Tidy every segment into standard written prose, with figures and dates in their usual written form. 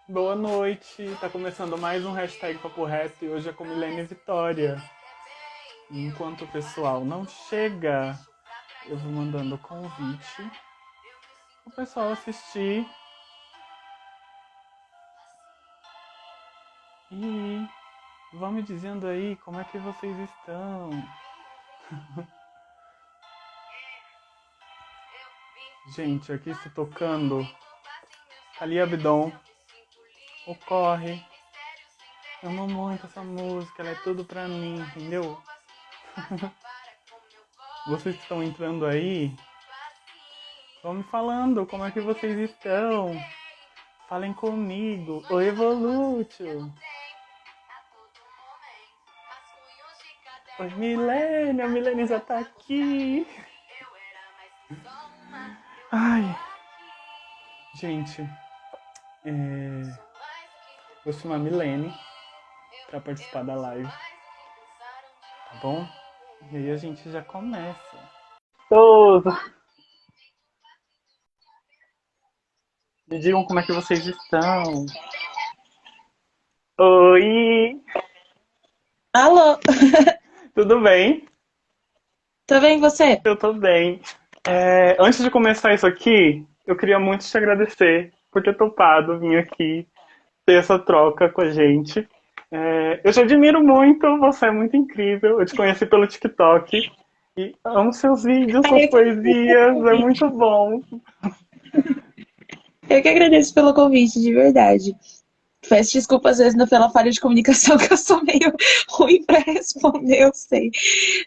Boa noite, tá começando mais um hashtag Papo Reto e hoje é com Milene Vitória. Enquanto o pessoal não chega, eu vou mandando o convite o pessoal assistir e vão me dizendo aí como é que vocês estão. Gente, aqui estou tocando Ali Abdon, o Corre. Eu amo muito essa música, ela é tudo pra mim, entendeu? Vocês que estão entrando aí, vão me falando como é que vocês estão. Falem comigo, o Evolúcio. Oi, Milene, a Milene já tá aqui. Ai, gente, vou chamar a Milene pra participar da live, tá bom? E aí a gente já começa. Todos, me digam como é que vocês estão. Oi, Alô, tudo bem? tá bem você? Eu tô bem. Antes de começar isso aqui, eu queria muito te agradecer por ter topado vir aqui ter essa troca com a gente. Eu te admiro muito, você é muito incrível. Eu te conheci pelo TikTok e amo seus vídeos, Ai, suas eu que agradeço pelo poesias, é convite. muito bom. Eu que agradeço pelo convite, de verdade. Peço desculpa às vezes pela falha de comunicação, que eu sou meio ruim pra responder, eu sei.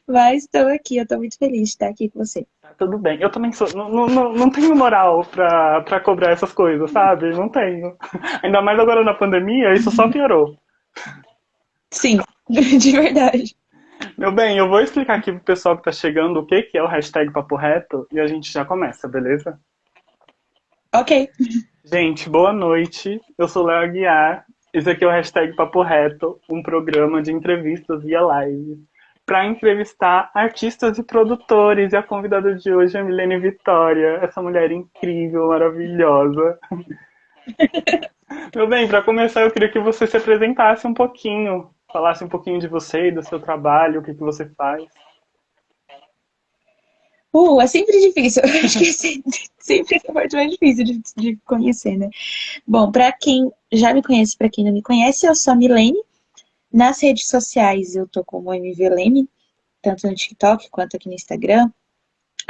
Mas estou aqui, eu tô muito feliz de estar aqui com você. Tá tudo bem. Eu também sou. Não tenho moral pra cobrar essas coisas, sabe? Não tenho. Ainda mais agora na pandemia, isso só piorou. Sim, de verdade. Meu bem, eu vou explicar aqui pro pessoal que tá chegando o que que é o hashtag Papo Reto e a gente já começa, beleza? Ok. Gente, boa noite. Eu sou Léo Aguiar. Esse aqui é o hashtag Papo Reto, um programa de entrevistas via live. Para entrevistar artistas e produtores. E a convidada de hoje é a Milene Vitória, essa mulher incrível, maravilhosa. Meu bem, para começar, eu queria que você se apresentasse um pouquinho, falasse um pouquinho de você e do seu trabalho, o que que você faz. É sempre difícil. Eu acho que é sempre essa parte mais difícil de conhecer, né? Bom, pra quem já me conhece, pra quem não me conhece, eu sou a Milene. Nas redes sociais eu tô como MVLene, tanto no TikTok quanto aqui no Instagram,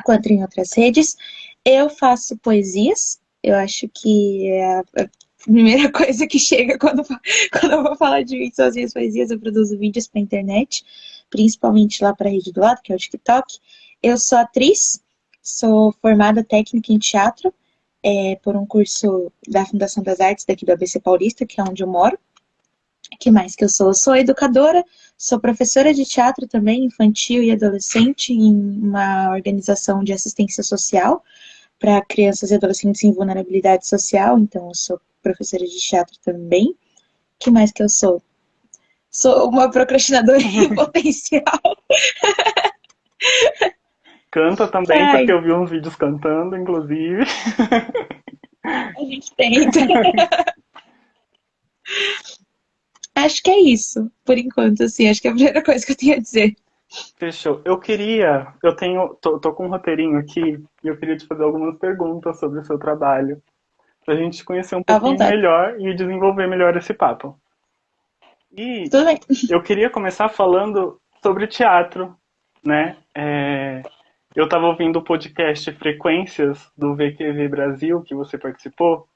quanto em outras redes. Eu faço poesias, eu acho que é a primeira coisa que chega quando eu vou falar de mim são as minhas poesias. Eu produzo vídeos para internet, principalmente lá para a rede do lado, que é o TikTok. Eu sou atriz, sou formada técnica em teatro, por um curso da Fundação das Artes daqui do ABC Paulista, que é onde eu moro. O que mais que eu sou? Eu sou educadora, sou professora de teatro também, infantil e adolescente, em uma organização de assistência social para crianças e adolescentes em vulnerabilidade social, então eu sou professora de teatro também. O que mais que eu sou? Sou uma procrastinadora em potencial. Canta também, porque Ai, eu vi uns vídeos cantando, inclusive. a gente tenta. Acho que é isso, por enquanto, assim. Acho que é a primeira coisa que eu tenho a dizer. Fechou. Tô com um roteirinho aqui e eu queria te fazer algumas perguntas sobre o seu trabalho, pra gente te conhecer um À pouquinho vontade. melhor e desenvolver melhor esse papo. E Tudo bem. eu queria começar falando sobre teatro, né? Eu estava ouvindo o podcast Frequências do VQV Brasil, que você participou,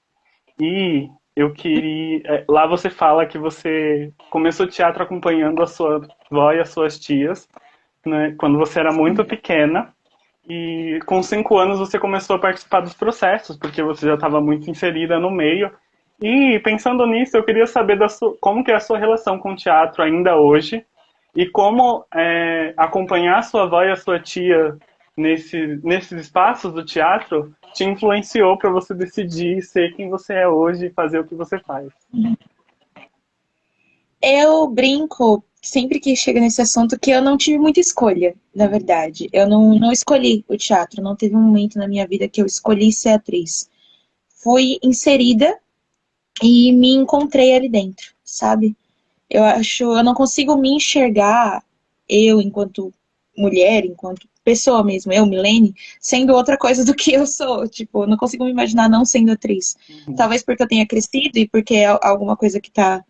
e eu queria. Lá você fala que você começou teatro acompanhando a sua avó e as suas tias, né? Quando você era muito pequena. E com 5 anos você começou a participar dos processos, porque você já estava muito inserida no meio. E pensando nisso, eu queria saber como que é a sua relação com o teatro ainda hoje e como acompanhar a sua avó e a sua tia nesses espaços do teatro te influenciou para você decidir ser quem você é hoje e fazer o que você faz. Eu brinco sempre que chega nesse assunto que eu não tive muita escolha, na verdade. Eu não escolhi o teatro, não teve um momento na minha vida que eu escolhi ser atriz. Fui inserida, e me encontrei ali dentro, sabe? Eu não consigo me enxergar, eu enquanto mulher, enquanto pessoa mesmo, eu, Milene, sendo outra coisa do que eu sou. Tipo, eu não consigo me imaginar não sendo atriz. Uhum. Talvez porque eu tenha crescido e porque é alguma coisa que tá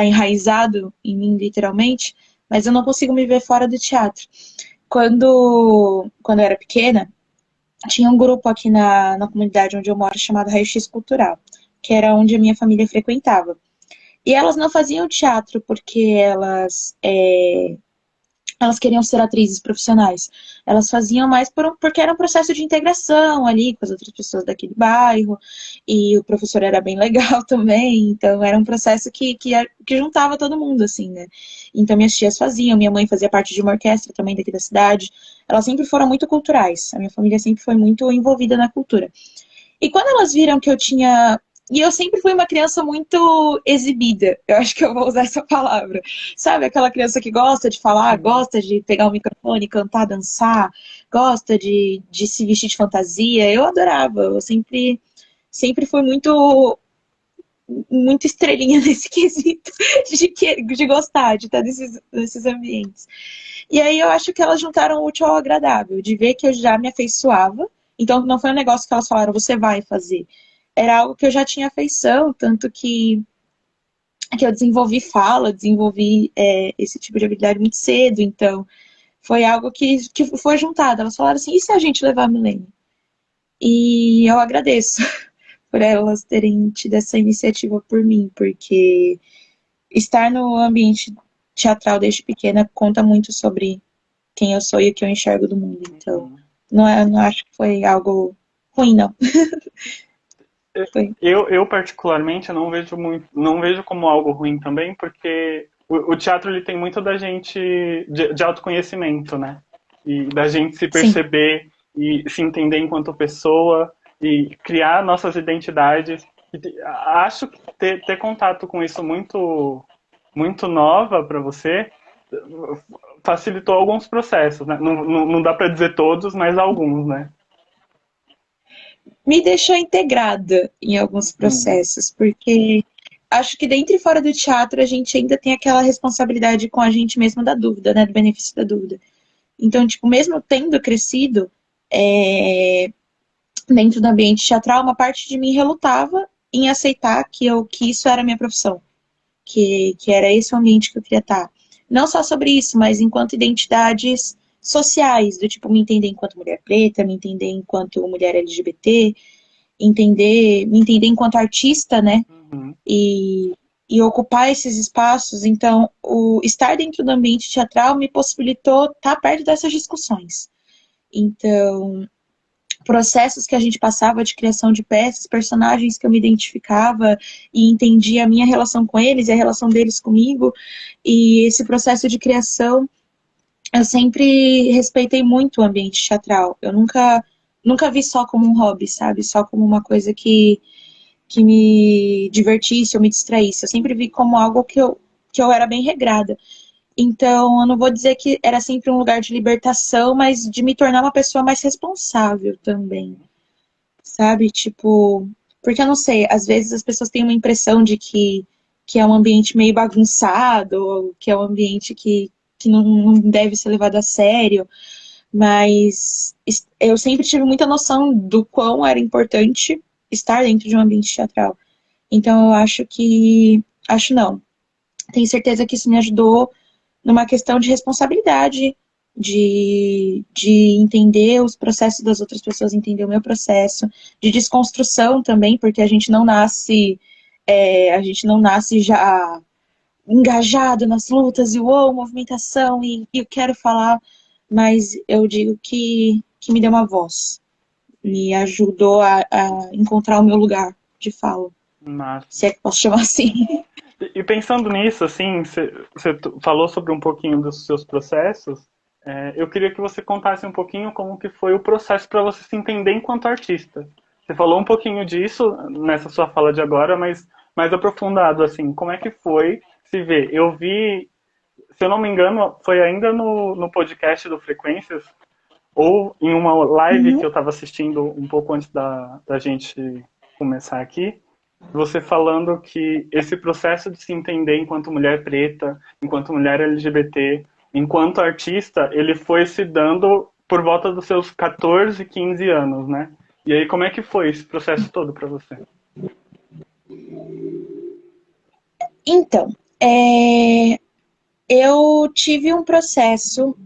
enraizado em mim, literalmente, mas eu não consigo me ver fora do teatro. Quando eu era pequena, tinha um grupo aqui na comunidade onde eu moro chamado Raio X Cultural, que era onde a minha família frequentava. E elas não faziam teatro porque elas queriam ser atrizes profissionais. Elas faziam mais porque era um processo de integração ali com as outras pessoas daquele bairro, e o professor era bem legal também, então era um processo que juntava todo mundo, assim, né? Então minhas tias faziam, minha mãe fazia parte de uma orquestra também daqui da cidade. Elas sempre foram muito culturais, a minha família sempre foi muito envolvida na cultura. E quando elas viram que eu tinha. E eu sempre fui uma criança muito exibida, eu acho que eu vou usar essa palavra. Sabe, aquela criança que gosta de falar, Sim. gosta de pegar o microfone, cantar, dançar, gosta de se vestir de fantasia. Eu adorava, eu sempre fui muito estrelinha nesse quesito de gostar, de estar nesses ambientes. E aí eu acho que elas juntaram o útil ao agradável, de ver que eu já me afeiçoava. Então não foi um negócio que elas falaram, você vai fazer. Era algo que eu já tinha afeição, tanto que eu desenvolvi fala, desenvolvi esse tipo de habilidade muito cedo. Então foi algo que foi juntado. Elas falaram assim, e se a gente levar a Milene? E eu agradeço por elas terem tido essa iniciativa por mim, porque estar no ambiente teatral desde pequena conta muito sobre quem eu sou e o que eu enxergo do mundo. Então, Uhum. não acho que foi algo ruim, não. Foi. Eu particularmente não vejo muito, não vejo como algo ruim também, porque o teatro ele tem muito da gente de autoconhecimento, né? E da gente se Sim. perceber e se entender enquanto pessoa e criar nossas identidades. Acho que ter contato com isso muito nova para você facilitou alguns processos, né? Não dá para dizer todos, mas alguns, né? Me deixou integrada em alguns Uhum. processos, porque acho que dentro e fora do teatro a gente ainda tem aquela responsabilidade com a gente mesmo da dúvida, né? Do benefício da dúvida. Então, tipo, mesmo tendo crescido dentro do ambiente teatral, uma parte de mim relutava em aceitar que isso era a minha profissão. Que era esse o ambiente que eu queria estar. Não só sobre isso, mas enquanto identidades sociais, do tipo, me entender enquanto mulher preta, me entender enquanto mulher LGBT, me entender enquanto artista, né? Uhum. E ocupar esses espaços. Então, o estar dentro do ambiente teatral me possibilitou estar perto dessas discussões. Então, processos que a gente passava de criação de peças, personagens que eu me identificava e entendia a minha relação com eles e a relação deles comigo. E esse processo de criação, eu sempre respeitei muito o ambiente teatral. Eu nunca vi só como um hobby, sabe? Só como uma coisa que me divertisse ou me distraísse. Eu sempre vi como algo que eu era bem regrada. Então, eu não vou dizer que era sempre um lugar de libertação, mas de me tornar uma pessoa mais responsável também, sabe? Tipo, porque eu não sei, às vezes as pessoas têm uma impressão de que é um ambiente meio bagunçado, ou que é um ambiente que não deve ser levado a sério, mas eu sempre tive muita noção do quão era importante estar dentro de um ambiente teatral. Então, eu acho não, tenho certeza que isso me ajudou numa questão de responsabilidade, de entender os processos das outras pessoas, entender o meu processo, de desconstrução também, porque a gente não nasce já engajado nas lutas e uou, movimentação e eu quero falar, mas eu digo que me deu uma voz, me Sim. ajudou a encontrar o meu lugar de fala, Massa. se é que posso chamar assim. E pensando nisso, assim, você falou sobre um pouquinho dos seus processos. Eu queria que você contasse um pouquinho como que foi o processo para você se entender enquanto artista. Você falou um pouquinho disso nessa sua fala de agora, mas mais aprofundado, assim, como é que foi se ver? Eu vi, se eu não me engano, foi ainda no podcast do Frequências, ou em uma live que Uhum, eu estava assistindo um pouco antes da gente começar aqui, você falando que esse processo de se entender enquanto mulher preta, enquanto mulher LGBT, enquanto artista, ele foi se dando por volta dos seus 14, 15 anos, né? E aí, como é que foi esse processo todo para você? Então, eu tive um processo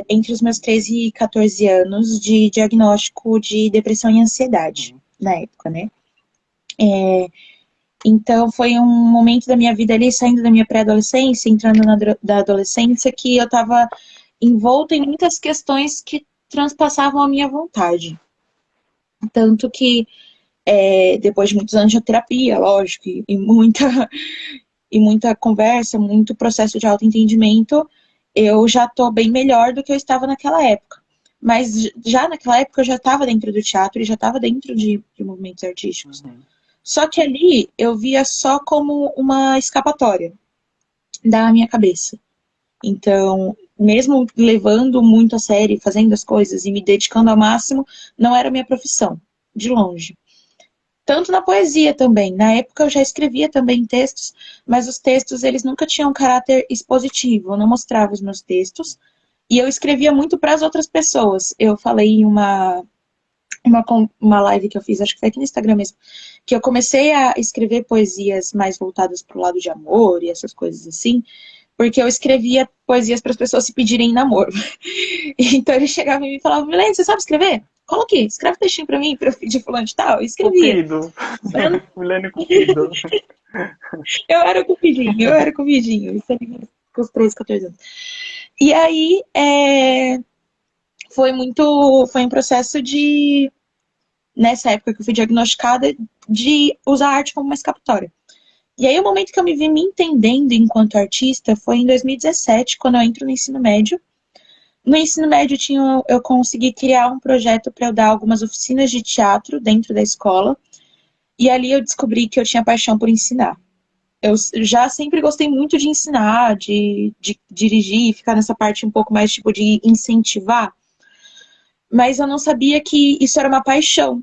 entre os meus 13 e 14 anos de diagnóstico de depressão e ansiedade, Uhum. na época, né? Então, foi um momento da minha vida ali, saindo da minha pré-adolescência, entrando da adolescência, que eu estava envolta em muitas questões que transpassavam a minha vontade. Tanto que, depois de muitos anos de terapia, lógico, e muita conversa, muito processo de autoentendimento, eu já estou bem melhor do que eu estava naquela época. Mas já naquela época eu já estava dentro do teatro e já estava dentro de movimentos artísticos. Uhum. Só que ali eu via só como uma escapatória da minha cabeça. Então, mesmo levando muito a sério, fazendo as coisas e me dedicando ao máximo, não era minha profissão, de longe. Tanto na poesia também. Na época eu já escrevia também textos, mas os textos eles nunca tinham caráter expositivo. Eu não mostrava os meus textos e eu escrevia muito para as outras pessoas. Eu falei em uma live que eu fiz, acho que foi aqui no Instagram mesmo, que eu comecei a escrever poesias mais voltadas para o lado de amor e essas coisas assim, porque eu escrevia poesias para as pessoas se pedirem namoro. Então ele chegava em mim e falava: Milene, você sabe escrever? Coloque, escreve um textinho para mim, para eu pedir fulano de tal. Eu escrevia. Cupido. Eu, não... Milene Cupido. eu era comidinho. Isso ali com os 13, 14 anos. E aí, foi um processo de, nessa época que eu fui diagnosticada, de usar a arte como uma escapatória. E aí o momento que eu me vi me entendendo enquanto artista foi em 2017, quando eu entro no ensino médio. No ensino médio eu consegui criar um projeto para eu dar algumas oficinas de teatro dentro da escola. E ali eu descobri que eu tinha paixão por ensinar. Eu já sempre gostei muito de ensinar, de dirigir, ficar nessa parte um pouco mais tipo de incentivar. Mas eu não sabia que isso era uma paixão.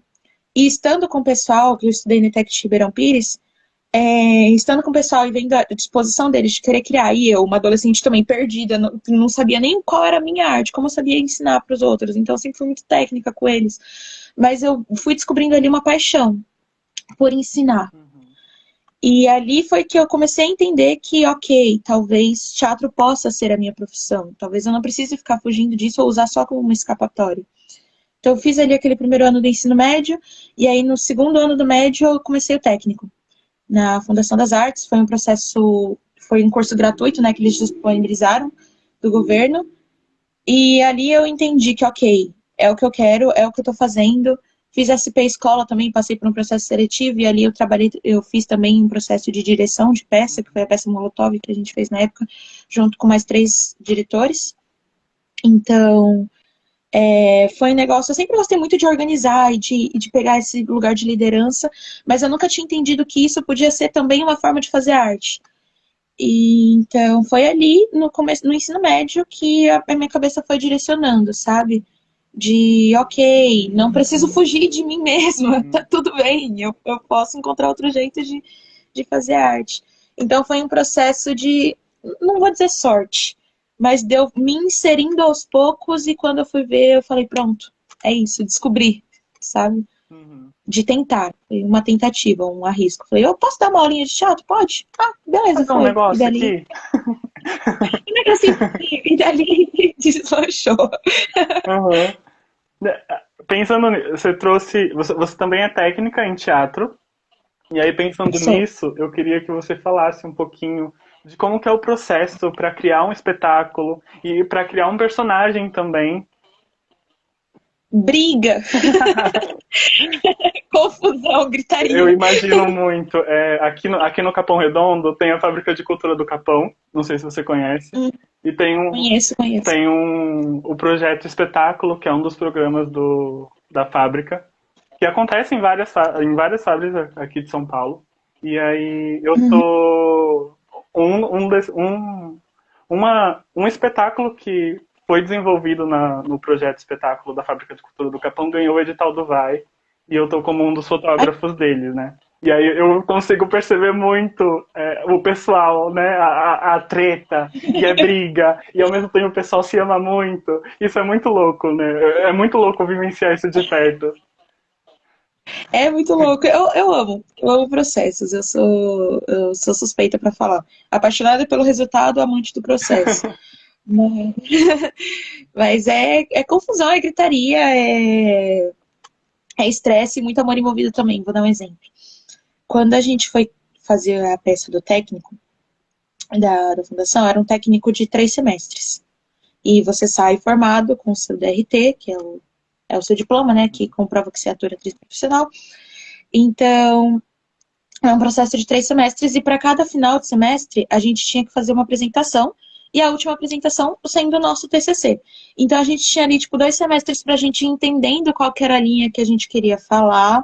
E estando com o pessoal, que eu estudei no ETEC de Ribeirão Pires, estando com o pessoal e vendo a disposição deles de querer criar, e eu, uma adolescente também perdida, não sabia nem qual era a minha arte, como eu sabia ensinar para os outros, então eu sempre fui muito técnica com eles. Mas eu fui descobrindo ali uma paixão por ensinar. Uhum. E ali foi que eu comecei a entender que, ok, talvez teatro possa ser a minha profissão, talvez eu não precise ficar fugindo disso ou usar só como uma escapatória. Então eu fiz ali aquele primeiro ano do ensino médio, e aí no segundo ano do médio eu comecei o técnico na Fundação das Artes. Foi um processo, foi um curso gratuito, né, que eles disponibilizaram do governo. E ali eu entendi que, ok, é o que eu quero, é o que eu tô fazendo. Fiz SP Escola também, passei por um processo seletivo e ali eu fiz também um processo de direção de peça, que foi a peça Molotov que a gente fez na época, junto com mais 3 diretores. Então, foi um negócio, eu sempre gostei muito de organizar e de pegar esse lugar de liderança, mas eu nunca tinha entendido que isso podia ser também uma forma de fazer arte. E então foi ali no começo, no ensino médio, que a minha cabeça foi direcionando, sabe? De, ok, não preciso fugir de mim mesma, tá Uhum. tudo bem, eu posso encontrar outro jeito de fazer arte. Então foi um processo de, não vou dizer sorte, mas deu me inserindo aos poucos e quando eu fui ver, eu falei, pronto, é isso, descobri, sabe? Uhum. De tentar, foi uma tentativa, um arrisco. Falei, eu posso dar uma aulinha de teatro? Pode? Ah, beleza, Fazer um foi. E negócio dali, aqui. e dali deslanchou. Uhum. Pensando nisso, você também é técnica em teatro. E aí, pensando Sou. nisso, eu queria que você falasse um pouquinho de como que é o processo para criar um espetáculo e para criar um personagem também. Briga, confusão, Eu gritaria. imagino muito. Aqui no Capão Redondo tem a Fábrica de Cultura do Capão, não sei se você conhece, Hum, e conheço, conheço. o projeto Espetáculo, que é um dos programas da fábrica, que acontece em várias fábricas aqui de São Paulo. E aí eu Uhum. tô um espetáculo que foi desenvolvido no projeto Espetáculo da Fábrica de Cultura do Capão ganhou o edital do Vai e eu tô como um dos Ai, fotógrafos dele, né? E aí eu consigo perceber muito o pessoal, né? A treta, e a briga, e ao mesmo tempo o pessoal se ama muito. Isso é muito louco, né? É muito louco vivenciar isso de perto. É muito louco. Eu amo processos. Eu sou suspeita para falar. Apaixonada pelo resultado, amante do processo. Mas, mas é confusão, é gritaria, é estresse e muito amor envolvido também. Vou dar um exemplo. Quando a gente foi fazer a peça do técnico da fundação, era um técnico de 3 semestres. E você sai formado com o seu DRT, que é o seu diploma, né? Que comprova que você é ator, atriz profissional. Então, é um processo de 3 semestres e para cada final de semestre a gente tinha que fazer uma apresentação e a última apresentação sendo o nosso TCC. Então a gente tinha ali tipo 2 semestres para a gente ir entendendo qual que era a linha que a gente queria falar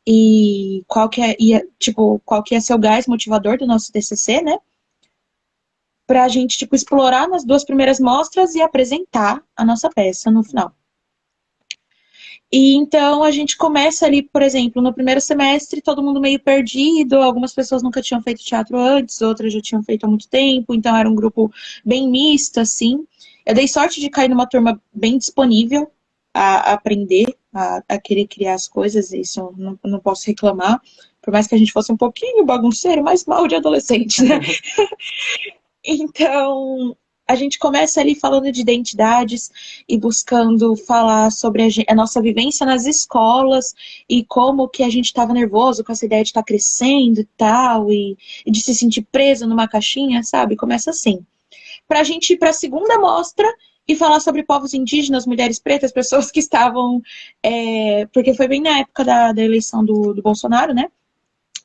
e qual que ia ser o gás motivador do nosso TCC, né? Para a gente tipo explorar nas 2 primeiras mostras e apresentar a nossa peça no final. E então a gente começa ali, por exemplo, no primeiro semestre, todo mundo meio perdido, algumas pessoas nunca tinham feito teatro antes, outras já tinham feito há muito tempo, então era um grupo bem misto, assim. Eu dei sorte de cair numa turma bem disponível a aprender, a querer criar as coisas, isso eu não posso reclamar, por mais que a gente fosse um pouquinho bagunceiro, mas mal de adolescente, né? Então, a gente começa ali falando de identidades e buscando falar sobre a nossa vivência nas escolas e como que a gente estava nervoso com essa ideia de estar crescendo e tal, e de se sentir preso numa caixinha, sabe? Começa assim. Para a gente ir para a segunda mostra e falar sobre povos indígenas, mulheres pretas, pessoas que estavam. Porque foi bem na época da eleição do Bolsonaro, né?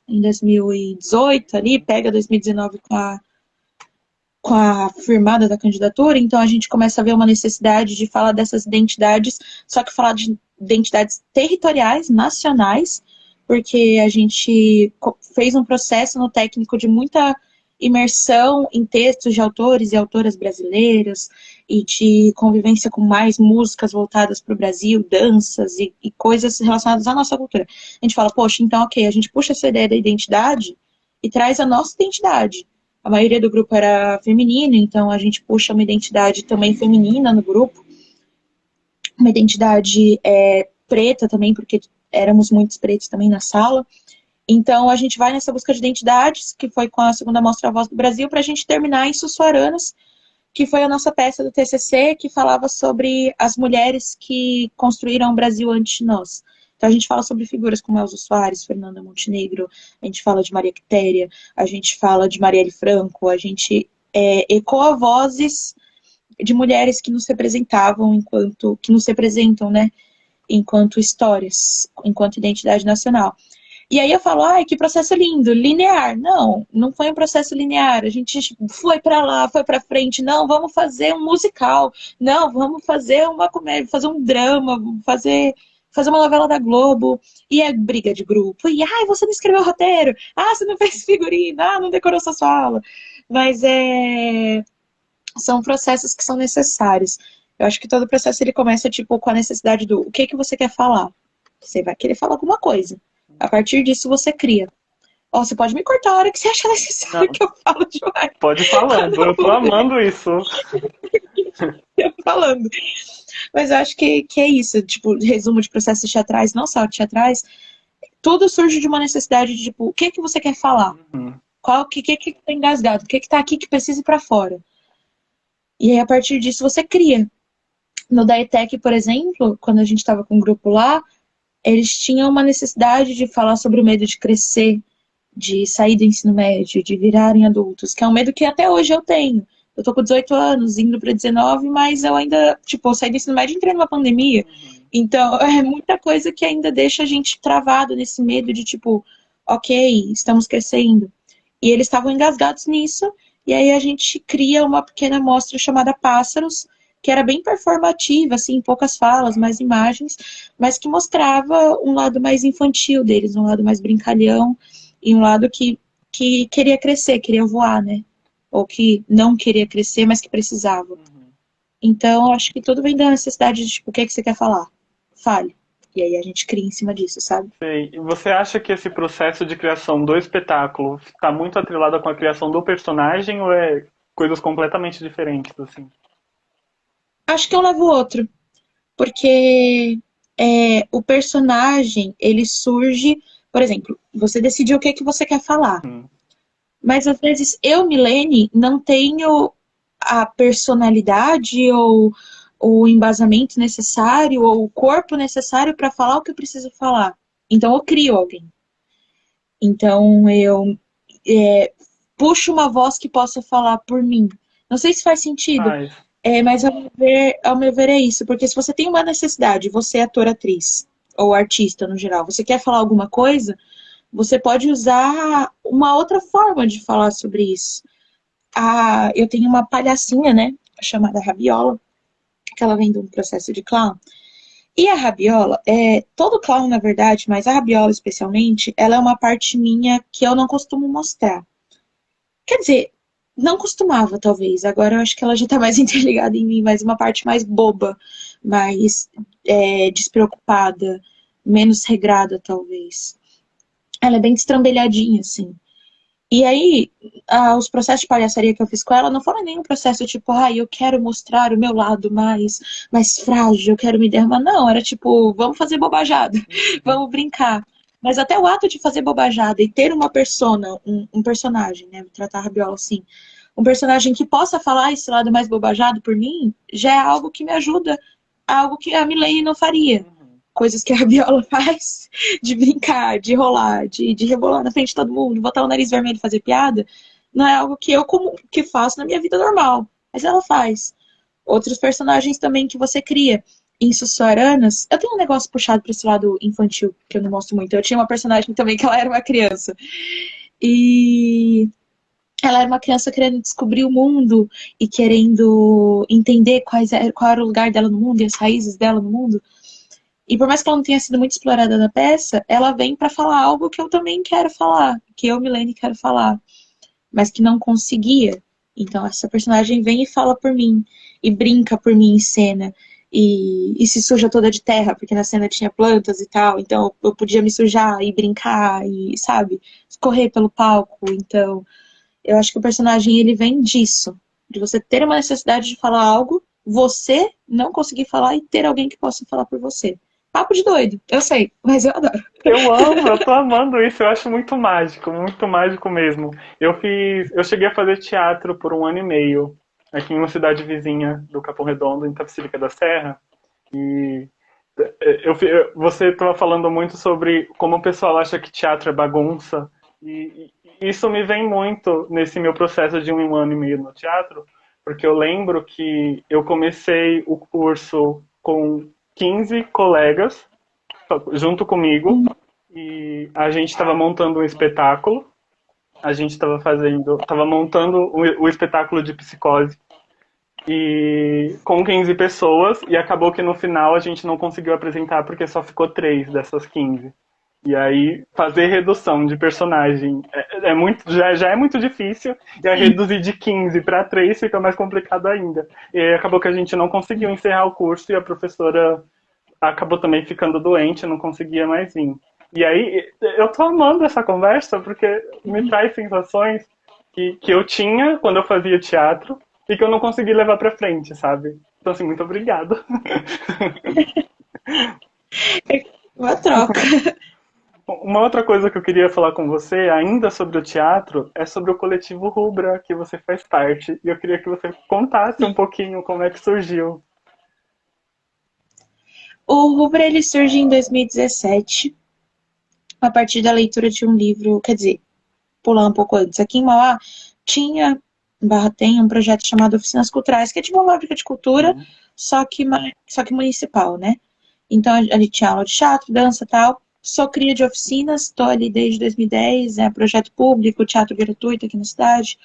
Em 2018, ali, pega 2019 com a firmada da candidatura, então a gente começa a ver uma necessidade de falar dessas identidades, só que falar de identidades territoriais, nacionais, porque a gente fez um processo no técnico de muita imersão em textos de autores e autoras brasileiras e de convivência com mais músicas voltadas para o Brasil, danças e coisas relacionadas à nossa cultura. A gente fala, poxa, então ok, a gente puxa essa ideia da identidade e traz a nossa identidade. A maioria do grupo era feminino, então a gente puxa uma identidade também feminina no grupo, uma identidade preta também, porque éramos muitos pretos também na sala. Então a gente vai nessa busca de identidades, que foi com a segunda mostra A Voz do Brasil, para a gente terminar em Sussuaranas, que foi a nossa peça do TCC, que falava sobre as mulheres que construíram o Brasil antes de nós. Então a gente fala sobre figuras como Elza Soares, Fernanda Montenegro, a gente fala de Maria Quitéria, a gente fala de Marielle Franco, a gente ecoa vozes de mulheres que nos representavam que nos representam, né, enquanto histórias, enquanto identidade nacional. E aí eu falo, ai, que processo lindo, linear. Não, não foi um processo linear. A gente foi para lá, foi para frente. Não, vamos fazer um musical. Não, vamos fazer uma comédia, fazer um drama, fazer uma novela da Globo. E é briga de grupo. E ai, você não escreveu o roteiro. Ah, você não fez figurino. Ah, não decorou sua fala. Mas são processos que são necessários. Eu acho que todo processo ele começa tipo com a necessidade do o que que você quer falar. Você vai querer falar alguma coisa. A partir disso, você cria. Ó, você pode me cortar a hora que você achar necessário que eu falo demais. Pode ir falando, eu tô amando isso. Eu falando. Mas eu acho que é isso. Tipo, resumo de processos teatrais, não só teatrais, tudo surge de uma necessidade de, tipo, o que que você quer falar? O que tá engasgado? O que tá aqui que precisa ir pra fora? E aí, a partir disso, você cria. No Daetec, por exemplo, quando a gente estava com um grupo lá, eles tinham uma necessidade de falar sobre o medo de crescer, de sair do ensino médio, de virarem adultos, que é um medo que até hoje eu tenho. Eu tô com 18 anos, indo para 19, mas eu ainda, tipo, eu saí do ensino médio e entrei numa pandemia. Então, é muita coisa que ainda deixa a gente travado nesse medo de, tipo, ok, estamos crescendo. E eles estavam engasgados nisso, e aí a gente cria uma pequena mostra chamada Pássaros, que era bem performativa, assim, poucas falas, mais imagens, mas que mostrava um lado mais infantil deles, um lado mais brincalhão, e um lado que queria crescer, queria voar, né? Ou que não queria crescer, mas que precisava. Então, eu acho que tudo vem da necessidade de, tipo, o que é que você quer falar? Fale. E aí a gente cria em cima disso, sabe? Sei. E você acha que esse processo de criação do espetáculo está muito atrelado com a criação do personagem ou é coisas completamente diferentes, assim? Acho que um leva o outro, porque o personagem, ele surge, por exemplo, você decidiu o que que você quer falar, Hum. mas às vezes eu, Milene, não tenho a personalidade ou o embasamento necessário ou o corpo necessário para falar o que eu preciso falar. Então eu crio alguém. Então eu é, puxo uma voz que possa falar por mim. Não sei se faz sentido, Faz. mas ao meu ver é isso, porque se você tem uma necessidade, você é ator, atriz, ou artista no geral, você quer falar alguma coisa, você pode usar uma outra forma de falar sobre isso. Eu tenho uma palhacinha, né, chamada Rabiola, que ela vem de um processo de clown. E a rabiola, todo clown na verdade, mas a rabiola especialmente, ela é uma parte minha que eu não costumo mostrar. Quer dizer, não costumava, talvez. Agora eu acho que ela já tá mais interligada em mim, mas uma parte mais boba, mais despreocupada, menos regrada, talvez. Ela é bem destrambelhadinha, assim. E aí, os processos de palhaçaria que eu fiz com ela não foram nenhum processo tipo, eu quero mostrar o meu lado mais frágil, eu quero me derramar. Não, era tipo, vamos fazer bobajada, vamos brincar. Mas até o ato de fazer bobajada e ter uma persona, um personagem, né? Vou tratar a Rabiola assim. Um personagem que possa falar esse lado mais bobajado por mim, já é algo que me ajuda, algo que a Milene não faria. Uhum. Coisas que a Rabiola faz, de brincar, de rolar, de rebolar na frente de todo mundo, botar o nariz vermelho e fazer piada, não é algo que eu que faço na minha vida normal. Mas ela faz. Outros personagens também que você cria. Em Sussaranas, eu tenho um negócio puxado para esse lado infantil, que eu não mostro muito. Eu tinha uma personagem também que ela era uma criança. E ela era uma criança querendo descobrir o mundo e querendo entender qual era o lugar dela no mundo e as raízes dela no mundo. E por mais que ela não tenha sido muito explorada na peça, ela vem para falar algo que eu também quero falar, que eu, Milene, quero falar, mas que não conseguia. Então essa personagem vem e fala por mim, e brinca por mim em cena, e se suja toda de terra, porque na cena tinha plantas e tal, então eu podia me sujar e brincar, e, sabe, escorrer pelo palco. Então eu acho que o personagem, ele vem disso, de você ter uma necessidade de falar algo, você não conseguir falar e ter alguém que possa falar por você. Papo de doido, eu sei, mas eu adoro. Eu amo, eu tô amando isso, eu acho muito mágico mesmo. Eu cheguei a fazer teatro por 1 ano e meio, aqui em uma cidade vizinha do Capão Redondo, em Itapecerica da Serra. E você estava falando muito sobre como o pessoal acha que teatro é bagunça. E isso me vem muito nesse meu processo de 1 ano e meio no teatro, porque eu lembro que eu comecei o curso com 15 colegas junto comigo e a gente estava montando um espetáculo. A gente estava montando o espetáculo de psicose e com 15 pessoas e acabou que no final a gente não conseguiu apresentar porque só ficou 3 dessas 15. E aí fazer redução de personagem já é muito difícil e aí reduzir de 15 para 3 fica mais complicado ainda. E aí acabou que a gente não conseguiu encerrar o curso e a professora acabou também ficando doente, não conseguia mais vir. E aí eu tô amando essa conversa porque me traz sensações que eu tinha quando eu fazia teatro e que eu não consegui levar pra frente, sabe? Então, assim, muito obrigado. Uma troca. Uma outra coisa que eu queria falar com você, ainda sobre o teatro, é sobre o coletivo Rubra, que você faz parte. E eu queria que você contasse um pouquinho como é que surgiu. O Rubra, ele surge em 2017, a partir da leitura de um livro, quer dizer, pular um pouco antes. Aqui em Mauá tinha, tem um projeto chamado Oficinas Culturais, que é tipo uma fábrica de cultura, Uhum. só que municipal, né? Então ali tinha aula de teatro, dança e tal. Sou cria de oficinas, estou ali desde 2010, é projeto público, teatro gratuito aqui na cidade,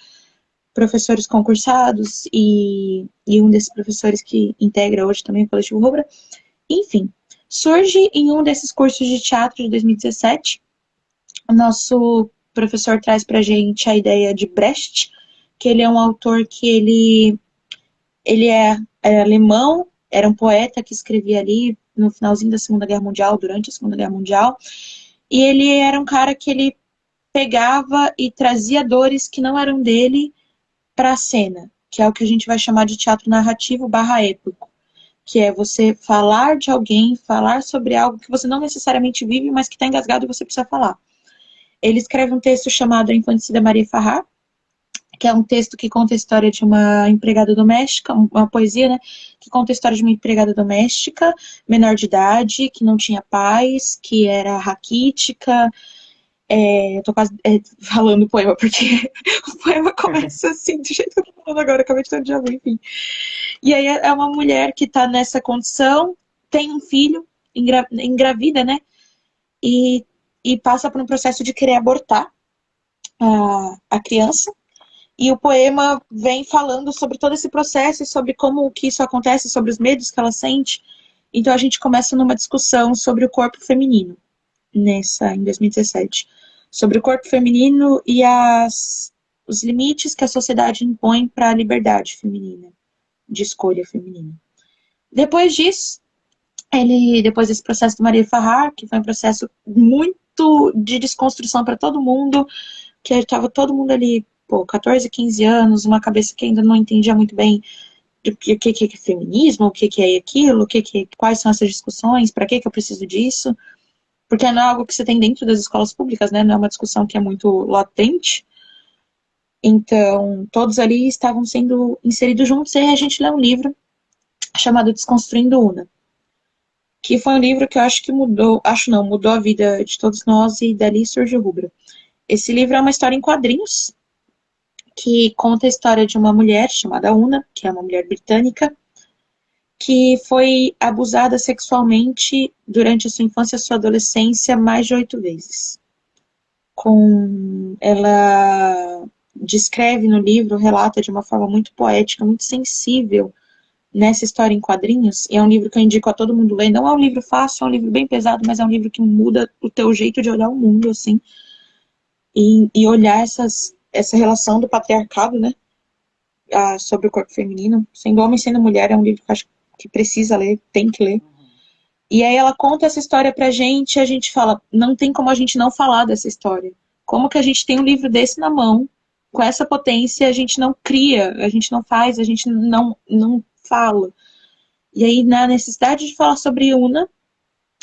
professores concursados e um desses professores que integra hoje também o Coletivo Rubra. Enfim, surge em um desses cursos de teatro de 2017. O nosso professor traz pra gente a ideia de Brecht, que ele é um autor que ele é alemão, era um poeta que escrevia ali no finalzinho da Segunda Guerra Mundial, durante a Segunda Guerra Mundial. E ele era um cara que ele pegava e trazia dores que não eram dele para a cena, que é o que a gente vai chamar de teatro narrativo barra épico, que é você falar de alguém, falar sobre algo que você não necessariamente vive, mas que está engasgado e você precisa falar. Ele escreve um texto chamado A Infanticida Maria Farrar, que é um texto que conta a história de uma empregada doméstica, uma poesia, né, que conta a história de uma empregada doméstica, menor de idade, que não tinha pais, que era raquítica. Eu tô quase falando o poema, porque o poema começa assim, do jeito que eu tô falando agora, acabei de ter um dia, enfim. E aí é uma mulher que tá nessa condição, tem um filho, engravida, né, e passa por um processo de querer abortar a criança. E o poema vem falando sobre todo esse processo e sobre como que isso acontece, sobre os medos que ela sente. Então a gente começa numa discussão sobre o corpo feminino, em 2017. Sobre o corpo feminino e os limites que a sociedade impõe para a liberdade feminina, de escolha feminina. Depois disso, depois desse processo do Maria Farrar, que foi um processo muito de desconstrução para todo mundo, que estava todo mundo ali, 14, 15 anos, uma cabeça que ainda não entendia muito bem o que é feminismo, o que é aquilo, quais são essas discussões, para que eu preciso disso, porque não é algo que você tem dentro das escolas públicas, né? Não é uma discussão que é muito latente. Então, todos ali estavam sendo inseridos juntos, e aí a gente lê um livro chamado Desconstruindo Una, que foi um livro que eu acho que mudou a vida de todos nós, e dali surgiu Rubra. Esse livro é uma história em quadrinhos, que conta a história de uma mulher chamada Una, que é uma mulher britânica, que foi abusada sexualmente durante a sua infância e a sua adolescência mais de 8 vezes. Ela descreve no livro, relata de uma forma muito poética, muito sensível, nessa história em quadrinhos, e é um livro que eu indico a todo mundo ler. Não é um livro fácil, é um livro bem pesado, mas é um livro que muda o teu jeito de olhar o mundo, assim, e olhar essa relação do patriarcado, né, sobre o corpo feminino, sendo homem, sendo mulher. É um livro que eu acho que precisa ler, tem que ler. E aí ela conta essa história pra gente, e a gente fala, não tem como a gente não falar dessa história. Como que a gente tem um livro desse na mão, com essa potência, a gente não cria, a gente não faz, a gente não fala. E aí, na necessidade de falar sobre Una,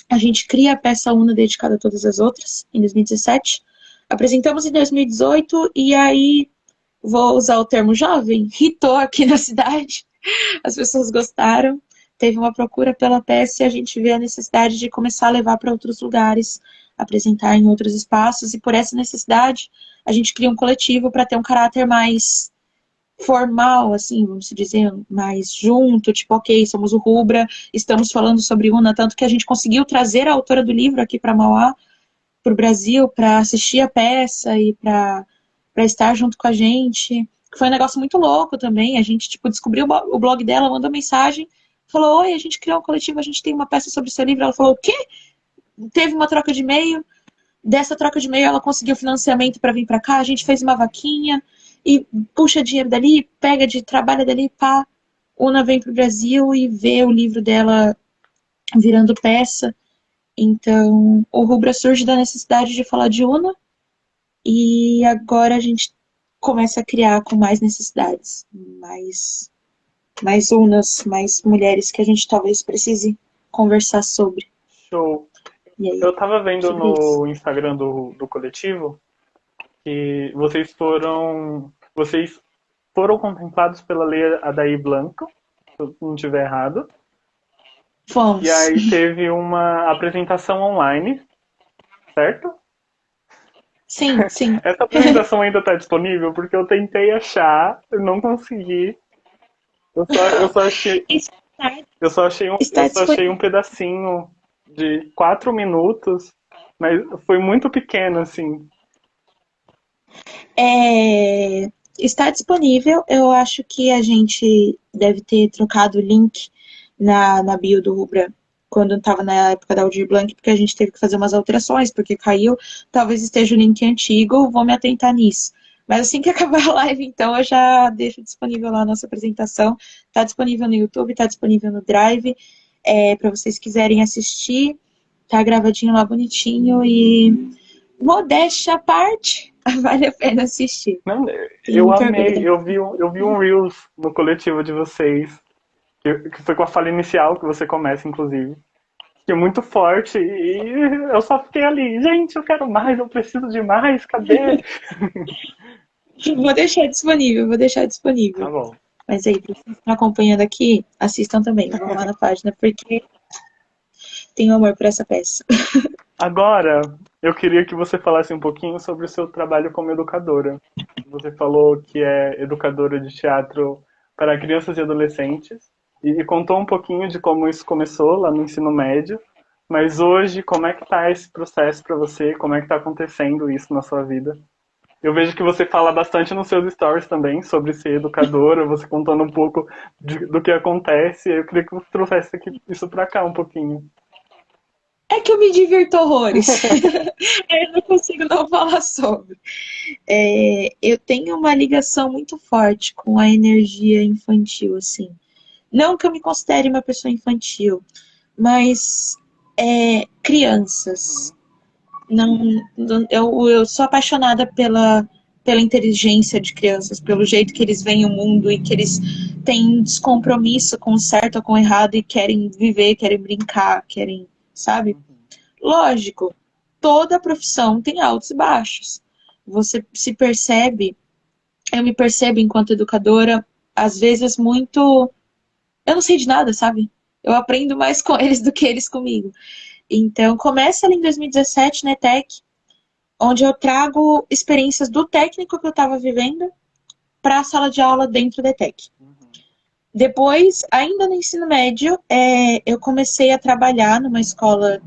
a gente cria a peça Una dedicada a todas as outras, em 2017. Apresentamos em 2018, e aí, vou usar o termo jovem, hitou aqui na cidade. As pessoas gostaram, teve uma procura pela peça, e a gente vê a necessidade de começar a levar para outros lugares, apresentar em outros espaços, e por essa necessidade, a gente cria um coletivo para ter um caráter mais formal, assim, vamos dizer, mais junto, tipo, ok, somos o Rubra, estamos falando sobre Una, tanto que a gente conseguiu trazer a autora do livro aqui para Mauá, para o Brasil, para assistir a peça e para estar junto com a gente. Foi um negócio muito louco também. A gente, tipo, descobriu o blog dela, mandou mensagem, falou, oi, a gente criou um coletivo, a gente tem uma peça sobre o seu livro. Ela falou, o quê? Teve uma troca de e-mail. Dessa troca de e-mail, ela conseguiu financiamento para vir para cá, a gente fez uma vaquinha, e puxa dinheiro dali, trabalha dali, pá. Una vem pro Brasil e vê o livro dela virando peça. Então, o Rubra surge da necessidade de falar de Una, e agora a gente começa a criar com mais necessidades, mais Unas, mais mulheres que a gente talvez precise conversar sobre. Show. E aí, Eu tava vendo no isso. Instagram do coletivo que vocês foram contemplados pela Lei Adair Blanco, se eu não estiver errado. Fomos. E aí teve uma apresentação online, certo? Sim, sim. Essa apresentação ainda está disponível porque eu tentei achar, eu não consegui. Eu só achei, Está eu só achei disponível. um pedacinho de 4 minutos, mas foi muito pequeno, assim. Está disponível. Eu acho que a gente deve ter trocado o link na bio do Rubra quando estava na época da Aldir Blanc, porque a gente teve que fazer umas alterações, porque caiu. Talvez esteja o link antigo, vou me atentar nisso. Mas assim que acabar a live, então, eu já deixo disponível lá a nossa apresentação. Está disponível no YouTube, está disponível no Drive. para vocês quiserem assistir. Tá gravadinho lá bonitinho e modéstia à parte, vale a pena assistir. Não, Tenho eu muito orgulho amei, da... eu vi um Reels no coletivo de vocês, que foi com a fala inicial que você começa, inclusive. Que é muito forte e eu só fiquei ali, gente, eu quero mais, eu preciso de mais, cadê? Vou deixar disponível, vou deixar Tá disponível. bom. Mas aí, pra vocês que estão acompanhando aqui, assistam também, vão lá na página, porque tenho amor por essa peça. Agora, eu queria que você falasse um pouquinho sobre o seu trabalho como educadora. Você falou que é educadora de teatro para crianças e adolescentes e contou um pouquinho de como isso começou lá no ensino médio. Mas hoje, como é que tá esse processo para você? Como é que tá acontecendo isso na sua vida? Eu vejo que você fala bastante nos seus stories também sobre ser educadora, você contando um pouco do que acontece. Eu queria que você trouxesse isso para cá um pouquinho. É que eu me divirto horrores. Eu não consigo não falar sobre. Eu tenho uma ligação muito forte com a energia infantil, assim. Não que eu me considere uma pessoa infantil, mas crianças. Não, eu sou apaixonada pela inteligência de crianças, pelo jeito que eles veem o mundo e que eles têm descompromisso com o certo ou com o errado e querem viver, querem brincar, querem, sabe? Lógico, toda profissão tem altos e baixos. Você se percebe, eu me percebo enquanto educadora, às vezes muito. Eu não sei de nada, sabe? Eu aprendo mais com eles do que eles comigo. Então, começa ali em 2017 na ETEC, onde eu trago experiências do técnico que eu estava vivendo para a sala de aula dentro da ETEC. Depois, ainda no ensino médio, eu comecei a trabalhar numa escola,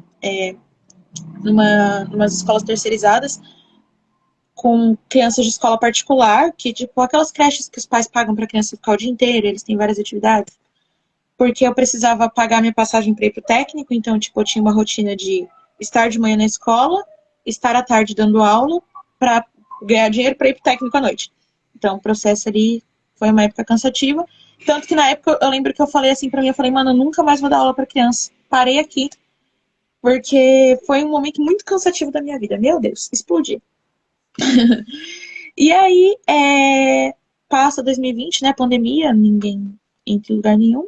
numas escolas terceirizadas, com crianças de escola particular, que tipo aquelas creches que os pais pagam para a criança ficar o dia inteiro, eles têm várias atividades. Porque eu precisava pagar minha passagem para ir pro técnico, então tipo eu tinha uma rotina de estar de manhã na escola, estar à tarde dando aula para ganhar dinheiro para ir pro técnico à noite. Então o processo ali foi uma época cansativa, tanto que na época eu lembro que eu falei assim para mim, eu falei, mano, eu nunca mais vou dar aula para criança. Parei aqui, porque foi um momento muito cansativo da minha vida. Meu Deus, explodi. E aí, passa 2020, né, pandemia, ninguém entra em lugar nenhum.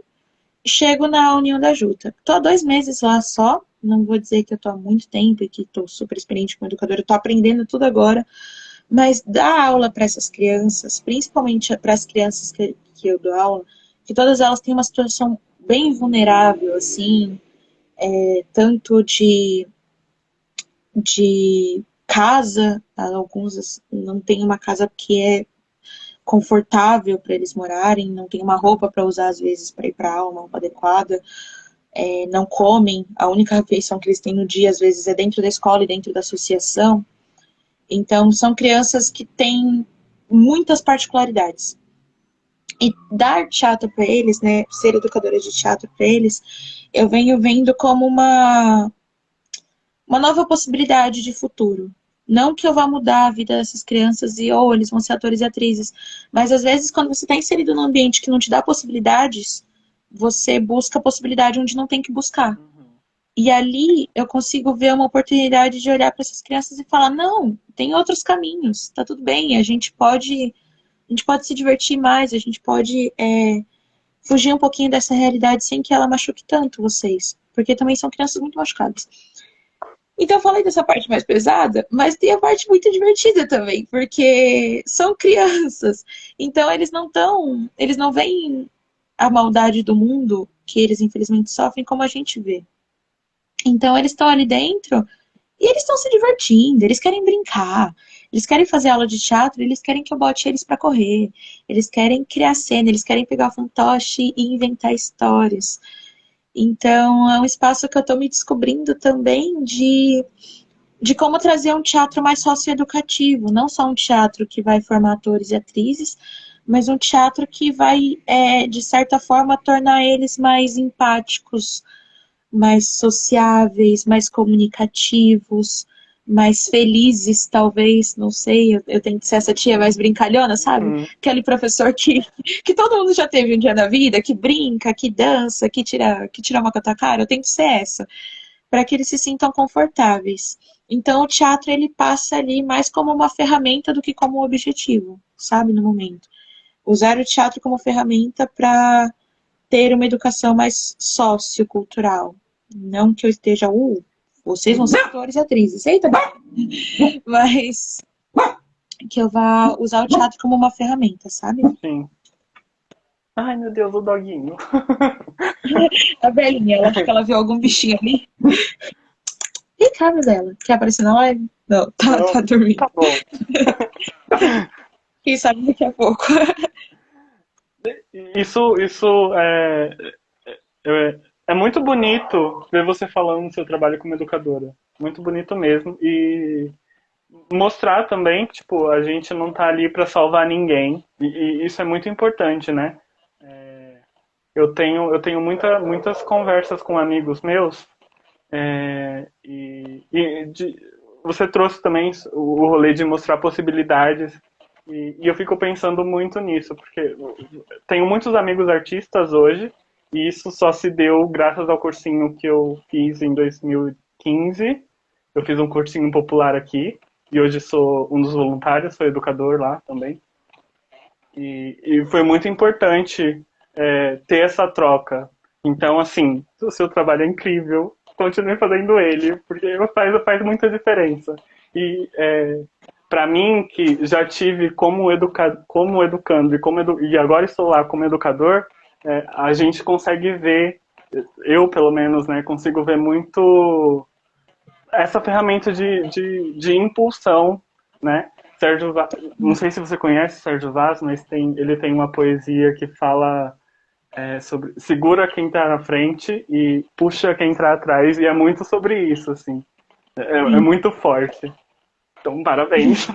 Chego na União da Juta. Tô há 2 meses lá só, não vou dizer que eu tô há muito tempo e que tô super experiente como educadora, eu tô aprendendo tudo agora, mas dar aula para essas crianças, principalmente para as crianças que eu dou aula, que todas elas têm uma situação bem vulnerável, assim, tanto de casa, alguns não têm uma casa que é confortável para eles morarem, não tem uma roupa para usar às vezes para ir para aula, uma roupa adequada, não comem, a única refeição que eles têm no dia às vezes é dentro da escola e dentro da associação. Então são crianças que têm muitas particularidades. E dar teatro para eles, né, ser educadora de teatro para eles, eu venho vendo como uma nova possibilidade de futuro. Não que eu vá mudar a vida dessas crianças e ou eles vão ser atores e atrizes, mas às vezes quando você está inserido num ambiente que não te dá possibilidades, você busca a possibilidade onde não tem que buscar. E ali eu consigo ver uma oportunidade de olhar para essas crianças e falar, não, tem outros caminhos, tá tudo bem, a gente pode se divertir mais, a gente pode fugir um pouquinho dessa realidade sem que ela machuque tanto vocês, porque também são crianças muito machucadas. Então, eu falei dessa parte mais pesada, mas tem a parte muito divertida também, porque são crianças. Então, eles não veem a maldade do mundo que eles infelizmente sofrem como a gente vê. Então, eles estão ali dentro e eles estão se divertindo, eles querem brincar, eles querem fazer aula de teatro, eles querem que eu bote eles para correr, eles querem criar cena, eles querem pegar o fantoche e inventar histórias. Então, é um espaço que eu estou me descobrindo também de como trazer um teatro mais socioeducativo, não só um teatro que vai formar atores e atrizes, mas um teatro que vai, de certa forma, tornar eles mais empáticos, mais sociáveis, mais comunicativos, mais felizes, talvez, não sei, eu tenho que ser essa tia mais brincalhona, sabe? Aquele professor que todo mundo já teve um dia na vida, que brinca, que dança, que tira uma com a tua cara, eu tenho que ser essa, para que eles se sintam confortáveis. Então o teatro, ele passa ali mais como uma ferramenta do que como um objetivo, sabe, no momento. Usar o teatro como ferramenta para ter uma educação mais sociocultural. Não que eu esteja, vocês vão ser atores e atrizes, eita, mas que eu vá usar o teatro como uma ferramenta, sabe? Sim. Ai, meu Deus, o doguinho. A velhinha, ela acha que ela viu algum bichinho ali. E cara dela, quer aparecer na live? Não, tá dormindo. Tá bom. Quem sabe daqui a pouco. Isso é muito bonito ver você falando do seu trabalho como educadora. Muito bonito mesmo. E mostrar também que, tipo, a gente não tá ali para salvar ninguém. E isso é muito importante, né? Eu tenho muitas conversas com amigos meus. Você trouxe também o rolê de mostrar possibilidades. E eu fico pensando muito nisso, porque tenho muitos amigos artistas hoje, e isso só se deu graças ao cursinho que eu fiz em 2015. Eu fiz um cursinho popular aqui, e hoje sou um dos voluntários, sou educador lá também. E foi muito importante ter essa troca. Então, assim, o seu trabalho é incrível, continue fazendo ele, porque faz muita diferença. E para mim, que já tive como educando e agora estou lá como educador, a gente consegue ver, eu pelo menos, né, consigo ver muito essa ferramenta de impulsão, né? Sérgio Vaz, não sei se você conhece Sérgio Vaz, mas ele tem uma poesia que fala sobre segura quem está na frente e puxa quem está atrás, e é muito sobre isso, assim. É muito forte. Então, parabéns.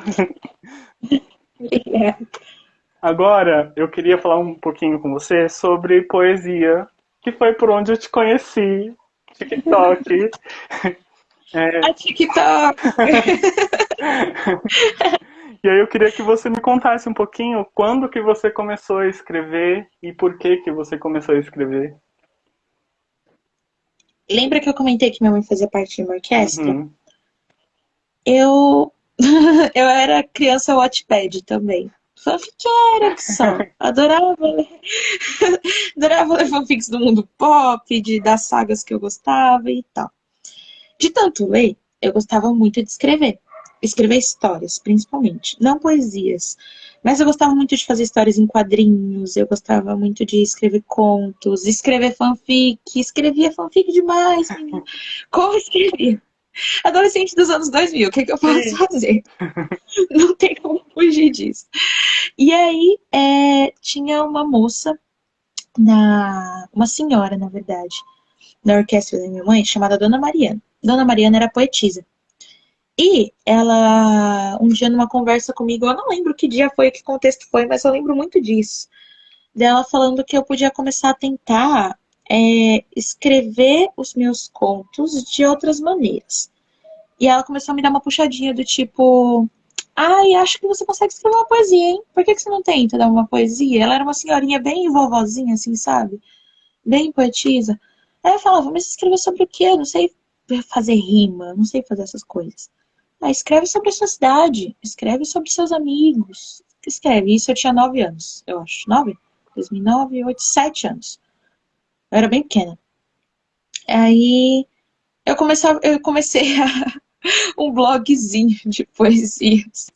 Agora, eu queria falar um pouquinho com você sobre poesia, que foi por onde eu te conheci, TikTok. A TikTok! E aí eu queria que você me contasse um pouquinho quando que você começou a escrever e por que que você começou a escrever. Lembra que eu comentei que minha mãe fazia parte de uma orquestra? Uhum. Eu eu era criança Wattpad também. Fanfiqueira que só. Adorava ler fanfics do mundo pop, das sagas que eu gostava e tal. De tanto ler, eu gostava muito de escrever. Escrever histórias, principalmente. Não poesias. Mas eu gostava muito de fazer histórias em quadrinhos. Eu gostava muito de escrever contos, escrever fanfic. Escrevia fanfic demais, menina. Como escrevia? Adolescente dos anos 2000, o que eu posso fazer? Não tem como fugir disso. E aí, tinha uma moça, uma senhora, na verdade, na orquestra da minha mãe, chamada Dona Mariana. Dona Mariana era poetisa. E ela, um dia numa conversa comigo, eu não lembro que dia foi, que contexto foi, mas eu lembro muito disso. Dela falando que eu podia começar a tentar escrever os meus contos de outras maneiras. E ela começou a me dar uma puxadinha do tipo... Ai, acho que você consegue escrever uma poesia, hein? Por que você não tenta dar uma poesia? Ela era uma senhorinha bem vovozinha, assim, sabe? Bem poetisa. Aí eu falava, mas escrever sobre o quê? Eu não sei fazer rima, não sei fazer essas coisas. Ah, escreve sobre a sua cidade, escreve sobre seus amigos. Escreve. Isso eu tinha 9 anos, eu acho. 9? 2009, 8, 7 anos. Eu era bem pequena. Aí eu comecei um blogzinho de poesias.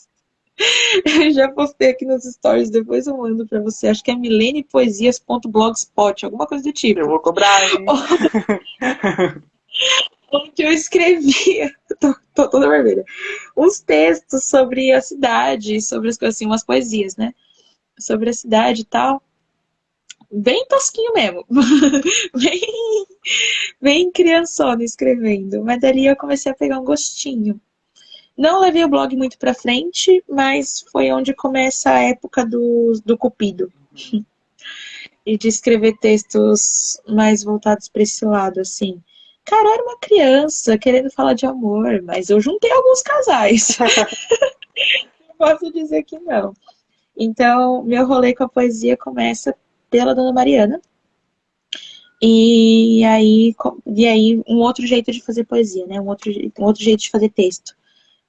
Eu já postei aqui nos stories, depois eu mando pra você. Acho que é milenepoesias.blogspot, alguma coisa do tipo. Eu vou cobrar, hein? Onde eu escrevia, tô toda vermelha, uns textos sobre a cidade, sobre as coisas assim, umas poesias, né? Sobre a cidade e tal. Bem tosquinho mesmo. bem criançona escrevendo. Mas dali eu comecei a pegar um gostinho. Não levei o blog muito pra frente, mas foi onde começa a época do Cupido. E de escrever textos mais voltados para esse lado, assim. Cara, eu era uma criança querendo falar de amor, mas eu juntei alguns casais. Não posso dizer que não. Então, meu rolê com a poesia começa pela Dona Mariana. E aí um outro jeito de fazer poesia, né? Um outro jeito de fazer texto.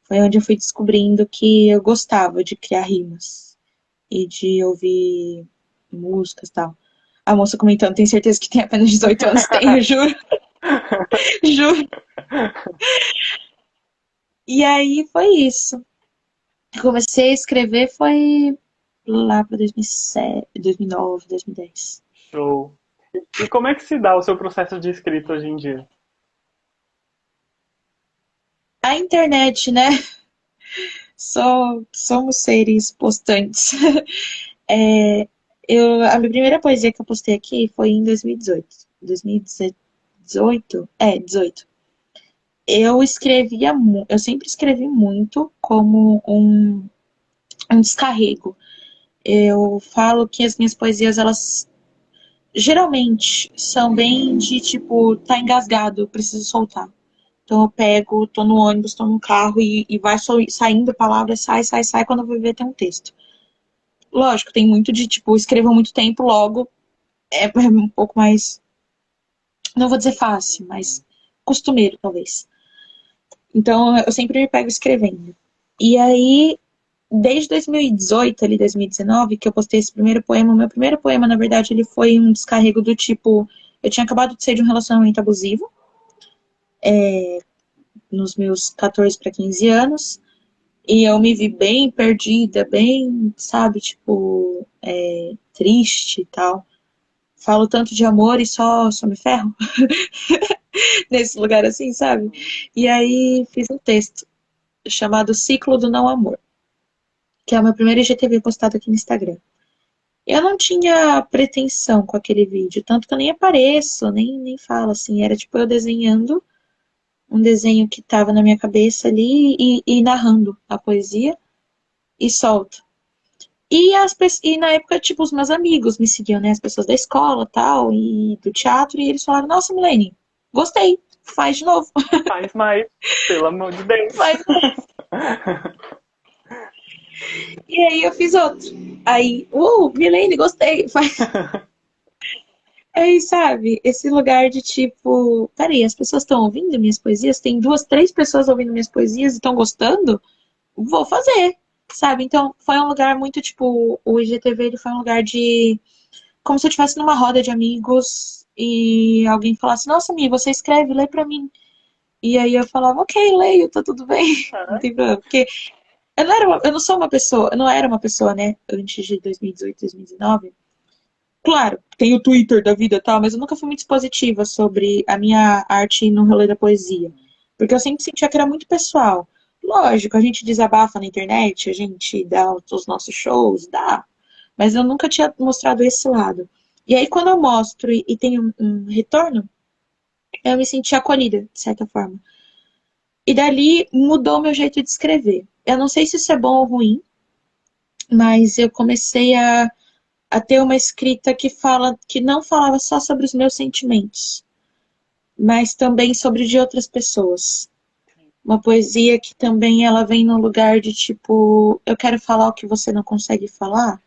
Foi onde eu fui descobrindo que eu gostava de criar rimas e de ouvir músicas e tal. A moça comentando, tem certeza que tem apenas 18 anos? Tenho, juro, juro. E aí foi isso. Comecei a escrever foi lá para 2007, 2009, 2010. Show. E como é que se dá o seu processo de escrita hoje em dia? A internet, né? Somos seres postantes. É, a minha primeira poesia que eu postei aqui foi em 2018. 2018? 18. Eu sempre escrevi muito como um descarrego. Eu falo que as minhas poesias, elas geralmente são bem de tipo, tá engasgado, eu preciso soltar. Então eu pego, tô no ônibus, tô no carro e vai saindo palavras, sai, quando eu vou ver tem um texto. Lógico, tem muito de tipo, escrevo há muito tempo, logo é um pouco mais, não vou dizer fácil, mas costumeiro, talvez. Então eu sempre me pego escrevendo. E aí, desde 2018, ali 2019, que eu postei esse primeiro poema, o meu primeiro poema, na verdade, ele foi um descarrego do tipo, eu tinha acabado de sair de um relacionamento abusivo, nos meus 14 para 15 anos, e eu me vi bem perdida, bem, sabe, tipo, triste e tal. Falo tanto de amor e só me ferro nesse lugar assim, sabe? E aí fiz um texto chamado Ciclo do Não Amor, que é o meu primeiro IGTV postado aqui no Instagram. Eu não tinha pretensão com aquele vídeo, tanto que eu nem apareço, nem falo assim. Era tipo eu desenhando um desenho que estava na minha cabeça ali e narrando a poesia e solto. E na época, tipo, os meus amigos me seguiam, né? As pessoas da escola tal, e do teatro, e eles falaram, nossa, Milene, gostei, faz de novo. Faz mais, pelo amor de Deus. Faz. E aí eu fiz outro. Aí, Milene, gostei, faz. Aí, sabe, esse lugar de tipo, peraí, as pessoas estão ouvindo minhas poesias? Tem duas, três pessoas ouvindo minhas poesias e estão gostando? Vou fazer, sabe? Então, foi um lugar muito, tipo, o IGTV, ele foi um lugar de, como se eu estivesse numa roda de amigos e alguém falasse, nossa, Mi, você escreve, lê pra mim. E aí eu falava, ok, leio, tá tudo bem, não tem problema. Porque eu não sou uma pessoa, eu não era uma pessoa, né, antes de 2018, 2019. Claro, tem o Twitter da vida e tal, mas eu nunca fui muito expositiva sobre a minha arte no rolê da poesia. Porque eu sempre sentia que era muito pessoal. Lógico, a gente desabafa na internet, a gente dá os nossos shows, dá. Mas eu nunca tinha mostrado esse lado. E aí, quando eu mostro e tem um retorno, eu me senti acolhida, de certa forma. E dali mudou meu jeito de escrever. Eu não sei se isso é bom ou ruim, mas eu comecei a ter uma escrita que não falava só sobre os meus sentimentos, mas também sobre de outras pessoas. Uma poesia que também ela vem num lugar de tipo, eu quero falar o que você não consegue falar,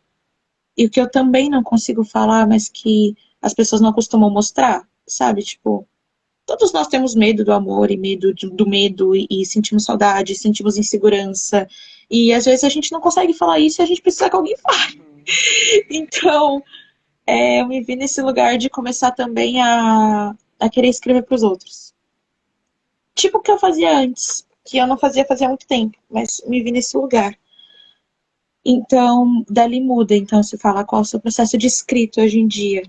e o que eu também não consigo falar, mas que as pessoas não costumam mostrar, sabe? Tipo, todos nós temos medo do amor e medo do medo e sentimos saudade, sentimos insegurança, e às vezes a gente não consegue falar isso e a gente precisa que alguém fale. Então, eu me vi nesse lugar de começar também a querer escrever para os outros. Tipo o que eu fazia antes, que eu não fazia muito tempo, mas me vi nesse lugar. Então, dali muda. Então, se fala qual é o seu processo de escrito hoje em dia.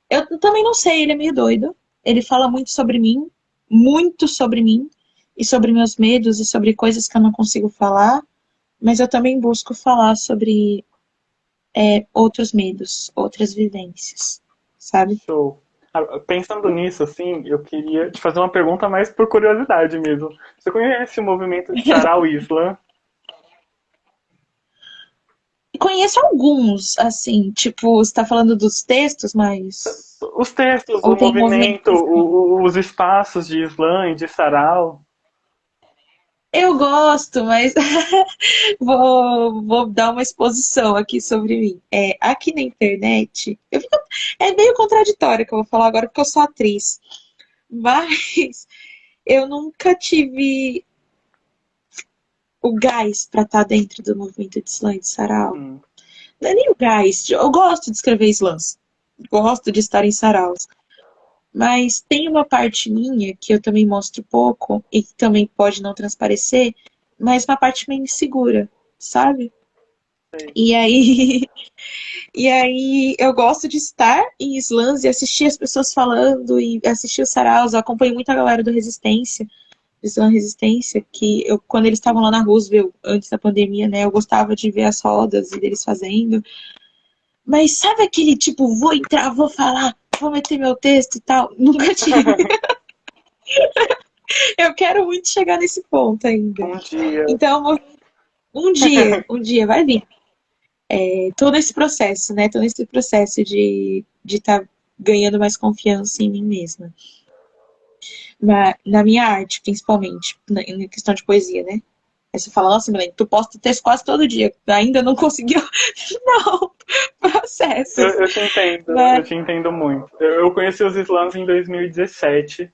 Eu também não sei, ele é meio doido. Ele fala muito sobre mim, e sobre meus medos, e sobre coisas que eu não consigo falar, mas eu também busco falar sobre outros medos, outras vivências, sabe? Show. Pensando nisso, assim, eu queria te fazer uma pergunta mais por curiosidade mesmo. Você conhece o movimento de Sarau Islam? Conheço alguns, assim, tipo, você tá falando dos textos, mas. os textos, o Ou tem movimento movimento, os espaços de slam e de sarau. Eu gosto, mas vou dar uma exposição aqui sobre mim. Aqui na internet, é meio contraditório que eu vou falar agora porque eu sou atriz, mas eu nunca tive o gás para estar dentro do movimento de slam e de sarau. Hum, Não é nem o gás, eu gosto de escrever slams, gosto de estar em saraus, mas tem uma parte minha que eu também mostro pouco e que também pode não transparecer, mas uma parte meio insegura, sabe? sei. E aí, e aí eu gosto de estar em slams e assistir as pessoas falando e assistir os saraus. Eu acompanho muito a galera do Resistência, do Slam Resistência, que eu, quando eles estavam lá na Roosevelt, antes da pandemia, né, eu gostava de ver as rodas e deles fazendo. Mas sabe aquele tipo, vou entrar, vou falar, vou meter meu texto e tal? Nunca tive. Eu quero muito chegar nesse ponto ainda. Um dia. Então, um dia vai vir. Tô nesse processo, né? Tô nesse processo de estar ganhando mais confiança em mim mesma. Na minha arte, principalmente, na questão de poesia, né? Aí você fala, nossa, Milene, tu posta texto quase todo dia, ainda não conseguiu. Não, processos. Eu Mas, te entendo muito. Eu conheci os slams em 2017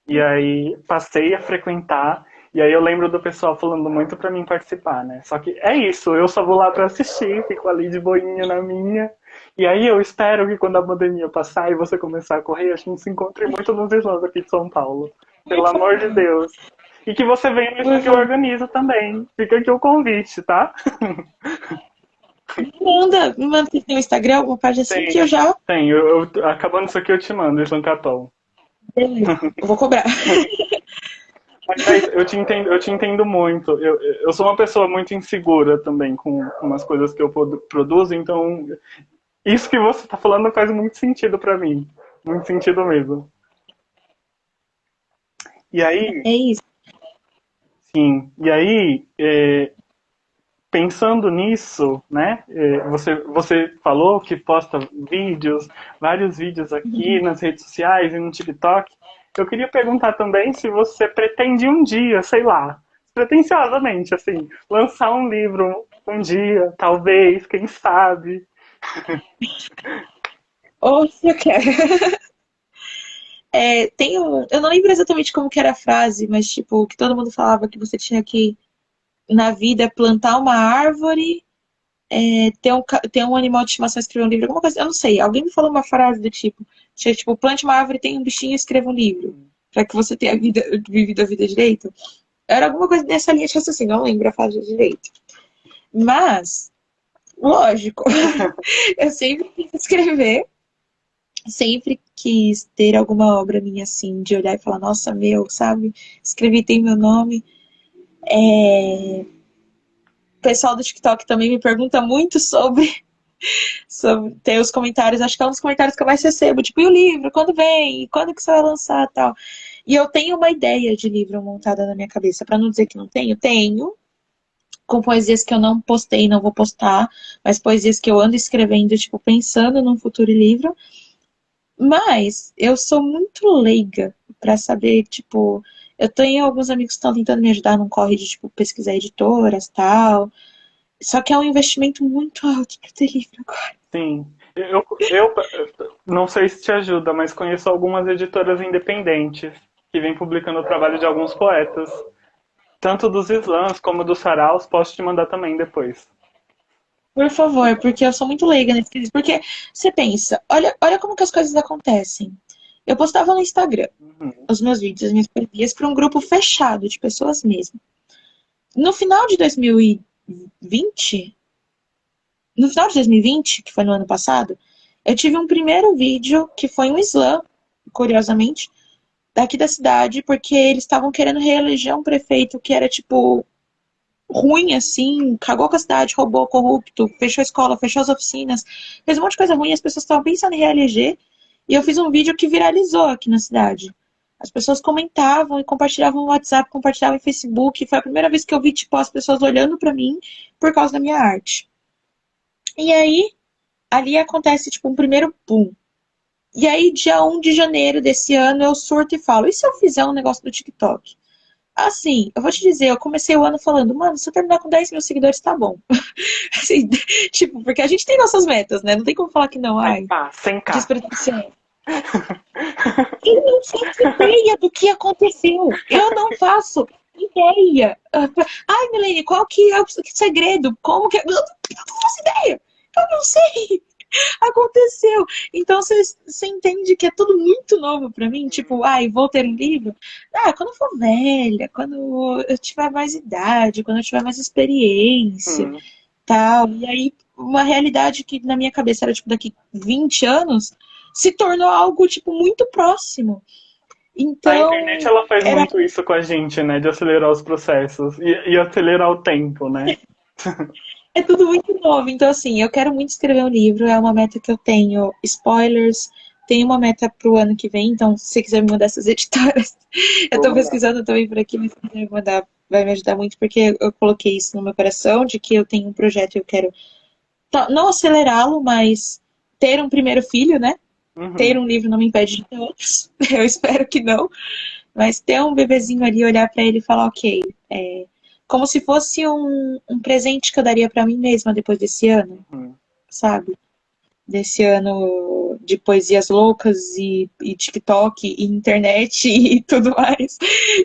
e aí passei a frequentar. E aí eu lembro do pessoal falando muito pra mim participar, né? Só que é isso, eu só vou lá pra assistir, fico ali de boinha na minha. E aí eu espero que quando a pandemia passar e você começar a correr, a gente se encontre muito nos slams aqui de São Paulo. por Pelo amor de favor, Deus. E que você venha no por slam que eu favor, organizo também. Fica aqui o convite, tá? me manda que tem um Instagram, alguma página assim, que eu Tem, já. tem. Acabando isso aqui eu te mando, Slam Catol. Beleza, eu vou cobrar. Mas eu te entendo muito. Eu sou uma pessoa muito insegura também com umas coisas que eu produzo, então isso que você tá falando faz muito sentido pra mim. Muito sentido mesmo. E aí, É isso. sim, e aí, pensando nisso, né? Você falou que posta vídeos, vários vídeos aqui nas redes sociais e no TikTok. Eu queria perguntar também se você pretende um dia, sei lá, pretensiosamente, assim, lançar um livro um dia, talvez, quem sabe. Ou se eu quero. Eu não lembro exatamente como que era a frase, mas tipo, que todo mundo falava que você tinha que, na vida, plantar uma árvore, ter um animal de estimação, escrever um livro, alguma coisa. Eu não sei. Alguém me falou uma frase do tipo, tipo, plante uma árvore, tem um bichinho e escreva um livro. Pra que você tenha vivido a vida direito. Era alguma coisa nessa linha de raciocínio, não lembro a frase direito. Mas, lógico, eu sempre quis escrever, sempre quis ter alguma obra minha assim, de olhar e falar, nossa, meu, sabe? Escrevi, tem meu nome. O pessoal do TikTok também me pergunta muito sobre ter os comentários. Acho que é um dos comentários que eu mais recebo. Tipo, e o livro? Quando vem? Quando que você vai lançar tal? E eu tenho uma ideia de livro montada na minha cabeça. Pra não dizer que não tenho, tenho. Com poesias que eu não postei, não vou postar. Mas poesias que eu ando escrevendo, tipo, pensando num futuro livro. Mas eu sou muito leiga pra saber, tipo, eu tenho alguns amigos que estão tentando me ajudar num corre de, tipo, pesquisar editoras, tal. Só que é um investimento muito alto pra ter livro agora. Sim. Eu não sei se te ajuda, mas conheço algumas editoras independentes que vêm publicando o trabalho de alguns poetas. Tanto dos slams como dos saraus, posso te mandar também depois. Por favor, porque eu sou muito leiga nesse quesito. Porque você pensa, olha como que as coisas acontecem. Eu postava no Instagram Uhum. os meus vídeos, as minhas poesias para um grupo fechado de pessoas mesmo. No final de 2020, no final de 2020, que foi no ano passado, eu tive um primeiro vídeo que foi um slam, curiosamente, daqui da cidade, porque eles estavam querendo reeleger um prefeito que era, tipo, ruim, assim, cagou com a cidade, roubou, corrupto, fechou a escola, fechou as oficinas, fez um monte de coisa ruim, as pessoas estavam pensando em reeleger, e eu fiz um vídeo que viralizou aqui na cidade. As pessoas comentavam e compartilhavam no WhatsApp, compartilhavam no Facebook, foi a primeira vez que eu vi, tipo, as pessoas olhando pra mim por causa da minha arte. E aí, ali acontece, tipo, um primeiro boom. E aí, dia 1 de janeiro desse ano, eu surto e falo, e se eu fizer um negócio do TikTok? Assim, eu vou te dizer, eu comecei o ano falando, mano, se eu terminar com 10 mil seguidores, tá bom. Assim, tipo, porque a gente tem nossas metas, né? Não tem como falar que não, Aí ai, pá, 100k. desprezível. Eu não faço ideia do que aconteceu. Eu não faço ideia. Ai, Milene, qual que é o segredo? Como que é? Eu não faço ideia. Eu não sei. Aconteceu. Então você entende que é tudo muito novo pra mim. Tipo, ai, vou ter um livro. Ah, quando eu for velha, quando eu tiver mais idade, quando eu tiver mais experiência, Hum. tal. E aí, uma realidade que na minha cabeça era, tipo, daqui 20 anos, se tornou algo, tipo, muito próximo. A internet Então, ela faz era, muito isso com a gente, né? De acelerar os processos e acelerar o tempo, né? é tudo muito novo. Então, assim, eu quero muito escrever um livro, é uma meta que eu tenho. Spoilers, tenho uma meta pro ano que vem, então, se você quiser me mandar essas editoras, eu Vou tô mandar. pesquisando também por aqui, mas se quiser me mandar, vai me ajudar muito, porque eu coloquei isso no meu coração, de que eu tenho um projeto e eu quero não acelerá-lo, mas ter um primeiro filho, né? Ter Uhum. um livro não me impede de ter outros. Eu espero que não. Mas ter um bebezinho ali, olhar pra ele e falar, ok, como se fosse um presente que eu daria pra mim mesma depois desse ano, Uhum. sabe? Desse ano de poesias loucas e TikTok e internet e tudo mais.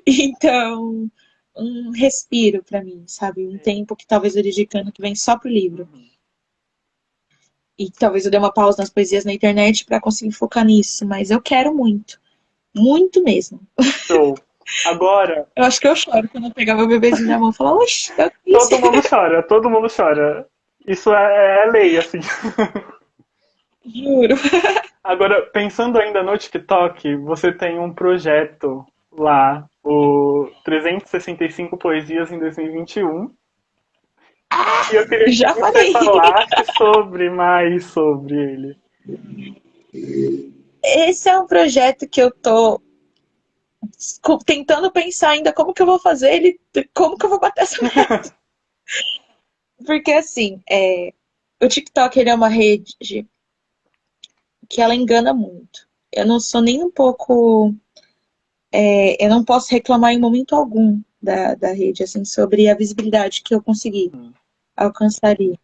Então, um respiro pra mim, sabe? Um tempo que talvez eu dedique ano que vem só pro livro. Uhum. E talvez eu dê uma pausa nas poesias na internet pra conseguir focar nisso, mas eu quero muito. Muito mesmo. Show. Agora, Eu acho que eu choro quando eu pegar meu bebezinho na mão e falar, oxe, eu fiz. todo mundo chora, todo mundo chora. Isso é lei, assim. Juro. Agora, pensando ainda no TikTok, você tem um projeto lá, o 365 Poesias em 2021. E eu queria que Já você falei. falasse mais sobre ele. Esse é um projeto que eu tô tentando pensar ainda como que eu vou fazer ele, como que eu vou bater essa meta. Porque assim, o TikTok ele é uma rede que ela engana muito. Eu não sou nem um pouco. Eu não posso reclamar em momento algum da rede, assim, sobre a visibilidade que eu consegui Uhum. alcançar ali.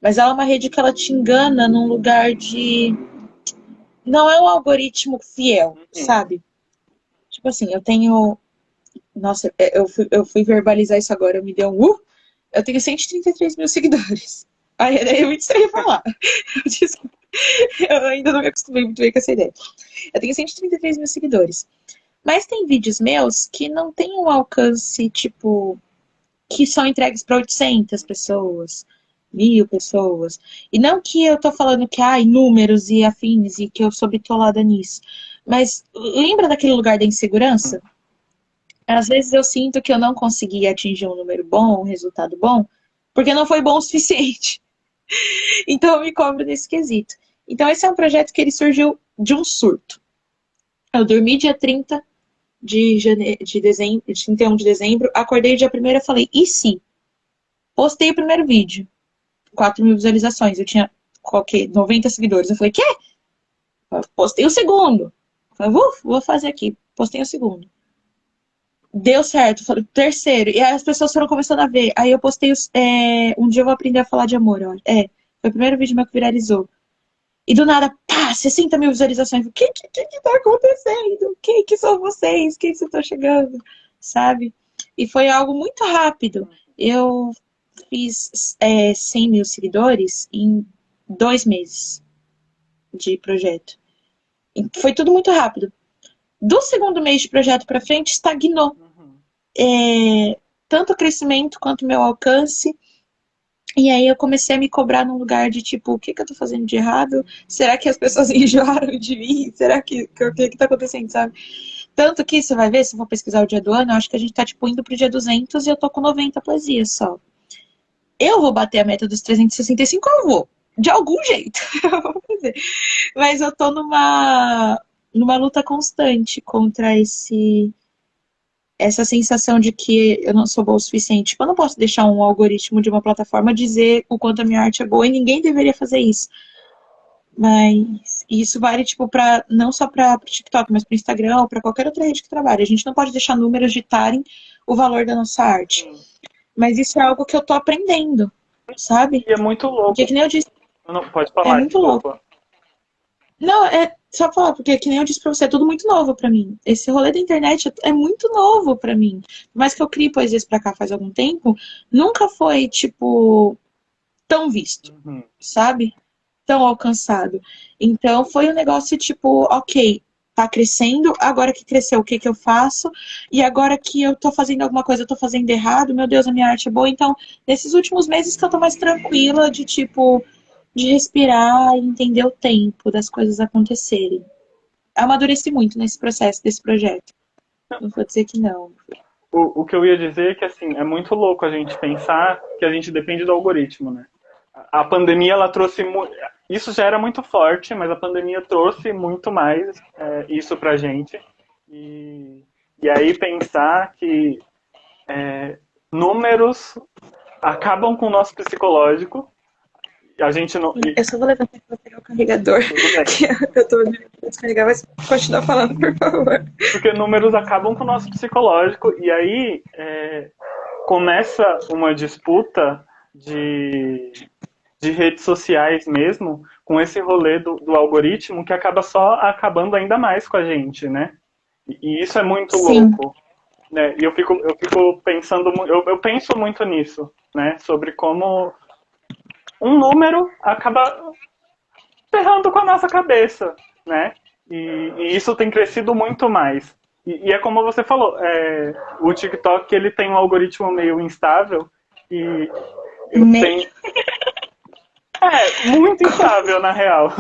Mas ela é uma rede que ela te engana num lugar de. Não é um algoritmo fiel, Uhum. sabe? Tipo assim, eu tenho. Nossa, eu fui verbalizar isso agora, me deu um. Eu tenho 133 mil seguidores. Aí é muito estranho falar. Desculpa. Eu ainda não me acostumei muito bem com essa ideia. Eu tenho 133 mil seguidores. Mas tem vídeos meus que não tem um alcance, tipo, que são entregues para 800 pessoas, 1.000 pessoas. E não que eu tô falando que há números e afins e que eu sou bitolada nisso. Mas lembra daquele lugar da insegurança? Às vezes eu sinto que eu não consegui atingir um número bom, um resultado bom, porque não foi bom o suficiente. Então eu me cobro nesse quesito. Então esse é um projeto que ele surgiu de um surto. Eu dormi dia 30 de dezembro, 31 de dezembro, acordei dia 1º e falei, e se? Postei o primeiro vídeo, 4 mil visualizações, eu tinha qualquer 90 seguidores. Eu falei, quê? Postei o segundo. Eu falei, vou fazer aqui. Postei o segundo. Deu certo, falei, terceiro. E aí as pessoas foram começando a ver. Aí eu postei um dia eu vou aprender a falar de amor. Ó. Foi o primeiro vídeo meu que viralizou. E do nada, pá, 60 mil visualizações. O que tá acontecendo? Quem que são vocês? Quem que estão chegando? Sabe? E foi algo muito rápido. Eu fiz 100 mil seguidores em 2 meses de projeto. E foi tudo muito rápido. Do segundo mês de projeto para frente, estagnou. Uhum. Tanto o crescimento quanto o meu alcance. E aí eu comecei a me cobrar num lugar de tipo, o que que eu tô fazendo de errado? Será que as pessoas enjoaram de mim? Será que o que que tá acontecendo, sabe? Tanto que você vai ver, se eu for pesquisar o dia do ano, eu acho que a gente tá tipo indo pro dia 200 e eu tô com 90 poesias só. Eu vou bater a meta dos 365, eu vou. De algum jeito. Eu vou fazer. Mas eu tô numa luta constante contra essa sensação de que eu não sou boa o suficiente. Tipo, eu não posso deixar um algoritmo de uma plataforma dizer o quanto a minha arte é boa e ninguém deveria fazer isso. Mas E isso vale, tipo, não só para o TikTok, mas para o Instagram ou para qualquer outra rede que trabalhe. A gente não pode deixar números ditarem o valor da nossa arte. Mas isso é algo que eu tô aprendendo, sabe? E é muito louco. Porque, que nem eu disse, Não, pode é falar, muito louco. desculpa. Não, é só falar, porque que nem eu disse pra você, é tudo muito novo pra mim. Esse rolê da internet é muito novo pra mim. Por mais que eu crie poesias pra cá faz algum tempo, nunca foi, tipo, tão visto, Uhum. sabe? Tão alcançado. Então foi um negócio tipo, ok, tá crescendo, agora que cresceu, o que que eu faço? E agora que eu tô fazendo alguma coisa, eu tô fazendo errado, meu Deus, a minha arte é boa. Então, nesses últimos meses que eu tô mais tranquila de, tipo, de respirar e entender o tempo das coisas acontecerem. Amadureci muito nesse processo, desse projeto. Não vou dizer que não. O que eu ia dizer é que, assim, é muito louco a gente pensar que a gente depende do algoritmo, né? A pandemia, ela trouxe... Isso já era muito forte, mas a pandemia trouxe muito mais isso pra gente. E aí pensar que números acabam com o nosso psicológico. A gente não... Eu só vou levantar para pegar o carregador. Tudo bem. Que eu tô pra descarregar, mas continua falando, por favor. Porque números acabam com o nosso psicológico. E aí começa uma disputa de redes sociais mesmo, com esse rolê do algoritmo que acaba só acabando ainda mais com a gente, né? E isso é muito Sim. louco, né? E eu fico pensando, eu penso muito nisso, né? Sobre como um número acaba ferrando com a nossa cabeça, né? E isso tem crescido muito mais. E é como você falou, o TikTok ele tem um algoritmo meio instável e eu tenho... muito instável, na real.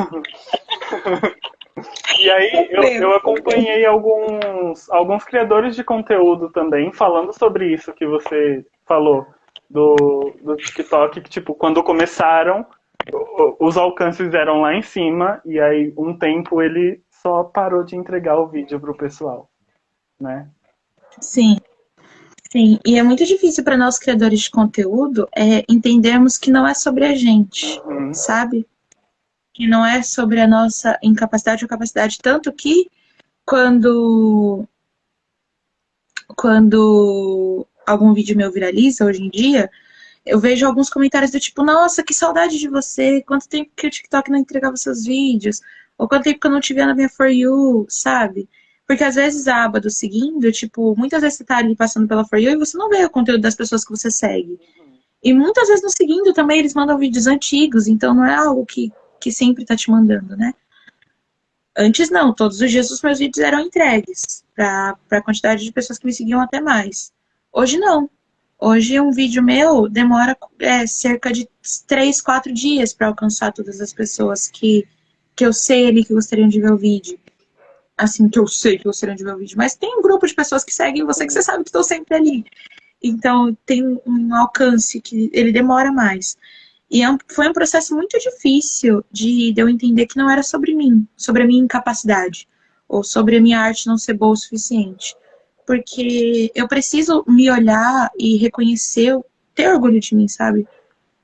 E aí eu acompanhei alguns criadores de conteúdo também falando sobre isso que você falou do TikTok, que tipo, quando começaram, os alcances eram lá em cima, e aí um tempo ele só parou de entregar o vídeo pro pessoal, né? Sim, sim. E é muito difícil para nós criadores de conteúdo entendermos que não é sobre a gente, Uhum. sabe? Que não é sobre a nossa incapacidade ou capacidade. Tanto que quando algum vídeo meu viraliza hoje em dia, eu vejo alguns comentários do tipo, nossa, que saudade de você, quanto tempo que o TikTok não entregava seus vídeos, ou quanto tempo que eu não te via na minha For You, sabe? Porque às vezes a aba do seguindo, tipo, muitas vezes você tá ali passando pela For You e você não vê o conteúdo das pessoas que você segue. E muitas vezes no seguindo também eles mandam vídeos antigos, então não é algo que sempre tá te mandando, né? Antes não, todos os dias os meus vídeos eram entregues para a quantidade de pessoas que me seguiam até mais. Hoje não. Hoje um vídeo meu demora cerca de 3, 4 dias para alcançar todas as pessoas que eu sei ali que gostariam de ver o vídeo. Assim, que eu sei que gostariam de ver o vídeo. Mas tem um grupo de pessoas que seguem você que você sabe que estão sempre ali. Então tem um alcance que ele demora mais. E foi um processo muito difícil de eu entender que não era sobre mim, sobre a minha incapacidade, ou sobre a minha arte não ser boa o suficiente. Porque eu preciso me olhar e reconhecer, ter orgulho de mim, sabe?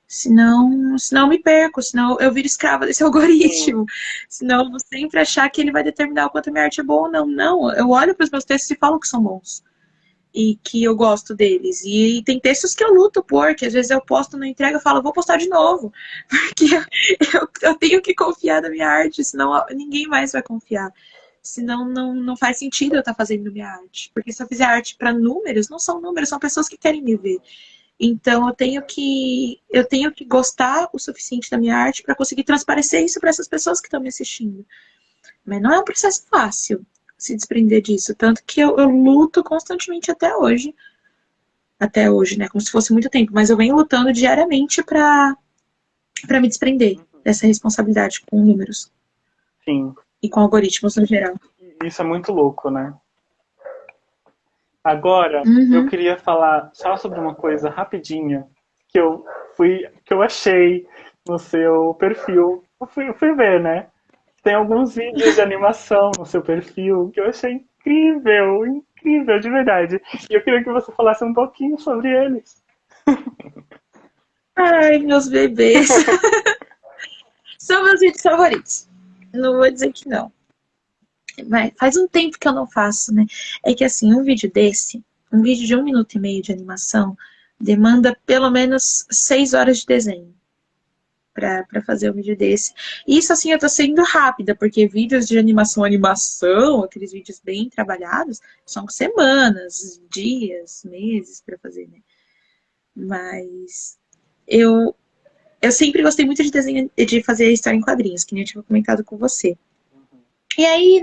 Senão eu me perco, senão eu viro escrava desse algoritmo. Senão eu vou sempre achar que ele vai determinar o quanto a minha arte é boa ou não. Não, eu olho para os meus textos e falo que são bons e que eu gosto deles. E tem textos que eu luto por, que às vezes eu posto na entrega e falo, vou postar de novo. Porque eu tenho que confiar na minha arte, senão ninguém mais vai confiar. Senão não faz sentido eu estar fazendo minha arte. Porque se eu fizer arte para números, não são números, são pessoas que querem me ver. Então eu tenho que gostar o suficiente da minha arte para conseguir transparecer isso para essas pessoas que estão me assistindo. Mas não é um processo fácil se desprender disso. Tanto que eu luto constantemente até hoje. Até hoje, né? Como se fosse muito tempo. Mas eu venho lutando diariamente para me desprender dessa responsabilidade com números. Sim. E com algoritmos no geral. Isso é muito louco, né? Agora, eu Uhum. queria falar só sobre uma coisa rapidinha que eu achei no seu perfil. Eu fui ver, né? Tem alguns vídeos de animação no seu perfil que eu achei incrível, incrível, de verdade. E eu queria que você falasse um pouquinho sobre eles. Ai, meus bebês. São meus vídeos favoritos. Não vou dizer que não. Mas faz um tempo que eu não faço, né? É que assim, um vídeo desse, um vídeo de 1 minuto e meio de animação, demanda pelo menos 6 horas de desenho para fazer um vídeo desse. Isso assim, eu tô sendo rápida, porque vídeos de animação, aqueles vídeos bem trabalhados, são semanas, dias, meses para fazer, né? Mas eu, eu sempre gostei muito de desenho, de fazer história em quadrinhos, que nem eu tinha comentado com você. E aí,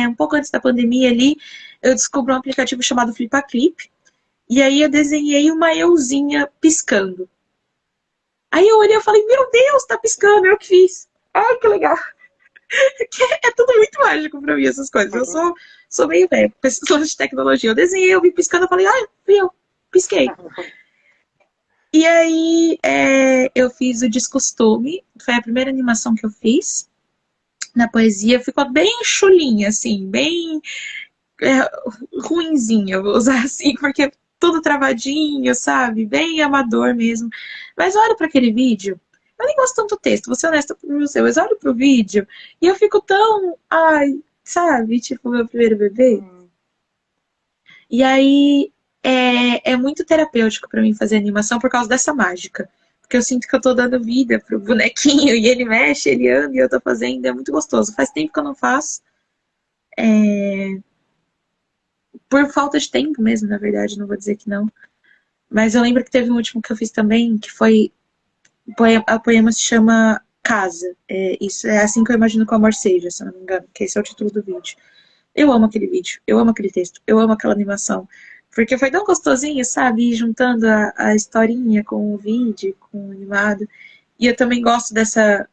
um pouco antes da pandemia ali, eu descobri um aplicativo chamado Flipaclip. E aí eu desenhei uma euzinha piscando. Aí eu olhei e falei, meu Deus, tá piscando, eu que fiz. Ai, que legal. É tudo muito mágico pra mim, essas coisas. Eu sou meio velha, pessoa de tecnologia. Eu desenhei, eu vi piscando, eu falei, ai, fui eu, pisquei. E aí eu fiz o Descostume, foi a primeira animação que eu fiz na poesia. Ficou bem chulinha, assim, bem ruinzinha, vou usar assim, porque é tudo travadinho, sabe? Bem amador mesmo. Mas olha para aquele vídeo, eu nem gosto tanto do texto, vou ser honesta com você, mas olho pro vídeo e eu fico tão, ai, sabe? Tipo, meu primeiro bebê. E aí é muito terapêutico para mim fazer animação por causa dessa mágica. Porque eu sinto que eu tô dando vida pro bonequinho e ele mexe, ele anda e eu tô fazendo, é muito gostoso. Faz tempo que eu não faço. Por falta de tempo mesmo, na verdade, não vou dizer que não. Mas eu lembro que teve um último que eu fiz também, que foi. A poema se chama Casa. Isso é assim que eu imagino que o amor seja, se eu não me engano, que esse é o título do vídeo. Eu amo aquele vídeo, eu amo aquele texto, eu amo aquela animação. Porque foi tão gostosinho, sabe? Ir juntando a historinha com o vídeo, com o animado. E eu também gosto dessa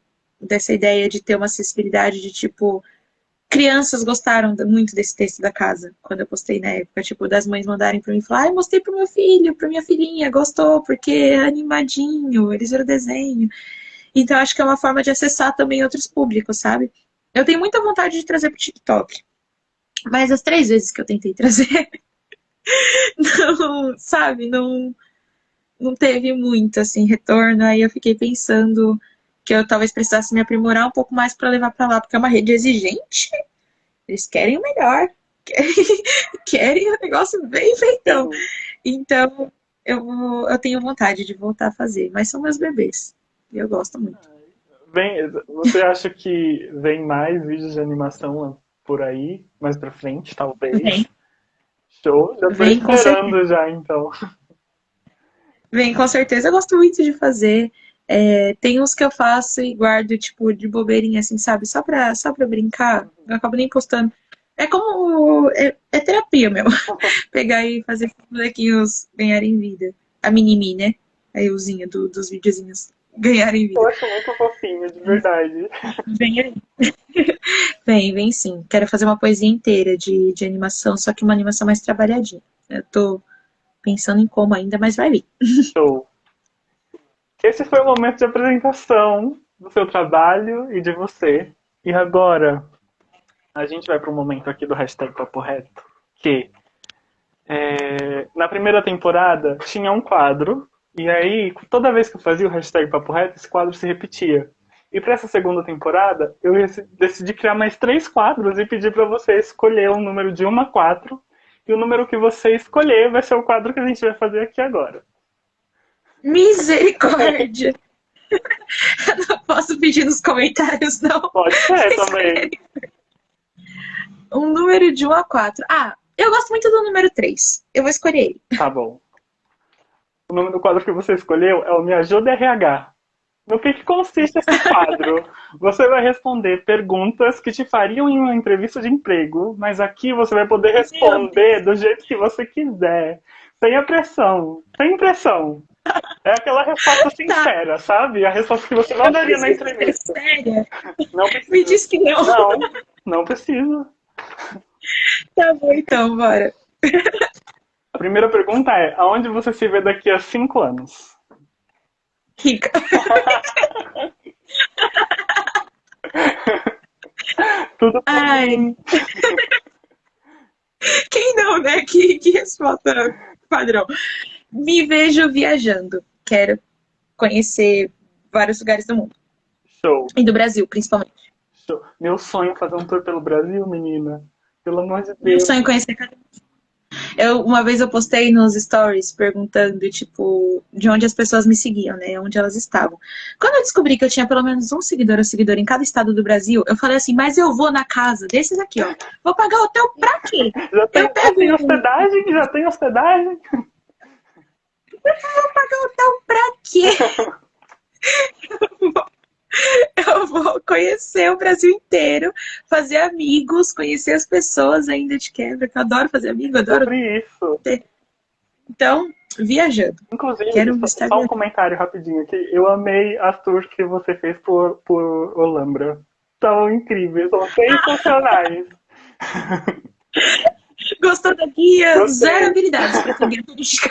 ideia de ter uma acessibilidade de tipo. Crianças gostaram muito desse texto da casa, quando eu postei na época, tipo, das mães mandarem pra mim e falar, ai, mostrei pro meu filho, pra minha filhinha, gostou, porque é animadinho, eles viram desenho. Então, acho que é uma forma de acessar também outros públicos, sabe? Eu tenho muita vontade de trazer pro TikTok, mas as 3 vezes que eu tentei trazer, não, sabe, não teve muito, assim, retorno. Aí eu fiquei pensando que eu talvez precisasse me aprimorar um pouco mais para levar para lá, porque é uma rede exigente. Eles querem o melhor. Querem o negócio bem feitão. Então, eu tenho vontade de voltar a fazer. Mas são meus bebês. E eu gosto muito. Bem, você acha que vem mais vídeos de animação por aí, mais pra frente, talvez? Vem, Show, já tô vem com certeza. esperando já, então. Vem com certeza. Eu gosto muito de fazer. Tem uns que eu faço e guardo, tipo, de bobeirinha, assim, sabe? Só pra brincar. Eu acabo nem postando. É como. É terapia mesmo. Pegar e fazer os bonequinhos ganharem vida. A mini né? A euzinha dos videozinhos ganharem Eu vida. acho muito fofinho, de verdade. Vem aí. Vem sim. Quero fazer uma poesia inteira de animação, só que uma animação mais trabalhadinha. Eu tô pensando em como ainda, mas vai vir. Show. Esse foi o momento de apresentação do seu trabalho e de você. E agora, a gente vai para o momento aqui do hashtag Papo Reto, que na primeira temporada tinha um quadro, e aí toda vez que eu fazia o hashtag Papo Reto, esse quadro se repetia. E para essa segunda temporada, eu decidi criar mais 3 quadros e pedir para você escolher um número de 1 a 4, e o número que você escolher vai ser o quadro que a gente vai fazer aqui agora. Misericórdia! Eu não posso pedir nos comentários, não. Pode ser também. Um número de 1 a 4. Ah, eu gosto muito do número 3. Eu vou escolher ele. Tá bom. O nome do quadro que você escolheu é o Me Ajuda RH. No que consiste esse quadro? Você vai responder perguntas que te fariam em uma entrevista de emprego, mas aqui você vai poder responder do jeito que você quiser. Sem a pressão. Sem pressão. É aquela resposta sincera, sabe? A resposta que você não daria na entrevista. Sério? Não precisa. Me diz que não. Não precisa. Tá bom, então, bora. A primeira pergunta é: aonde você se vê daqui a 5 anos? Rica. Tudo Ai. Quem não, né? Que resposta padrão. Me vejo viajando. Quero conhecer vários lugares do mundo. Show. E do Brasil, principalmente. Meu sonho é fazer um tour pelo Brasil, menina. Pelo amor de Meu Deus. sonho é conhecer cada uma vez eu postei nos stories perguntando, tipo, de onde as pessoas me seguiam, né? Onde elas estavam. Quando eu descobri que eu tinha pelo menos um seguidor ou seguidor em cada estado do Brasil, eu falei assim, mas eu vou na casa desses aqui, ó. Vou pagar hotel pra quê? Eu Já pego tem hospedagem? Já tem hospedagem? hotel pra quê? Eu vou conhecer o Brasil inteiro, fazer amigos, conhecer as pessoas ainda de quebra, que eu adoro fazer amigo, adoro Sobre isso. ter. Então, viajando. Inclusive, Quero estar só um viajando. comentário rapidinho aqui. Eu amei as tours que você fez por Olambra. Estavam incríveis, são sensacionais. Gostou da guia? Zero Gostei. habilidades para ser guia turística.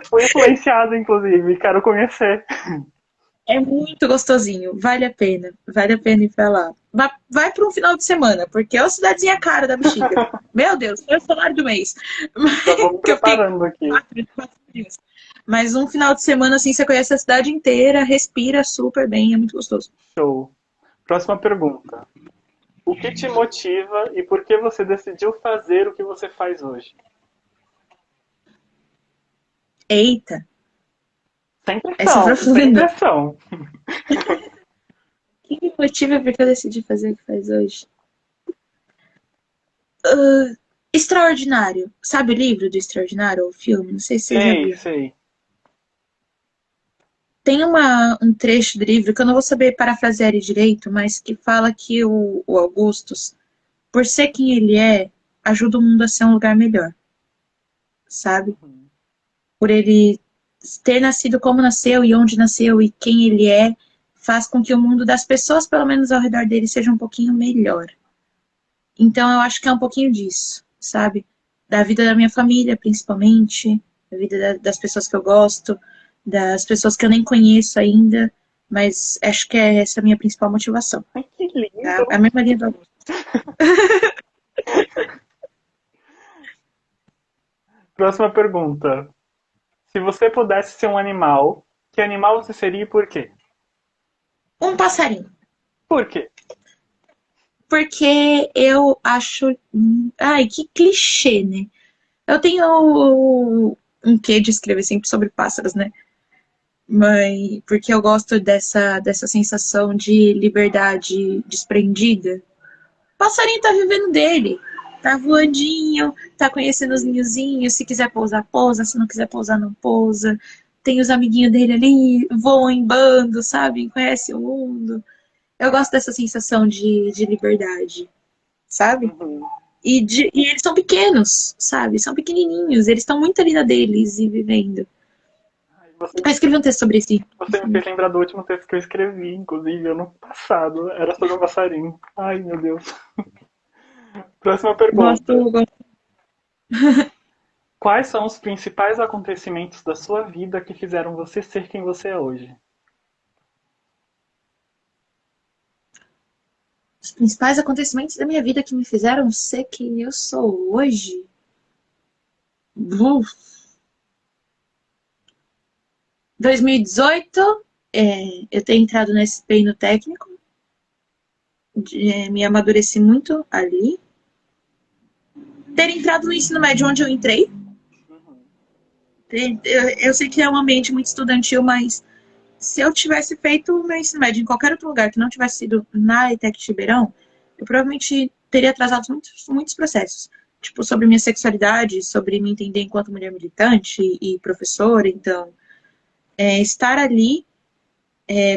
Fui influenciado, inclusive. Quero conhecer. É muito gostosinho, vale a pena ir pra lá. Vai para um final de semana, porque é uma cidadezinha cara da bexiga. Meu Deus, foi o salário do mês. Já vou me Que eu fiquei preparando aqui. 4 dias. Mas um final de semana, assim, você conhece a cidade inteira, respira super bem, é muito gostoso. Show. Próxima pergunta. O que te motiva e por que você decidiu fazer o que você faz hoje? Eita, Sem essa é pressão, sem profunda. pressão. O que me motiva porque eu decidi fazer o que faz hoje? Extraordinário. Sabe o livro do Extraordinário, ou o filme? Não sei se você já Sei, viu. sei. Tem um trecho do livro que eu não vou saber parafrasear ele direito, mas que fala que o Augustus, por ser quem ele é, ajuda o mundo a ser um lugar melhor, sabe? Uhum. Por ele ter nascido como nasceu e onde nasceu e quem ele é, faz com que o mundo das pessoas, pelo menos ao redor dele, seja um pouquinho melhor. Então eu acho que é um pouquinho disso, sabe? Da vida da minha família, principalmente, da vida das pessoas que eu gosto, das pessoas que eu nem conheço ainda, mas acho que é essa a minha principal motivação, Ai, que tá? lindo. A mesma linha do Augusto. Próxima pergunta. Se você pudesse ser um animal, que animal você seria e por quê? Um passarinho. Por quê? Porque eu acho. Ai, que clichê, né? Eu tenho um quê de escrever sempre sobre pássaros, né? Mas porque eu gosto dessa sensação de liberdade desprendida. O passarinho tá vivendo dele. Tá voandinho, tá conhecendo os ninhozinhos. Se quiser pousar, pousa. Se não quiser pousar, não pousa. Tem os amiguinhos dele ali, voam em bando, sabe? Conhece o mundo. Eu gosto dessa sensação de liberdade, sabe? Uhum. E eles são pequenos, sabe? São pequenininhos. Eles estão muito ali na deles e vivendo. Ai, você, Eu escrevi um texto sobre isso. você me fez lembrar do último texto que eu escrevi, inclusive, ano passado. Era sobre um passarinho. Ai, meu Deus. Próxima pergunta. Gosto. Quais são os principais acontecimentos da sua vida que fizeram você ser quem você é hoje? Os principais acontecimentos da minha vida que me fizeram ser quem eu sou hoje. Uf. 2018, eu tenho entrado no SPI no técnico, me amadureci muito ali. Ter entrado no ensino médio onde eu entrei. Uhum. Eu sei que é um ambiente muito estudantil, mas se eu tivesse feito o meu ensino médio em qualquer outro lugar que não tivesse sido na ETEC de Ribeirão, eu provavelmente teria atrasado muitos processos. Tipo, sobre minha sexualidade, sobre me entender enquanto mulher militante e professora. Então, estar ali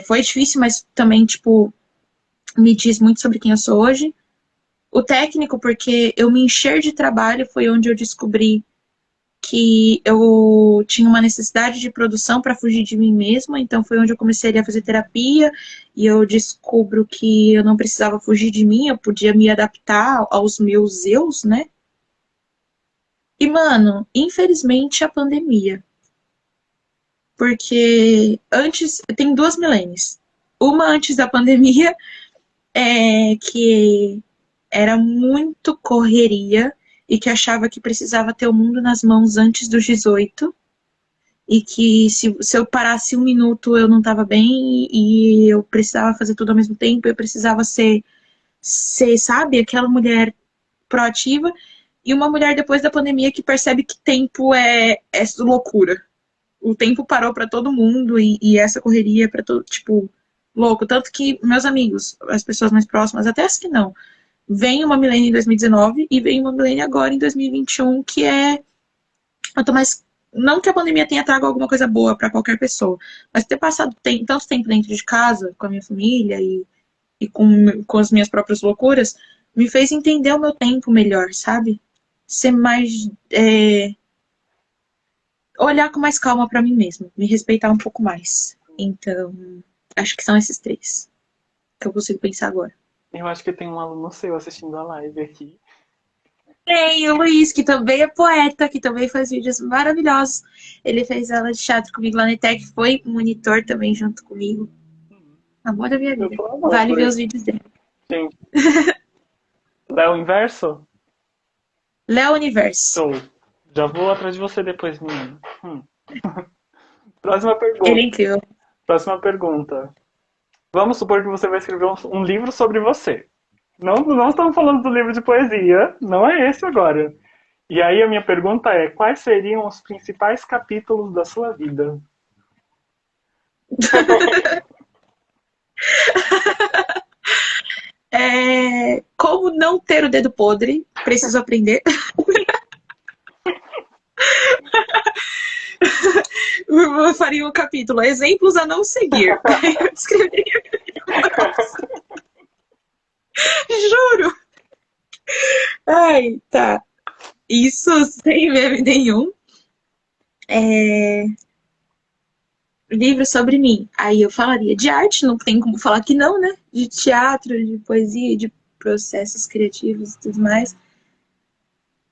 foi difícil, mas também, tipo, me diz muito sobre quem eu sou hoje. O técnico, porque eu me encher de trabalho, foi onde eu descobri que eu tinha uma necessidade de produção para fugir de mim mesma, então foi onde eu comecei a fazer terapia e eu descubro que eu não precisava fugir de mim, eu podia me adaptar aos meus eus, né? E, mano, infelizmente a pandemia. Porque antes, tem duas milênios. Uma antes da pandemia, que era muito correria e que achava que precisava ter o mundo nas mãos antes dos 18 e que se eu parasse um minuto eu não estava bem e eu precisava fazer tudo ao mesmo tempo, eu precisava ser ser, sabe, aquela mulher proativa e uma mulher depois da pandemia que percebe que tempo é loucura. O tempo parou pra todo mundo e essa correria pra todo, tipo, louco. Tanto que meus amigos, as pessoas mais próximas, até as que não, vem uma milênio em 2019 e vem uma milênio agora em 2021, que é. Eu tô mais. Não que a pandemia tenha trago alguma coisa boa pra qualquer pessoa, mas ter passado tanto tempo dentro de casa, com a minha família e com as minhas próprias loucuras, me fez entender o meu tempo melhor, sabe? Ser mais. Olhar com mais calma pra mim mesmo, me respeitar um pouco mais. Então, acho que são esses três que eu consigo pensar agora. Eu acho que tem um aluno seu assistindo a live aqui. Tem o Luiz, que também é poeta, que também faz vídeos maravilhosos. Ele fez aula de teatro comigo lá na ETEC, foi monitor também junto comigo. Amor da minha Eu vida. tô amando Vale por ver os isso. vídeos dele. Gente, Léo Inverso? Léo Universo. Show. Já vou atrás de você depois, menino. Próxima Ele é pergunta. incrível. Próxima pergunta. Vamos supor que você vai escrever um livro sobre você. Não estamos falando do livro de poesia, não é esse agora. E aí a minha pergunta é, quais seriam os principais capítulos da sua vida? Como não ter o dedo podre, preciso aprender. Eu faria um capítulo, exemplos a não seguir. Eu escreveria. Juro. Ai, tá. Isso sem meme nenhum. Livro sobre mim. Aí eu falaria de arte, não tem como falar que não, né? De teatro, de poesia, de processos criativos e tudo mais.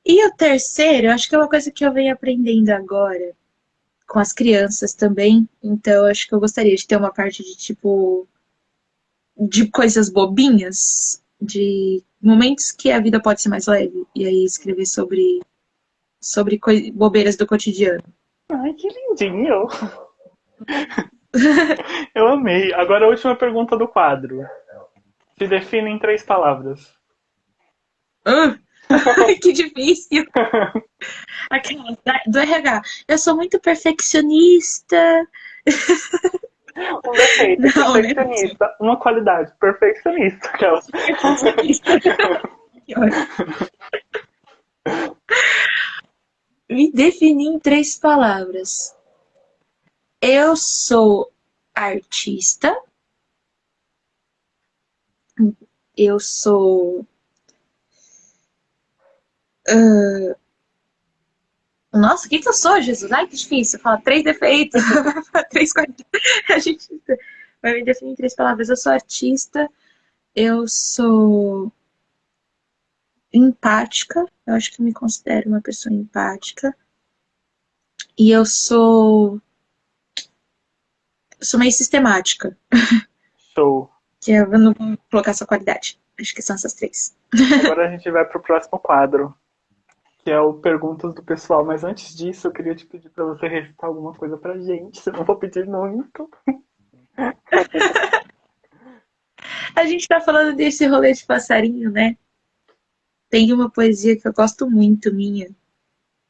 E o terceiro, acho que é uma coisa que eu venho aprendendo agora, com as crianças também. Então, acho que eu gostaria de ter uma parte de tipo, de coisas bobinhas, de momentos que a vida pode ser mais leve. E aí escrever sobre bobeiras do cotidiano. Ai, que lindinho! Eu amei. Agora a última pergunta do quadro. Se define em 3 palavras. Ah, que difícil! Aquela do RH. Eu sou muito perfeccionista. Um defeito, Não, né? perfeccionista. Uma qualidade, perfeccionista. Aquelas. Perfeccionista. Me definir em 3 palavras. Eu sou artista. Eu sou. Nossa, o que eu sou, Jesus? Ai, que difícil. Fala 3 defeitos. 3 qualidades. A gente vai me definir em 3 palavras. Eu sou artista. Eu sou empática. Eu acho que eu me considero uma pessoa empática. E eu sou meio sistemática. Show. Que eu não vou colocar essa qualidade. Acho que são essas 3. Agora a gente vai pro próximo quadro, que é o Perguntas do Pessoal. Mas antes disso, eu queria te pedir pra você recitar alguma coisa pra gente. Senão eu vou pedir muito. A gente tá falando desse rolê de passarinho, né? Tem uma poesia que eu gosto muito, minha.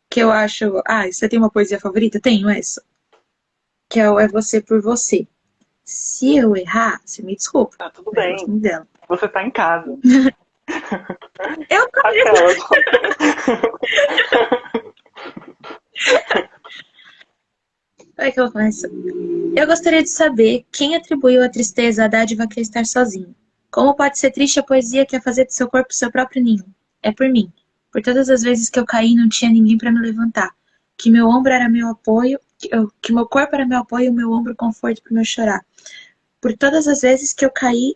Que eu acho. Ah, você tem uma poesia favorita? Tenho essa. Que é Você por Você. Se eu errar, você me desculpa. Tá tudo Mas eu gosto bem. muito dela. Você tá em casa. Eu tô mesmo. Aquelas. Como é que eu começo? Eu gostaria de saber quem atribuiu a tristeza à dádiva que é estar sozinho. Como pode ser triste a poesia que é fazer do seu corpo seu próprio ninho? É por mim. Por todas as vezes que eu caí não tinha ninguém para me levantar. Que meu ombro era meu apoio, que meu corpo era meu apoio e o meu ombro conforto para meu chorar. Por todas as vezes que eu caí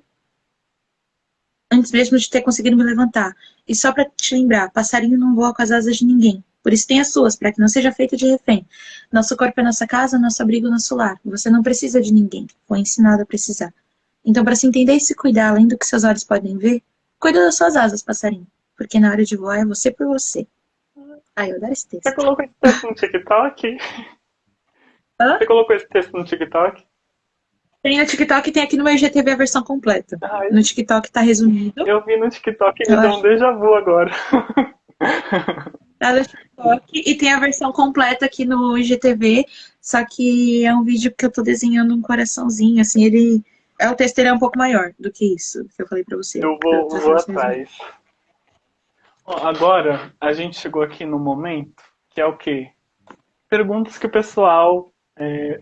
antes mesmo de ter conseguido me levantar. E só para te lembrar, passarinho não voa com as asas de ninguém. Por isso tem as suas, para que não seja feito de refém. Nosso corpo é nossa casa, nosso abrigo, nosso lar. Você não precisa de ninguém. Foi ensinado a precisar. Então, para se entender e se cuidar, além do que seus olhos podem ver, cuida das suas asas, passarinho. Porque na hora de voar é você por você. Ai, eu adoro esse Você texto. colocou esse texto no TikTok? Hã? Você colocou esse texto no TikTok? Tem no TikTok e tem aqui no meu IGTV a versão completa. Ai, No TikTok tá resumido. eu vi no TikTok e Eu me deu um acho déjà vu agora. tá no TikTok e tem a versão completa aqui no IGTV. Só que é um vídeo que eu tô desenhando um coraçãozinho, assim, ele. O texto ele é um pouco maior do que isso que eu falei pra você. Eu Que eu vou trouxe esse resumo. atrás. Ó, agora, a gente chegou aqui no momento que é o quê? Perguntas que o pessoal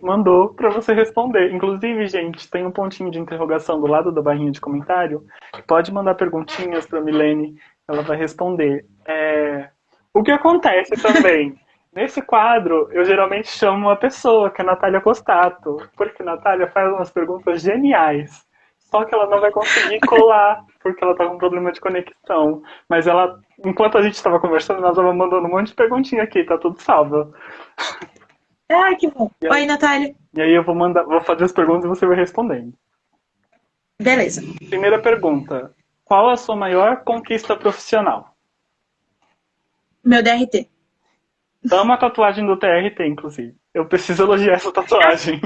mandou para você responder. Inclusive, gente, tem um pontinho de interrogação do lado da barrinha de comentário. Pode mandar perguntinhas para a Milene, ela vai responder. O que acontece também? Nesse quadro, eu geralmente chamo uma pessoa, que é a Natália Costato, porque a Natália faz umas perguntas geniais. Só que ela não vai conseguir colar, porque ela tá com problema de conexão. Mas ela, enquanto a gente estava conversando, ela estava mandando um monte de perguntinha aqui, tá tudo salvo. Ai, que bom. E Oi, aí, Natália. e aí eu vou fazer as perguntas e você vai respondendo. Beleza. Primeira pergunta. Qual a sua maior conquista profissional? Meu DRT. Amo a tatuagem do TRT, inclusive. Eu preciso elogiar essa tatuagem.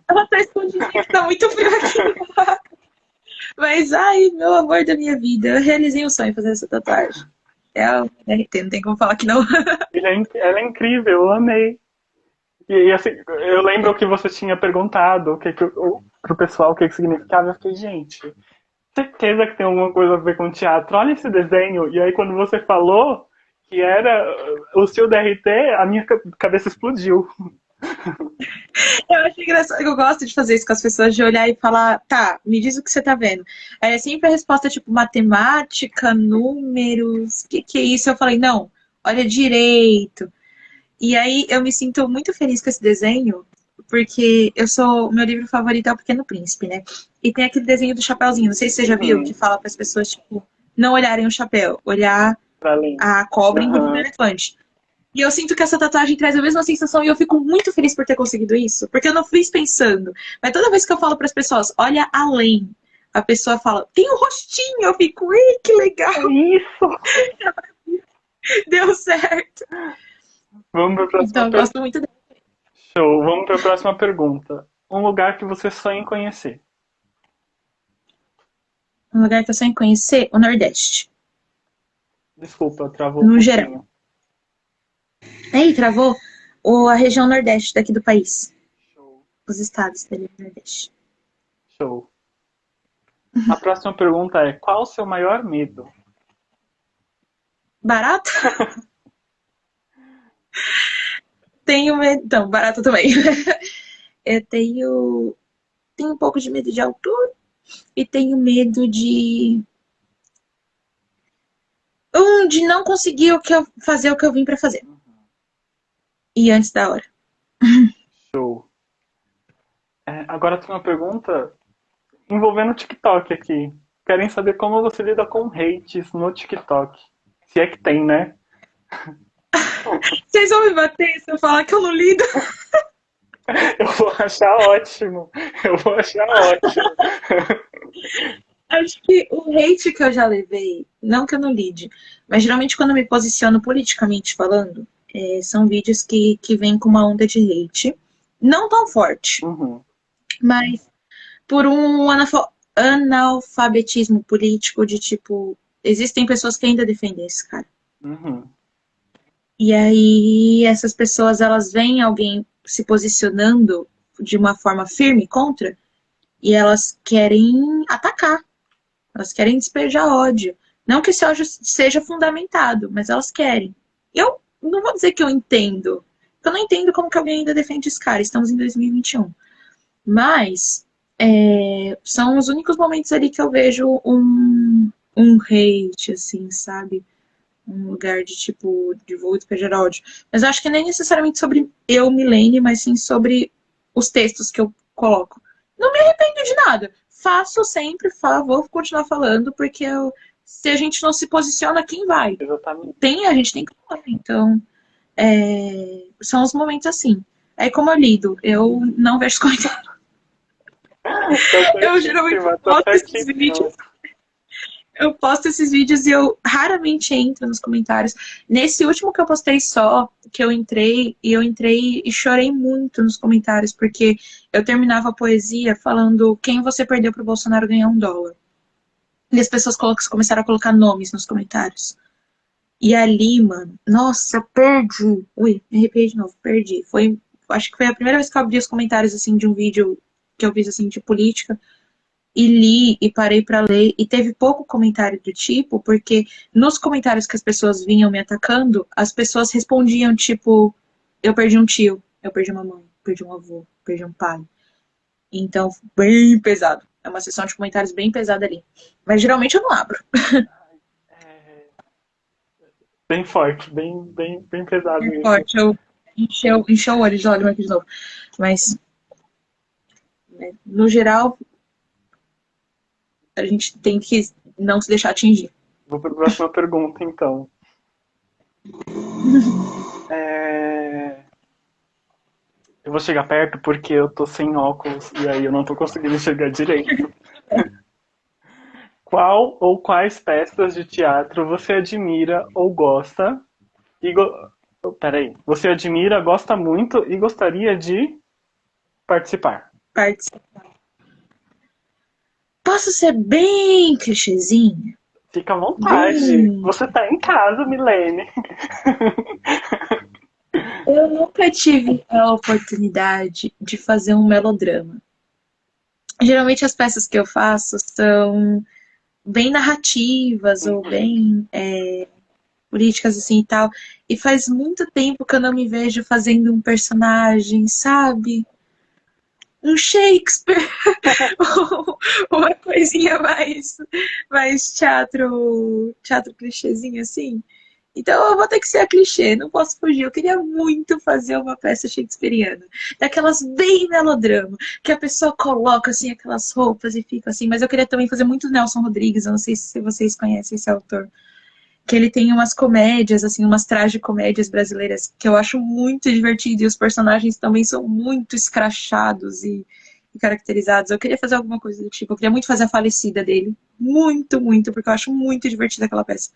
Ela tá escondidinha, que tá muito frio aqui. Mas, ai, meu amor da minha vida. Eu realizei um sonho fazer essa tatuagem. É o DRT, não tem como falar que não. Ela é incrível, eu amei. Assim, eu lembro que você tinha perguntado pro pessoal o que significava. Eu fiquei, gente, certeza que tem alguma coisa a ver com teatro. Olha esse desenho. E aí, quando você falou que era o seu DRT, a minha cabeça explodiu. Eu acho engraçado, eu gosto de fazer isso com as pessoas, de olhar e falar, tá, me diz o que você tá vendo. Aí é sempre a resposta, tipo, matemática, números, o que é isso? Eu falei, não, olha direito. E aí eu me sinto muito feliz com esse desenho, porque meu livro favorito é O Pequeno Príncipe, né? E tem aquele desenho do chapeuzinho, não sei se você já viu, que Uhum, fala para as pessoas, tipo, não olharem o chapéu, olhar pra além. a cobra engolindo o Uhum. elefante. E eu sinto que essa tatuagem traz a mesma sensação e eu fico muito feliz por ter conseguido isso, porque eu não fiz pensando. Mas toda vez que eu falo para as pessoas, olha além, a pessoa fala, tem um rostinho, eu fico, ei, que legal, É isso! deu certo. Vamos para a próxima Então eu pergunta. gosto muito dele. Show. Vamos para a próxima pergunta. Um lugar que você sonha em conhecer. Um lugar que eu sonho em conhecer, o Nordeste, Desculpa, travou um no geral. pouquinho. Aí, travou a região Nordeste daqui do país, Show. os estados dele do Nordeste. Show. A próxima pergunta é: qual o seu maior medo? Barato? Tenho medo. Então, barato também. Eu tenho um pouco de medo de altura e tenho medo de não conseguir fazer o que eu vim pra fazer. E antes da hora. Show. Agora tem uma pergunta envolvendo o TikTok aqui. Querem saber como você lida com hates no TikTok. Se é que tem, né? Vocês vão me bater se eu falar que eu não lido? Eu vou achar ótimo. Eu vou achar ótimo. Acho que o hate que eu já levei, não que eu não lide, mas geralmente quando eu me posiciono politicamente falando, são vídeos que vêm com uma onda de hate. Não tão forte, Uhum. mas por um analfabetismo político de tipo, existem pessoas que ainda defendem esse cara. Uhum. E aí essas pessoas, elas veem alguém se posicionando de uma forma firme contra e elas querem atacar. Elas querem despejar ódio. Não que esse ódio seja fundamentado, mas elas querem. Eu não vou dizer que eu entendo. Eu não entendo como que alguém ainda defende esse cara. Estamos em 2021. Mas são os únicos momentos ali que eu vejo um hate, assim, sabe? Um lugar de tipo, de vou despejar ódio. Mas eu acho que nem necessariamente sobre eu, Milene, mas sim sobre os textos que eu coloco. Não me arrependo de nada. Faço sempre, vou continuar falando, porque se a gente não se posiciona, quem vai? Exatamente. A gente tem que falar. Então, são os momentos assim. Aí, como eu lido, eu não vejo os comentários. Tá Eu geralmente certíssima, tá posto esses certíssima. vídeos. Eu posto esses vídeos e eu raramente entro nos comentários. Nesse último que eu postei só, que eu entrei e chorei muito nos comentários, porque eu terminava a poesia falando quem você perdeu pro Bolsonaro ganhar $1. E as pessoas começaram a colocar nomes nos comentários. E ali, mano, nossa, perdi. Ui, me arrepiei de novo, perdi. Acho que foi a primeira vez que eu abri os comentários, assim, de um vídeo que eu fiz, assim, de política. E li e parei pra ler. E teve pouco comentário do tipo, porque nos comentários que as pessoas vinham me atacando, as pessoas respondiam, tipo, eu perdi um tio, eu perdi uma mãe, perdi um avô, perdi um pai. Então, bem pesado. É uma sessão de comentários bem pesada ali. Mas geralmente eu não abro. É bem forte, bem pesado É isso. forte, eu encheu o olho de lágrima aqui de novo. Mas, né, no geral, a gente tem que não se deixar atingir. Vou para a próxima pergunta, então. É, eu vou chegar perto porque eu tô sem óculos e aí eu não tô conseguindo enxergar direito. Qual ou quais peças de teatro você admira ou gosta e peraí, você admira, gosta muito e gostaria de participar? Partes. Posso ser bem clichêzinha? Fica à vontade. Bem. Você tá em casa, Milene. Eu nunca tive a oportunidade de fazer um melodrama. Geralmente as peças que eu faço são bem narrativas ou Uhum. bem políticas assim e tal. E faz muito tempo que eu não me vejo fazendo um personagem, sabe? Um Shakespeare, uma coisinha mais teatro clichêzinho assim. Então eu vou ter que ser a clichê, não posso fugir. Eu queria muito fazer uma peça shakespeariana, daquelas bem melodrama, que a pessoa coloca assim aquelas roupas e fica assim. Mas eu queria também fazer muito Nelson Rodrigues, eu não sei se vocês conhecem esse autor, que ele tem umas comédias, assim, umas tragicomédias brasileiras que eu acho muito divertido e os personagens também são muito escrachados e caracterizados. Eu queria fazer alguma coisa do tipo, eu queria muito fazer a falecida dele. Muito, muito, porque eu acho muito divertida aquela peça.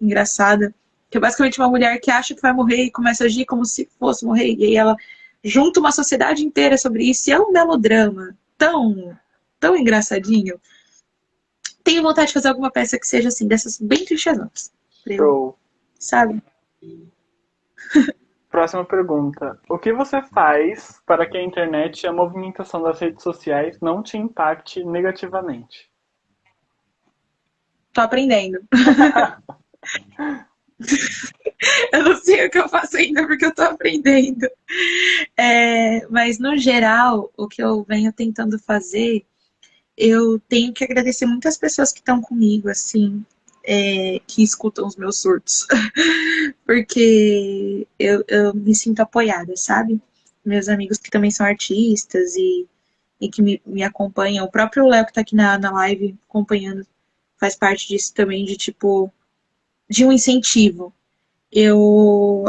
Engraçada. Que é basicamente uma mulher que acha que vai morrer e começa a agir como se fosse morrer. E aí ela junta uma sociedade inteira sobre isso. E é um melodrama tão engraçadinho. Tenho vontade de fazer alguma peça que seja assim, dessas bem clichês, pra eu, Show. sabe? Próxima pergunta. O que você faz para que a internet e a movimentação das redes sociais não te impacte negativamente? Tô aprendendo. Eu não sei o que eu faço ainda porque eu tô aprendendo. Mas, no geral, o que eu venho tentando fazer, eu tenho que agradecer muitas pessoas que estão comigo, assim, que escutam os meus surtos. Porque eu me sinto apoiada, sabe? Meus amigos que também são artistas e que me acompanham. O próprio Léo que tá aqui na live acompanhando faz parte disso também, de tipo, de um incentivo.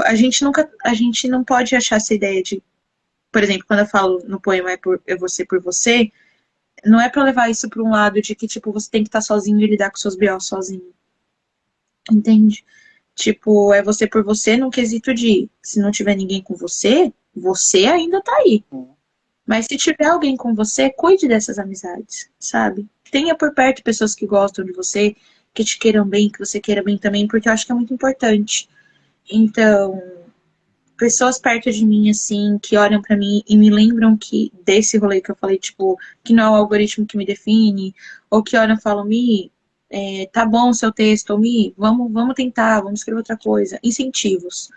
A gente não pode achar essa ideia de, por exemplo, quando eu falo no poema é você por você, não é pra levar isso pra um lado de que, tipo, você tem que estar sozinho e lidar com seus BO sozinho, entende? Tipo, é você por você num quesito de, se não tiver ninguém com você, você ainda tá aí. Mas se tiver alguém com você, cuide dessas amizades, sabe? Tenha por perto pessoas que gostam de você, que te queiram bem, que você queira bem também, porque eu acho que é muito importante. Então, pessoas perto de mim, assim, que olham pra mim e me lembram que desse rolê que eu falei, tipo, que não é o algoritmo que me define, ou que olham e falam, Mi, tá bom o seu texto, ou Mi, vamos tentar, vamos escrever outra coisa. Incentivos.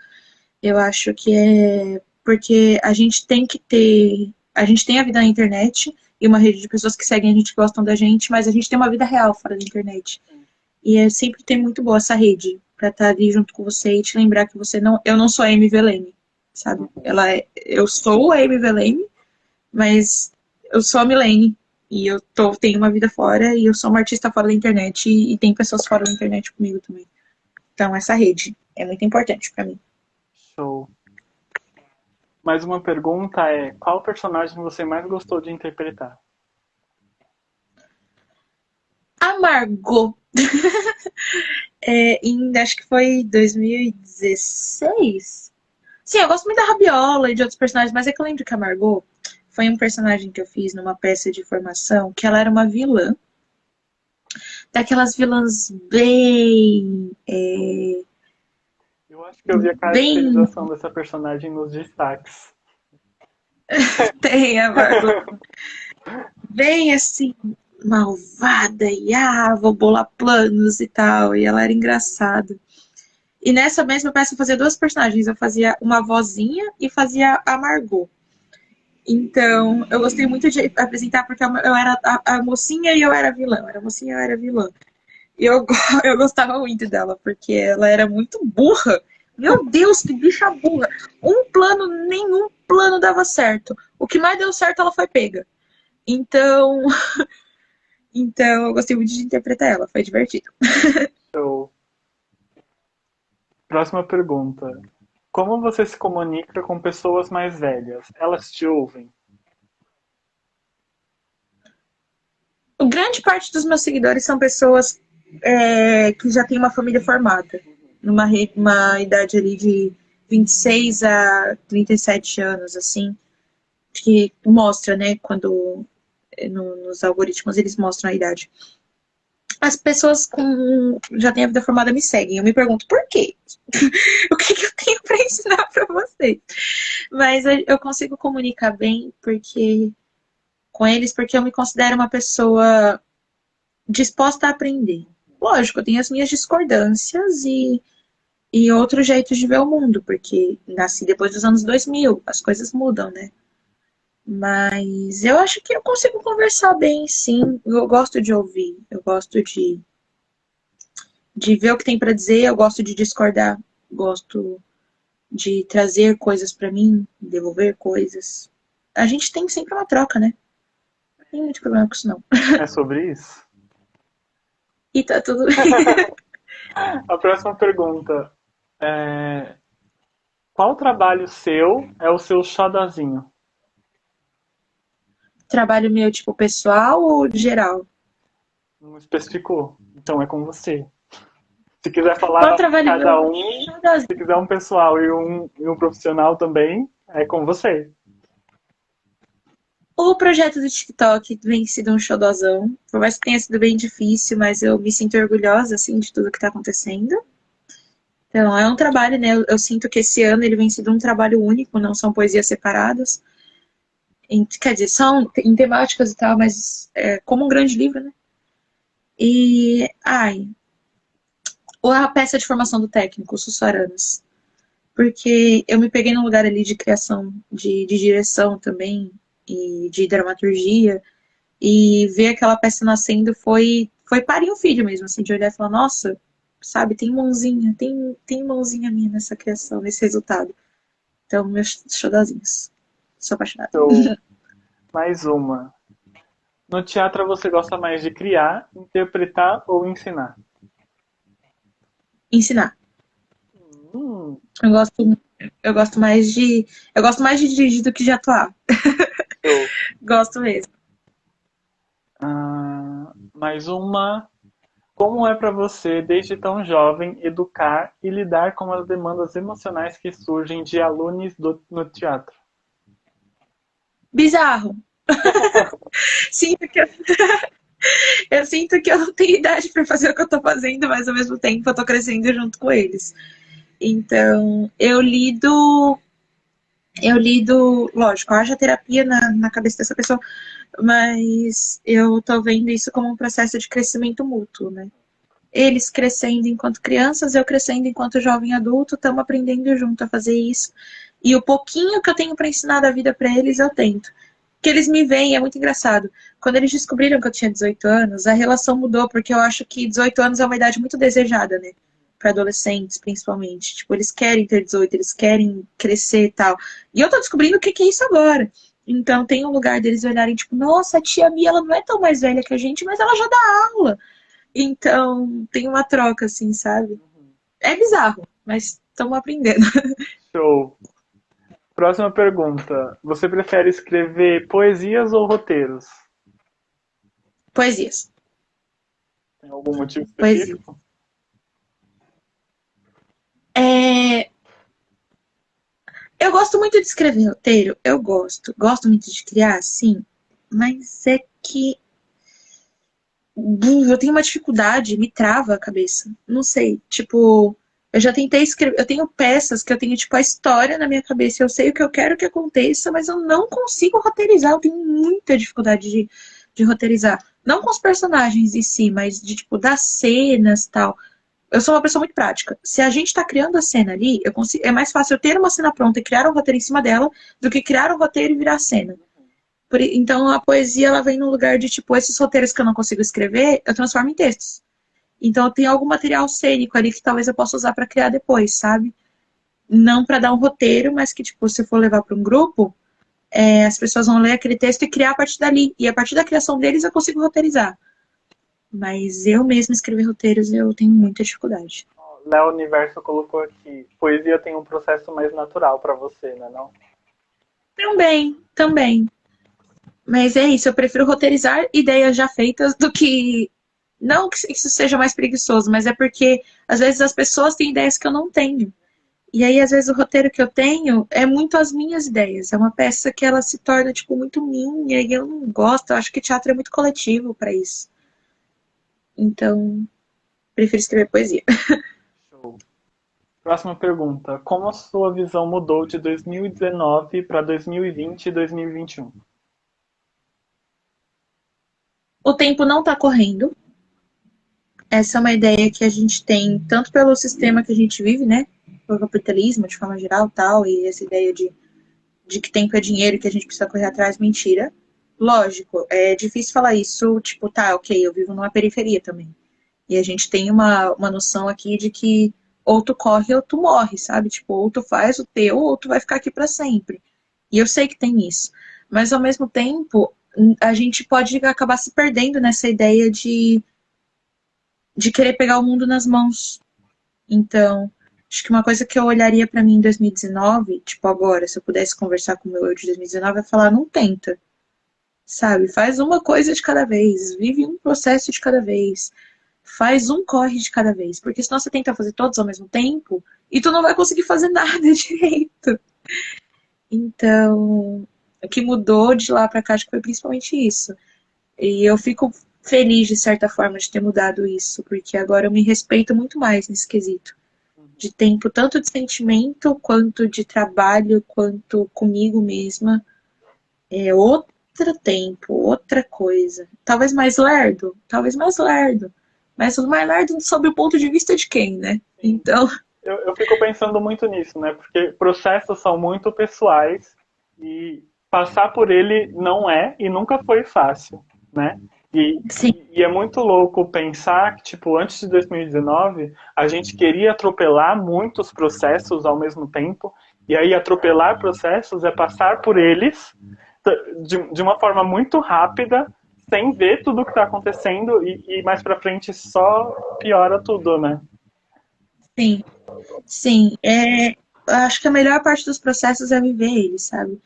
Eu acho que é porque a gente tem que ter. A gente tem a vida na internet e uma rede de pessoas que seguem a gente, que gostam da gente, mas a gente tem uma vida real fora da internet. E é sempre tem muito boa essa rede pra estar ali junto com você e te lembrar que você não. Eu não sou a Amy Veleme, sabe? Eu sou a Amy Veleme, mas eu sou a Milene. E tenho uma vida fora e eu sou uma artista fora da internet e tem pessoas fora da internet comigo também. Então, essa rede é muito importante pra mim. Show. Mais uma pergunta é: qual personagem você mais gostou de interpretar? A Margot. Acho que foi 2016. Sim, eu gosto muito da Rabiola e de outros personagens, mas é que eu lembro que a Margot foi um personagem que eu fiz numa peça de formação, que ela era uma vilã, daquelas vilãs bem, Eu acho que eu vi a bem, caracterização dessa personagem nos destaques. tem a Margot, bem assim, malvada, e vou bolar planos e tal, e ela era engraçada. E nessa mesma peça eu fazia duas personagens, eu fazia uma vozinha e fazia a Margot. Então, eu gostei muito de apresentar porque eu era a mocinha e eu era a vilã. Eu era a mocinha e eu era a vilã. E eu gostava muito dela, porque ela era muito burra. Meu Deus, que bicha burra. Nenhum plano dava certo. O que mais deu certo, ela foi pega. Então, então eu gostei muito de interpretar ela, foi divertido. Então, próxima pergunta. Como você se comunica com pessoas mais velhas? Elas te ouvem? Grande parte dos meus seguidores são pessoas que já têm uma família formada, uma idade ali de 26 a 37 anos, assim, que mostra, né, quando nos algoritmos eles mostram a idade. As pessoas com já têm a vida formada me seguem. Eu me pergunto por quê? O que, que eu tenho para ensinar para vocês? Mas eu consigo comunicar bem com eles porque eu me considero uma pessoa disposta a aprender. Lógico, eu tenho as minhas discordâncias e outros jeitos de ver o mundo, porque nasci depois dos anos 2000, as coisas mudam, né? Mas eu acho que eu consigo conversar bem, sim. Eu gosto de ouvir, eu gosto de ver o que tem para dizer, eu gosto de discordar, gosto de trazer coisas para mim, devolver coisas. A gente tem sempre uma troca, né? Não tem muito problema com isso, não. É sobre isso? E tá tudo bem. A próxima pergunta é: qual trabalho seu é o seu xodozinho? Trabalho meu, tipo, pessoal ou geral? Não especificou. Então é com você. Se quiser Qual falar trabalho cada meu? um, se quiser um pessoal e um profissional também, é com você. O projeto do TikTok vem sido um xodozão. Por mais que tenha sido bem difícil, mas eu me sinto orgulhosa, assim, de tudo que tá acontecendo. Então, é um trabalho, né? Eu sinto que esse ano ele vem sido um trabalho único, não são poesias separadas. Quer dizer, são em temáticas e tal, mas é como um grande livro, né? Ou a peça de formação do técnico, os Sussaranos. Porque eu me peguei num lugar ali de criação, de direção também, e de dramaturgia. E ver aquela peça nascendo foi parir um filho mesmo, assim, de olhar e falar, nossa, sabe, tem mãozinha minha nessa criação, nesse resultado. Então, meus xodozinhos. Sou apaixonada. Então, mais uma. No teatro você gosta mais de criar, interpretar ou ensinar? Ensinar. Hum, Eu gosto, eu gosto mais de. Eu gosto mais de dirigir do que de atuar. eu. Gosto mesmo. Mais uma. Como é para você, desde tão jovem, educar e lidar com as demandas emocionais que surgem de alunos no teatro? Bizarro. Sinto que eu sinto que eu não tenho idade para fazer o que eu tô fazendo, mas ao mesmo tempo eu tô crescendo junto com eles. Então, lógico, haja terapia na cabeça dessa pessoa, mas eu tô vendo isso como um processo de crescimento mútuo, né? Eles crescendo enquanto crianças, eu crescendo enquanto jovem adulto, estamos aprendendo junto a fazer isso. E o pouquinho que eu tenho para ensinar da vida para eles, eu tento. Que eles me veem, é muito engraçado. Quando eles descobriram que eu tinha 18 anos, a relação mudou, porque eu acho que 18 anos é uma idade muito desejada, né? Para adolescentes, principalmente. Tipo, eles querem ter 18, eles querem crescer e tal. E eu tô descobrindo o que é isso agora. Então tem um lugar deles olharem, tipo, nossa, a tia Mia, ela não é tão mais velha que a gente, mas ela já dá aula. Então tem uma troca, assim, sabe? É bizarro, mas estamos aprendendo. Show. Próxima pergunta. Você prefere escrever poesias ou roteiros? Poesias. Tem algum motivo Poesia. específico? É, eu gosto muito de escrever roteiro, eu gosto. Gosto muito de criar, sim. Mas é que eu tenho uma dificuldade, me trava a cabeça. Não sei, tipo, eu já tentei escrever, eu tenho peças que eu tenho, tipo, a história na minha cabeça, eu sei o que eu quero que aconteça, mas eu não consigo roteirizar, eu tenho muita dificuldade de roteirizar. Não com os personagens em si, mas de, tipo, das cenas e tal. Eu sou uma pessoa muito prática. Se a gente tá criando a cena ali, eu consigo, é mais fácil eu ter uma cena pronta e criar um roteiro em cima dela do que criar um roteiro e virar a cena. Então a poesia ela vem no lugar de tipo esses roteiros que eu não consigo escrever, eu transformo em textos. Então eu tenho algum material cênico ali que talvez eu possa usar para criar depois, sabe? Não para dar um roteiro, mas que tipo se eu for levar para um grupo, as pessoas vão ler aquele texto e criar a partir dali. E a partir da criação deles eu consigo roteirizar. Mas eu mesma escrever roteiros eu tenho muita dificuldade. Léo Universo colocou aqui, poesia tem um processo mais natural para você, né, não? Também, também. Mas é isso, eu prefiro roteirizar ideias já feitas do que. Não que isso seja mais preguiçoso, mas é porque às vezes as pessoas têm ideias que eu não tenho. E aí, às vezes, o roteiro que eu tenho é muito as minhas ideias. É uma peça que ela se torna, tipo, muito minha e eu não gosto. Eu acho que teatro é muito coletivo para isso. Então, prefiro escrever poesia. Show. Próxima pergunta. Como a sua visão mudou de 2019 para 2020 e 2021? O tempo não tá correndo. Essa é uma ideia que a gente tem tanto pelo sistema que a gente vive, né? Pelo capitalismo, de forma geral, tal, e essa ideia de que tempo é dinheiro e que a gente precisa correr atrás, mentira. Lógico, é difícil falar isso, tipo, tá, ok, eu vivo numa periferia também. E a gente tem uma noção aqui de que ou tu corre ou tu morre, sabe? Tipo, ou tu faz o teu ou tu vai ficar aqui para sempre. E eu sei que tem isso. Mas ao mesmo tempo, a gente pode acabar se perdendo nessa ideia de querer pegar o mundo nas mãos. Então, acho que uma coisa que eu olharia para mim em 2019, tipo agora, se eu pudesse conversar com o meu eu de 2019, é falar, não tenta, sabe? Faz uma coisa de cada vez, vive um processo de cada vez, faz um corre de cada vez, porque senão você tenta fazer todos ao mesmo tempo e tu não vai conseguir fazer nada direito. Então, o que mudou de lá para cá acho que foi principalmente isso. E eu fico feliz de certa forma de ter mudado isso, porque agora eu me respeito muito mais nesse quesito de tempo, tanto de sentimento, quanto de trabalho, quanto comigo mesma. É outro tempo, outra coisa. Talvez mais lerdo. Mas mais lerdo sob o ponto de vista de quem, né? Sim. Então, Eu fico pensando muito nisso, né? Porque processos são muito pessoais e passar por ele não é e nunca foi fácil, né? E, sim, e é muito louco pensar que, tipo, antes de 2019, a gente queria atropelar muitos processos ao mesmo tempo, e aí atropelar processos é passar por eles de uma forma muito rápida, sem ver tudo o que está acontecendo, e mais pra frente só piora tudo, né? sim, sim. Acho que a melhor parte dos processos é viver eles, sabe?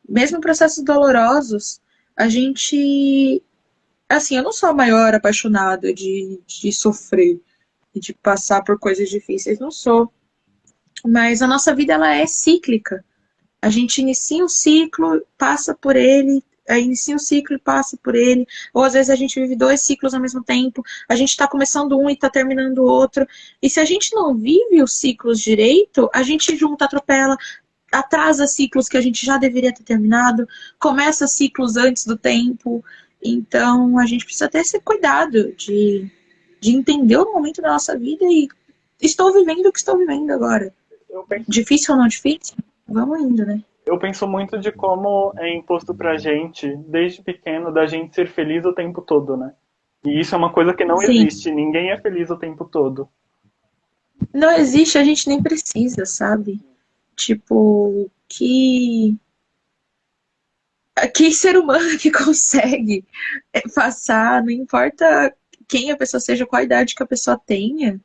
Mesmo processos dolorosos, a gente. Assim, eu não sou a maior apaixonada de sofrer e de passar por coisas difíceis, não sou. Mas a nossa vida ela é cíclica. A gente inicia um ciclo, passa por ele, aí inicia um ciclo e passa por ele. Ou às vezes a gente vive dois ciclos ao mesmo tempo. A gente está começando um e está terminando o outro. E se a gente não vive os ciclos direito, a gente junta, atropela, atrasa ciclos que a gente já deveria ter terminado, começa ciclos antes do tempo. Então a gente precisa ter esse cuidado de entender o momento da nossa vida e estou vivendo o que estou vivendo agora. Eu penso Difícil ou não difícil? Vamos indo, né? Eu penso muito de como é imposto pra gente, desde pequeno, da gente ser feliz o tempo todo, né? E isso é uma coisa que não Sim. existe, ninguém é feliz o tempo todo. Não existe, a gente nem precisa, sabe? Tipo, que ser humano que consegue passar, não importa quem a pessoa seja, qual a idade que a pessoa tenha,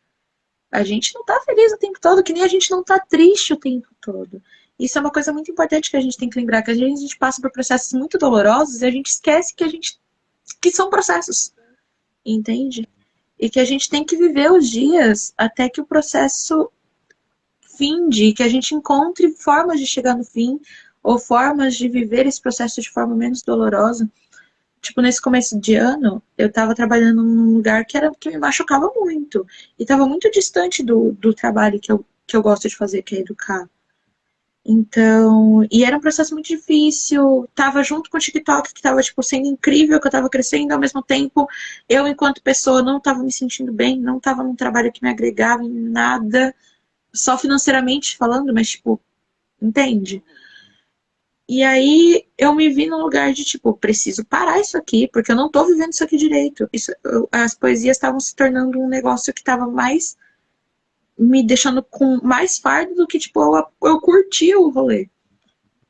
a gente não tá feliz o tempo todo, que nem a gente não tá triste o tempo todo. Isso é uma coisa muito importante que a gente tem que lembrar, que às vezes a gente passa por processos muito dolorosos e a gente esquece que são processos, entende? e que a gente tem que viver os dias até que o processo finde, que a gente encontre formas de chegar no fim ou formas de viver esse processo de forma menos dolorosa. Tipo, nesse começo de ano, eu tava trabalhando num lugar que me machucava muito. E tava muito distante do trabalho que eu gosto de fazer, que é educar. Então, e era um processo muito difícil. Tava junto com o TikTok, que tava, tipo, sendo incrível, que eu tava crescendo ao mesmo tempo. Eu, enquanto pessoa, não tava me sentindo bem, não tava num trabalho que me agregava em nada, só financeiramente falando, mas, tipo, entende? E aí eu me vi num lugar de tipo, preciso parar isso aqui, porque eu não tô vivendo isso aqui direito. As poesias estavam se tornando um negócio que tava mais me deixando com mais fardo do que tipo, eu curtia o rolê.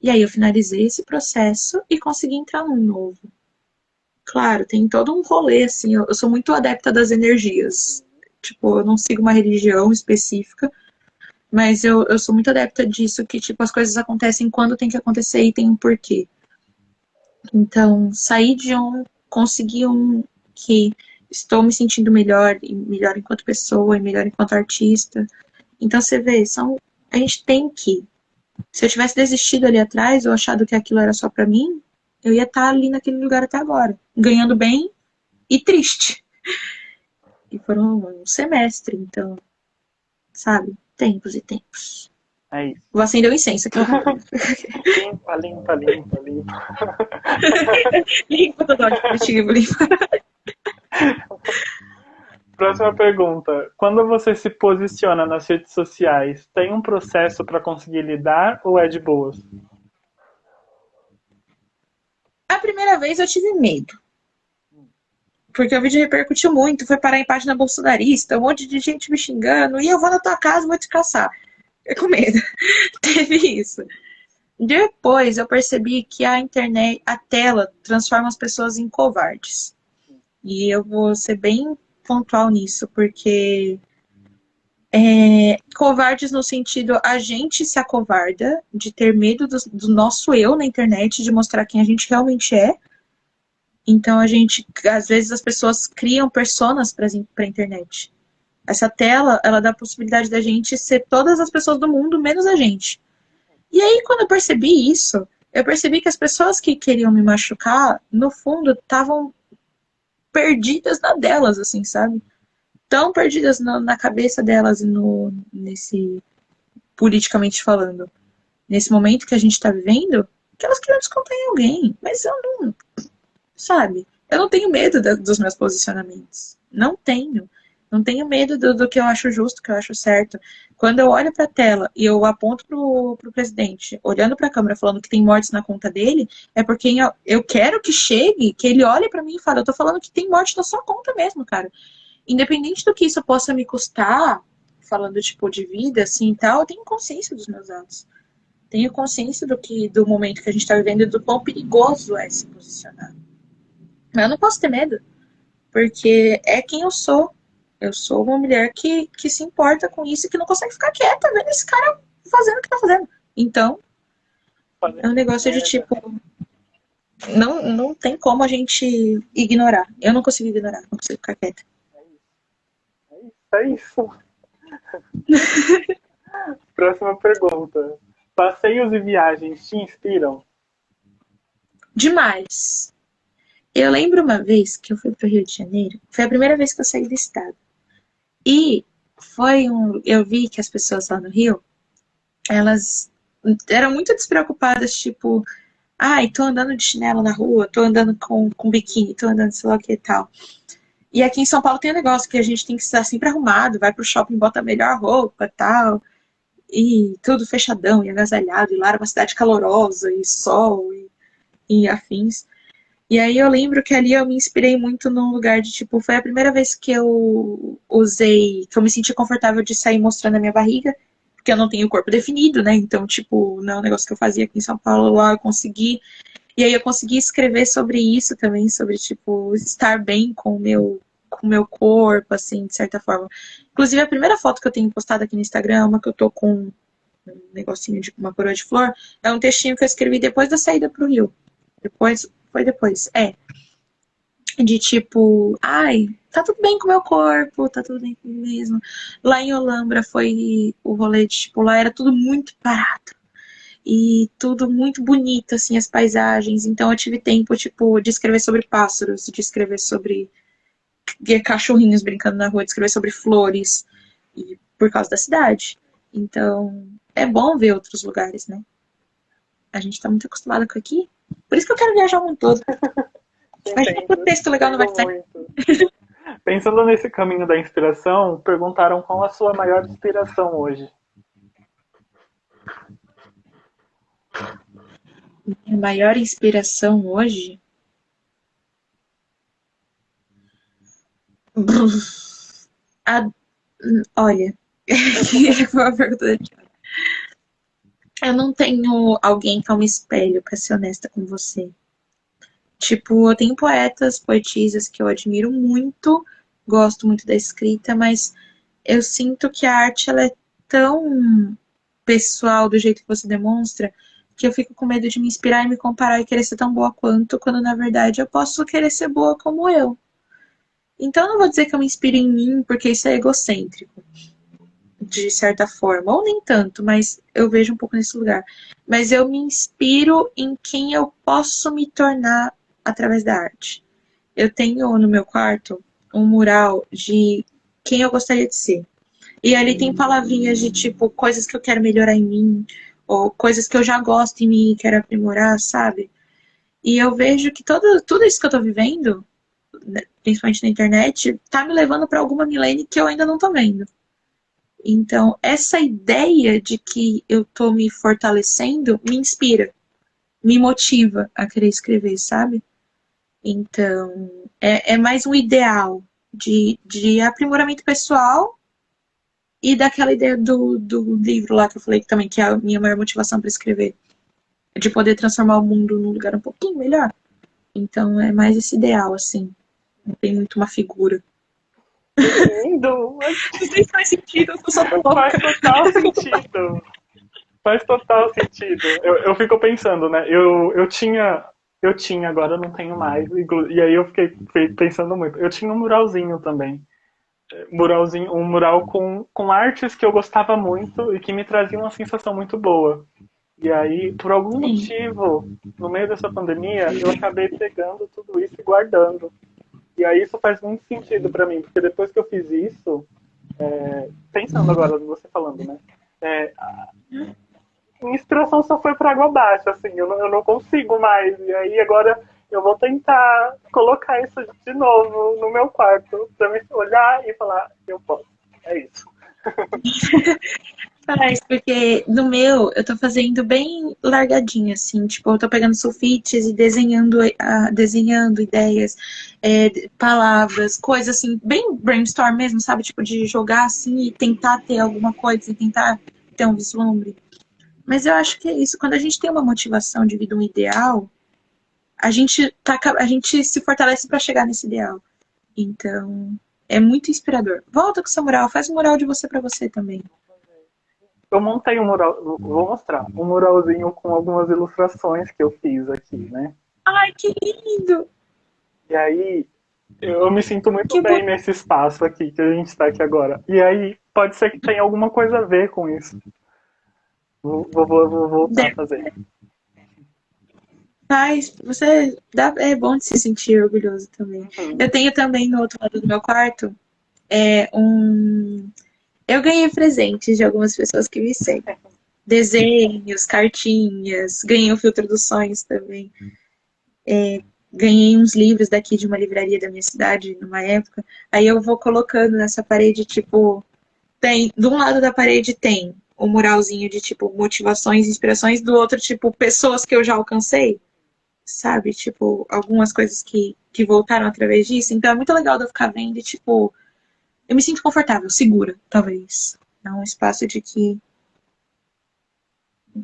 E aí eu finalizei esse processo e consegui entrar num novo. Claro, tem todo um rolê, assim, eu sou muito adepta das energias. Tipo, eu não sigo uma religião específica, mas eu sou muito adepta disso, que tipo, as coisas acontecem quando tem que acontecer e tem um porquê. Então, sair de um, conseguir um que estou me sentindo melhor, e melhor enquanto pessoa, e melhor enquanto artista. Então, você vê, a gente tem que. Se eu tivesse desistido ali atrás, ou achado que aquilo era só pra mim, eu ia estar ali naquele lugar até agora, ganhando bem e triste. E foram um semestre, então, sabe? Tempos e tempos. É isso. Vou acender o incenso aqui. Limpa, limpa, limpa, limpa. Limpa todo ódio positivo, limpa. Próxima pergunta. Quando você se posiciona nas redes sociais, tem um processo para conseguir lidar ou é de boas? A primeira vez eu tive medo. Porque o vídeo repercutiu muito, foi parar em página bolsonarista, um monte de gente me xingando, e eu vou na tua casa e vou te caçar. Eu com medo. Teve isso. Depois eu percebi que a internet, a tela, transforma as pessoas em covardes. E eu vou ser bem pontual nisso, porque covardes no sentido, a gente se acovarda de ter medo do nosso eu na internet, de mostrar quem a gente realmente é. Então às vezes as pessoas criam personas para a internet. Essa tela, ela dá a possibilidade da gente ser todas as pessoas do mundo, menos a gente. E aí, quando eu percebi isso, eu percebi que as pessoas que queriam me machucar, no fundo, estavam perdidas na delas, assim, sabe? Tão perdidas na cabeça delas e nesse, politicamente falando, nesse momento que a gente tá vivendo, que elas queriam descontar em alguém. Mas eu não, sabe? Eu não tenho medo dos meus posicionamentos. Não tenho. Não tenho medo do que eu acho justo, que eu acho certo. Quando eu olho para a tela e eu aponto pro presidente, olhando para a câmera, falando que tem mortes na conta dele, é porque eu quero que chegue, que ele olhe para mim e fale, eu tô falando que tem morte na sua conta mesmo, cara. Independente do que isso possa me custar, falando tipo de vida, assim e tal, eu tenho consciência dos meus atos. Tenho consciência do momento que a gente tá vivendo e do quão perigoso é se posicionar. Mas eu não posso ter medo, porque é quem eu sou. Eu sou uma mulher que se importa com isso e que não consegue ficar quieta vendo esse cara fazendo o que tá fazendo. Então, é um negócio de tipo. Não tem como a gente ignorar. Eu não consigo ignorar, não consigo ficar quieta. É isso. Próxima pergunta. Passeios e viagens te inspiram? Demais. Eu lembro uma vez que eu fui pro Rio de Janeiro, foi a primeira vez que eu saí do estado. E eu vi que as pessoas lá no Rio, elas eram muito despreocupadas, tipo, ai, tô andando de chinelo na rua, tô andando com biquíni, tô andando sei lá o que e tal. E aqui em São Paulo tem um negócio que a gente tem que estar sempre arrumado, vai pro shopping, bota a melhor roupa e tal, e tudo fechadão e agasalhado, e lá era uma cidade calorosa, e sol, e afins. E aí eu lembro que ali eu me inspirei muito num lugar de, tipo, foi a primeira vez que eu que eu me senti confortável de sair mostrando a minha barriga, porque eu não tenho corpo definido, né? Então, tipo, não é um negócio que eu fazia aqui em São Paulo, lá eu consegui. E aí eu consegui escrever sobre isso também, sobre, tipo, estar bem com o meu corpo, assim, de certa forma. Inclusive, a primeira foto que eu tenho postado aqui no Instagram é uma que eu tô com um negocinho de uma coroa de flor, é um textinho que eu escrevi depois da saída pro Rio. Foi depois. De tipo, ai, tá tudo bem com o meu corpo, tá tudo bem comigo mesmo. Lá em Olambra foi o rolê de, tipo, lá era tudo muito barato. E tudo muito bonito, assim, as paisagens. Então eu tive tempo, tipo, de escrever sobre pássaros, de escrever sobre cachorrinhos brincando na rua, de escrever sobre flores, e por causa da cidade. Então, é bom ver outros lugares, né? A gente tá muito acostumado com aqui. Por isso que eu quero viajar o mundo todo. Imagina que Entendo, texto legal não vai entendo sair. muito. Pensando nesse caminho da inspiração, perguntaram qual a sua maior inspiração hoje. Minha maior inspiração hoje. A- olha, foi uma pergunta. Eu não tenho alguém que eu me espelho, pra ser honesta com você. Tipo, eu tenho poetas, poetisas que eu admiro muito, gosto muito da escrita, mas eu sinto que a arte ela é tão pessoal do jeito que você demonstra que eu fico com medo de me inspirar e me comparar e querer ser tão boa quanto, quando na verdade eu posso querer ser boa como eu. Então eu não vou dizer que eu me inspiro em mim, porque isso é egocêntrico, de certa forma, ou nem tanto, mas eu vejo um pouco nesse lugar. Mas eu me inspiro em quem eu posso me tornar através da arte. Eu tenho no meu quarto um mural de quem eu gostaria de ser. E ali tem palavrinhas de tipo coisas que eu quero melhorar em mim, ou coisas que eu já gosto em mim e quero aprimorar, sabe? E eu vejo que tudo isso que eu tô vivendo, né, principalmente na internet, tá me levando para alguma milênio que eu ainda não tô vendo. Então, essa ideia de que eu tô me fortalecendo me inspira, me motiva a querer escrever, sabe? Então, é mais um ideal de aprimoramento pessoal e daquela ideia do livro lá que eu falei que também, que é a minha maior motivação para escrever, de poder transformar o mundo num lugar um pouquinho melhor. Então, é mais esse ideal, assim. Não tem muito uma figura. Lindo! Não sei se faz sentido, eu tô só Faz louca. total sentido. Faz total sentido. Eu fico pensando, né? Eu tinha, agora eu não tenho mais. E aí eu fiquei pensando muito. Eu tinha um muralzinho também. Muralzinho, um mural com artes que eu gostava muito e que me traziam uma sensação muito boa. E aí, por algum Sim, motivo, no meio dessa pandemia, eu acabei pegando tudo isso e guardando. E aí isso faz muito sentido pra mim, porque depois que eu fiz isso, pensando agora você falando, né? É, minha inspiração só foi pra água abaixo, assim, eu não consigo mais. E aí agora eu vou tentar colocar isso de novo no meu quarto, pra me olhar e falar, eu posso. É isso. faz, porque no meu eu tô fazendo bem largadinho, assim, tipo, eu tô pegando sulfites e desenhando ideias, palavras, coisas assim, bem brainstorm mesmo, sabe? Tipo, de jogar assim e tentar ter alguma coisa e tentar ter um vislumbre. Mas eu acho que é isso, quando a gente tem uma motivação de vida, um ideal, a gente se fortalece para chegar nesse ideal. Então, é muito inspirador. Volta com o seu mural, faz um mural de você para você também. Eu montei um mural, vou mostrar, um muralzinho com algumas ilustrações que eu fiz aqui, né? Ai, que lindo! E aí eu me sinto muito Que bem bonito. nesse espaço aqui que a gente está aqui agora. E aí pode ser que tenha alguma coisa a ver com isso. Vou voltar a fazer. Faz, é bom de se sentir orgulhoso também. Uhum. Eu tenho também no outro lado do meu quarto um. Eu ganhei presentes de algumas pessoas que me seguem. Desenhos, cartinhas, ganhei o filtro dos sonhos também. Ganhei uns livros daqui de uma livraria da minha cidade, numa época. Aí eu vou colocando nessa parede, tipo, de um lado da parede tem um muralzinho de, tipo, motivações, inspirações, do outro, tipo, pessoas que eu já alcancei, sabe? Tipo, algumas coisas que voltaram através disso. Então é muito legal de eu ficar vendo e, tipo, eu me sinto confortável, segura, talvez. É um espaço de que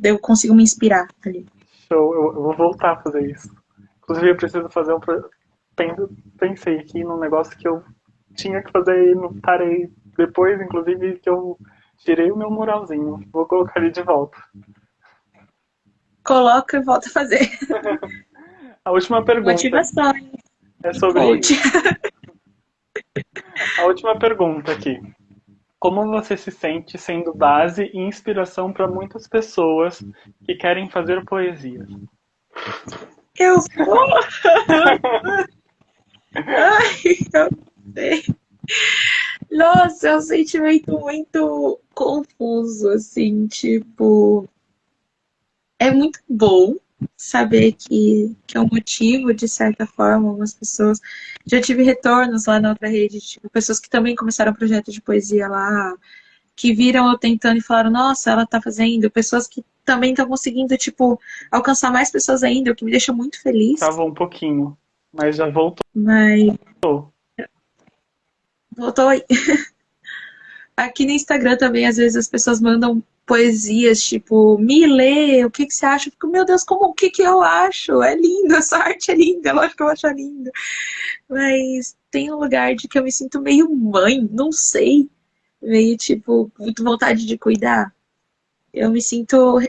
eu consigo me inspirar ali. Show, eu vou voltar a fazer isso. Inclusive, eu preciso fazer um. Pensei aqui num negócio que eu tinha que fazer e não parei. Depois, inclusive, que eu tirei o meu muralzinho. Vou colocar ele de volta. Coloca e volta a fazer. A última pergunta Motivações, é sobre coach. A última pergunta aqui. Como você se sente sendo base e inspiração para muitas pessoas que querem fazer poesia? Eu vou. Ai, eu sei. Nossa, é um sentimento muito confuso, assim, tipo, é muito bom saber que é um motivo, de certa forma, algumas pessoas. Já tive retornos lá na outra rede, tipo, pessoas que também começaram um projeto de poesia lá, que viram eu tentando e falaram, nossa, ela tá fazendo, pessoas que também estão conseguindo, tipo, alcançar mais pessoas ainda, o que me deixa muito feliz. Travou um pouquinho, mas já voltou. Mas voltou aí. Aqui no Instagram também, às vezes, as pessoas mandam poesias, tipo, me lê, o que que você acha? Eu fico, meu Deus, como, o que que eu acho? É lindo, essa arte é linda, lógico que eu acho linda. Mas tem um lugar de que eu me sinto meio mãe, não sei. Meio, tipo, muito vontade de cuidar. Eu me sinto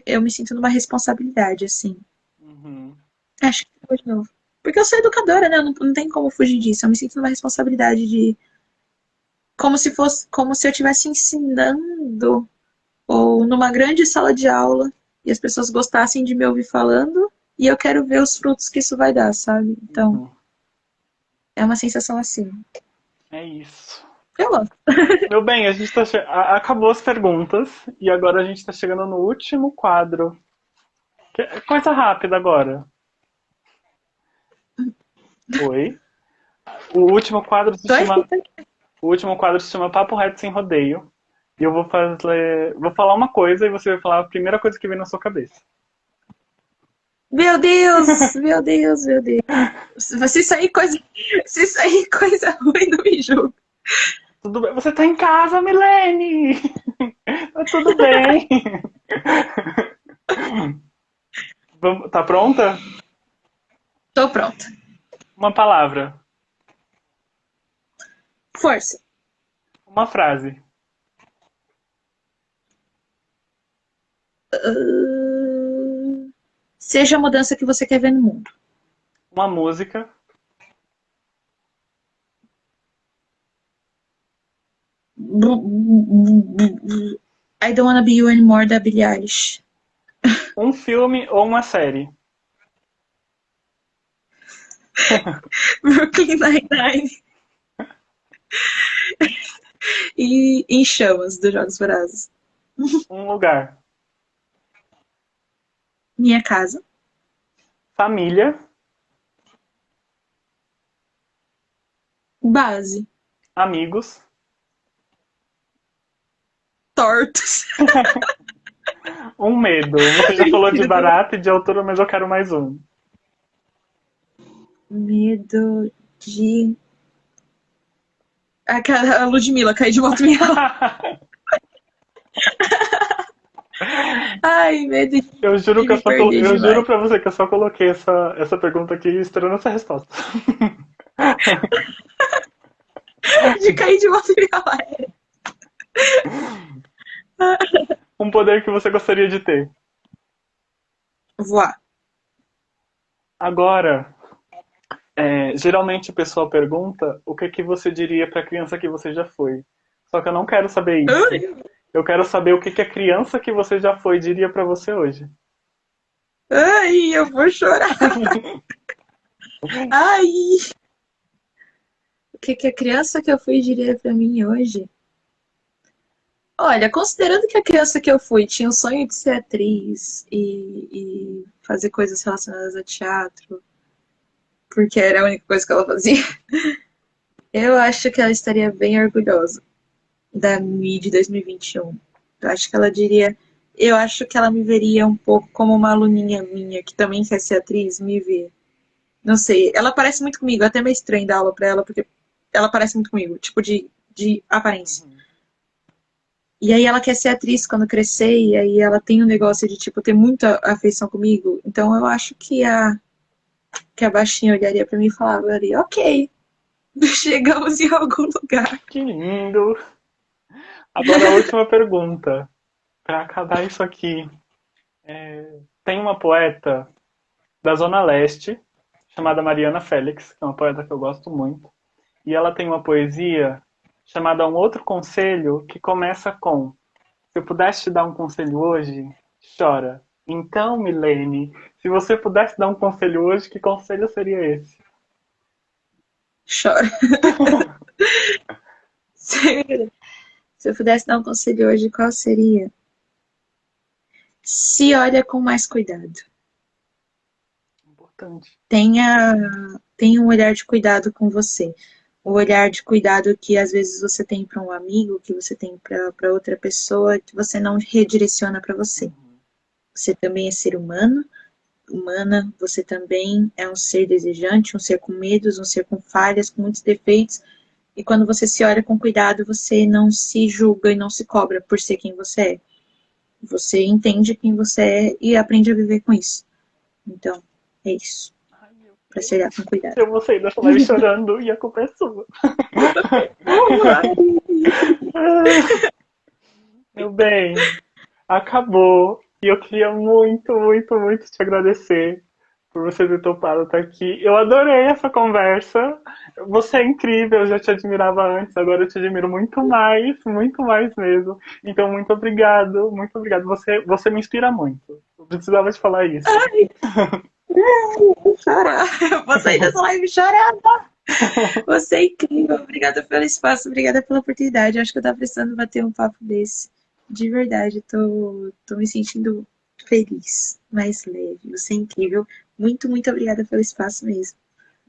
numa responsabilidade, assim. Uhum. Acho que foi de novo. Porque eu sou educadora, né? Não tem como fugir disso. Eu me sinto numa responsabilidade de. Como se fosse. Como se eu estivesse ensinando. Ou numa grande sala de aula. E as pessoas gostassem de me ouvir falando. E eu quero ver os frutos que isso vai dar, sabe? Então, Uhum. é uma sensação assim. É isso. Eu gosto. Meu bem, a gente acabou as perguntas e agora a gente está chegando no último quadro. Coisa rápida agora. Oi. O último quadro se Tô aqui, chama tô aqui. O último quadro se chama Papo Reto Sem Rodeio. E eu vou falar uma coisa e você vai falar a primeira coisa que vem na sua cabeça. Meu Deus, meu Deus, meu Deus. Se sair coisa ruim, não me julga. Tudo bem? Você tá em casa, Milene! Tá tudo bem. Tá pronta? Tô pronta. Uma palavra. Força. Uma frase. Seja a mudança que você quer ver no mundo. Uma música. I don't wanna be you anymore, da Billie Eilish. Um filme ou uma série. Brooklyn Nine-Nine e Em Chamas, dos Jogos Vorazes. Um lugar. Minha casa. Família. Base. Amigos. Tortos. Um medo. Você já falou de barata e de altura, mas eu quero mais um. Medo de. Aquela Ludmilla cair de moto minha. Ai, medo de me perder Eu juro demais. pra você que eu só coloquei essa pergunta aqui esperando essa resposta. De cair de moto minha. Um poder que você gostaria de ter. Voar. Agora, geralmente o pessoal pergunta o que que você diria pra criança que você já foi. Só que eu não quero saber isso. Ai, Eu quero saber o que que a criança que você já foi diria pra você hoje. ai, eu vou chorar. Ai. O que que a criança que eu fui diria pra mim hoje? Olha, considerando que a criança que eu fui tinha o sonho de ser atriz e fazer coisas relacionadas a teatro, porque era a única coisa que ela fazia, eu acho que ela estaria bem orgulhosa da Mi de 2021. Eu acho que ela diria. Eu acho que ela me veria um pouco como uma aluninha minha que também quer ser atriz, me vê. Não sei, ela parece muito comigo, é até meio estranho dar aula pra ela, porque ela parece muito comigo, tipo de aparência. Uhum. E aí ela quer ser atriz quando crescer, e aí ela tem um negócio de, tipo, ter muita afeição comigo. Então eu acho que a baixinha olharia pra mim e falaria, ok, chegamos em algum lugar. Que lindo! Agora a última pergunta. Pra acabar isso aqui. Tem uma poeta da Zona Leste chamada Mariana Félix, que é uma poeta que eu gosto muito. E ela tem uma poesia chamada Um Outro Conselho, que começa com: se eu pudesse te dar um conselho hoje, chora. Então, Milene, se você pudesse dar um conselho hoje, que conselho seria esse? Choro. Se eu pudesse dar um conselho hoje, qual seria? Se olha com mais cuidado. Importante. Tenha um olhar de cuidado com você. O olhar de cuidado que às vezes você tem para um amigo, que você tem para outra pessoa, que você não redireciona para você. Você também é ser humano, humana, você também é um ser desejante, um ser com medos, um ser com falhas, com muitos defeitos. E quando você se olha com cuidado, você não se julga e não se cobra por ser quem você é. Você entende quem você é e aprende a viver com isso. Então, é isso. Ai, meu Para se olhar Deus. com cuidado. Eu vou sair dessa live chorando e a culpa é sua. Meu bem, acabou. E eu queria muito, muito, muito te agradecer por você ter topado estar aqui. Eu adorei essa conversa. Você é incrível, eu já te admirava antes, agora eu te admiro muito mais mesmo. Então, muito obrigado, muito obrigado. Você me inspira muito. Eu precisava te falar isso. Vou chorar. Eu vou sair dessa live chorando. Você é incrível. Obrigada pelo espaço, obrigada pela oportunidade. Eu acho que eu tava precisando bater um papo desse. De verdade, tô me sentindo feliz, mais leve. Você é incrível. Muito, muito obrigada pelo espaço mesmo.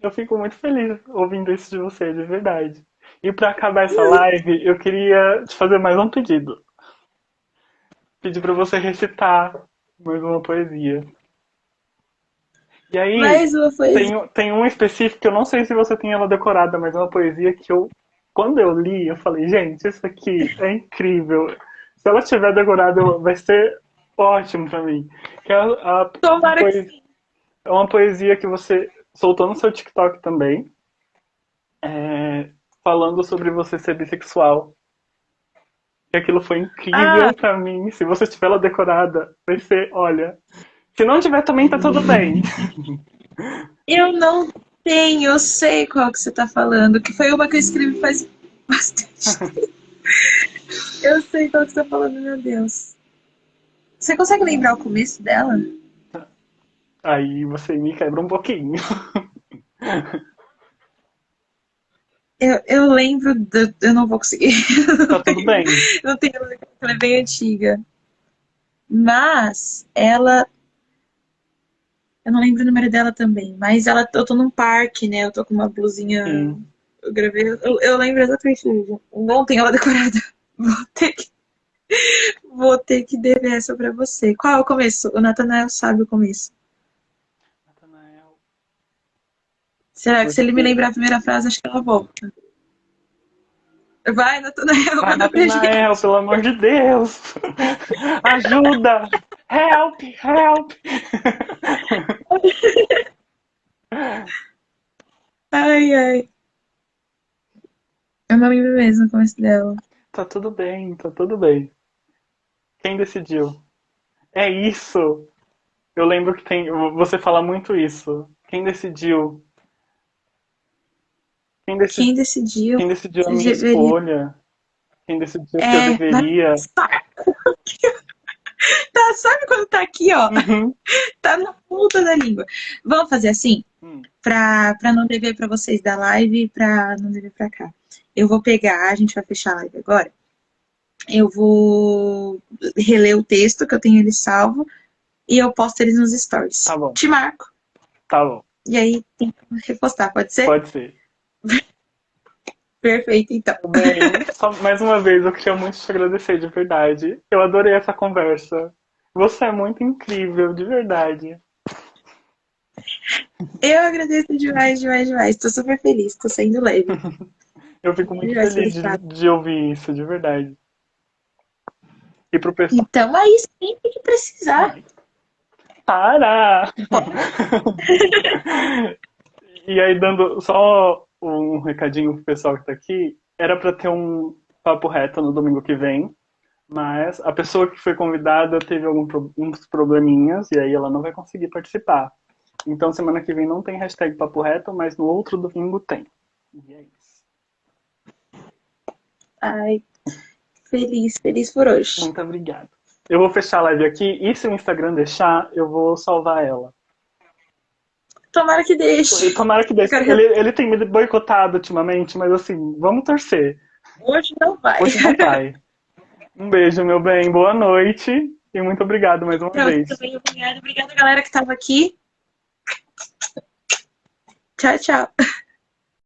Eu fico muito feliz ouvindo isso de você, de verdade. E para acabar essa live, eu queria te fazer mais um pedido. Pedir para você recitar mais uma poesia. E aí, Mais uma poesia. tem um específico que eu não sei se você tem ela decorada, mas é uma poesia que quando eu li, eu falei, gente, isso aqui é incrível. Se ela tiver decorada, vai ser ótimo para mim. Que é Tomara que sim. é uma poesia que você soltou no seu TikTok também, falando sobre você ser bissexual. E aquilo foi Ah, incrível pra mim. Se você tiver ela decorada, vai ser, olha. Se não tiver também, tá tudo bem. eu não tenho, eu sei qual que você tá falando, que foi uma que eu escrevi faz bastante. Eu sei qual que você tá falando, meu Deus. Você consegue lembrar o começo dela? Aí você me quebra um pouquinho. Eu lembro, eu não vou conseguir. Tá tudo bem. Não tenho, ela é bem antiga. Mas ela, eu não lembro o número dela também, mas eu tô num parque, né? Eu tô com uma blusinha, Sim. eu gravei, eu lembro exatamente disso. Não tenho ela decorada. Vou ter que, vou ter que dever essa pra você. Qual é o começo? O Nathanael sabe o começo. Natanael. Será que se ele me Porque. lembrar a primeira frase, acho que ela volta. Vai, Nathanael, Vai, manda pra Natanael, gente. pelo amor de Deus! Ajuda! Help! Help! Ai, ai. Eu não lembro mesmo o começo dela. Tá tudo bem, tá tudo bem. Quem decidiu? É isso! Eu lembro que tem. Você fala muito isso. Quem decidiu? Quem, decidi, Quem decidiu? quem decidiu a Vocês minha deveriam. escolha? Quem decidiu que eu É, deveria? tá, sabe quando tá aqui, ó? Uhum. Tá na ponta da língua. Vamos fazer assim? Hum, Pra não dever pra vocês da live e pra não dever pra cá. Eu vou pegar, a gente vai fechar a live agora. Eu vou reler o texto, que eu tenho ele salvo, e eu posto eles nos tá stories. bom, Te marco. tá bom. E aí tem que repostar, pode ser? Pode ser. Perfeito, então. Tudo bem. Só mais uma vez, eu queria muito te agradecer de verdade. Eu adorei essa conversa. Você é muito incrível, de verdade. Eu agradeço demais, demais, demais. Tô super feliz, tô sendo leve. Eu fico muito Demais pelo feliz espaço. de ouvir isso, de verdade. E pro pessoal. Então, aí sempre que precisar. Ai, para! E aí, dando só um recadinho pro pessoal que tá aqui, era pra ter um papo reto no domingo que vem, mas a pessoa que foi convidada teve uns probleminhas e aí ela não vai conseguir participar. Então, semana que vem não tem hashtag papo reto, mas no outro domingo tem. E é isso. Ai, feliz, feliz por hoje. Muito obrigado. Eu vou fechar a live aqui e se o Instagram deixar, eu vou salvar ela. Tomara que deixe. Tomara que deixe. Ele tem me boicotado ultimamente, mas assim, vamos torcer. Hoje não vai. Hoje não vai. Um beijo, meu bem. Boa noite. E muito obrigado mais uma Pra você vez. também, obrigada. Obrigada, galera que estava aqui. Tchau, tchau.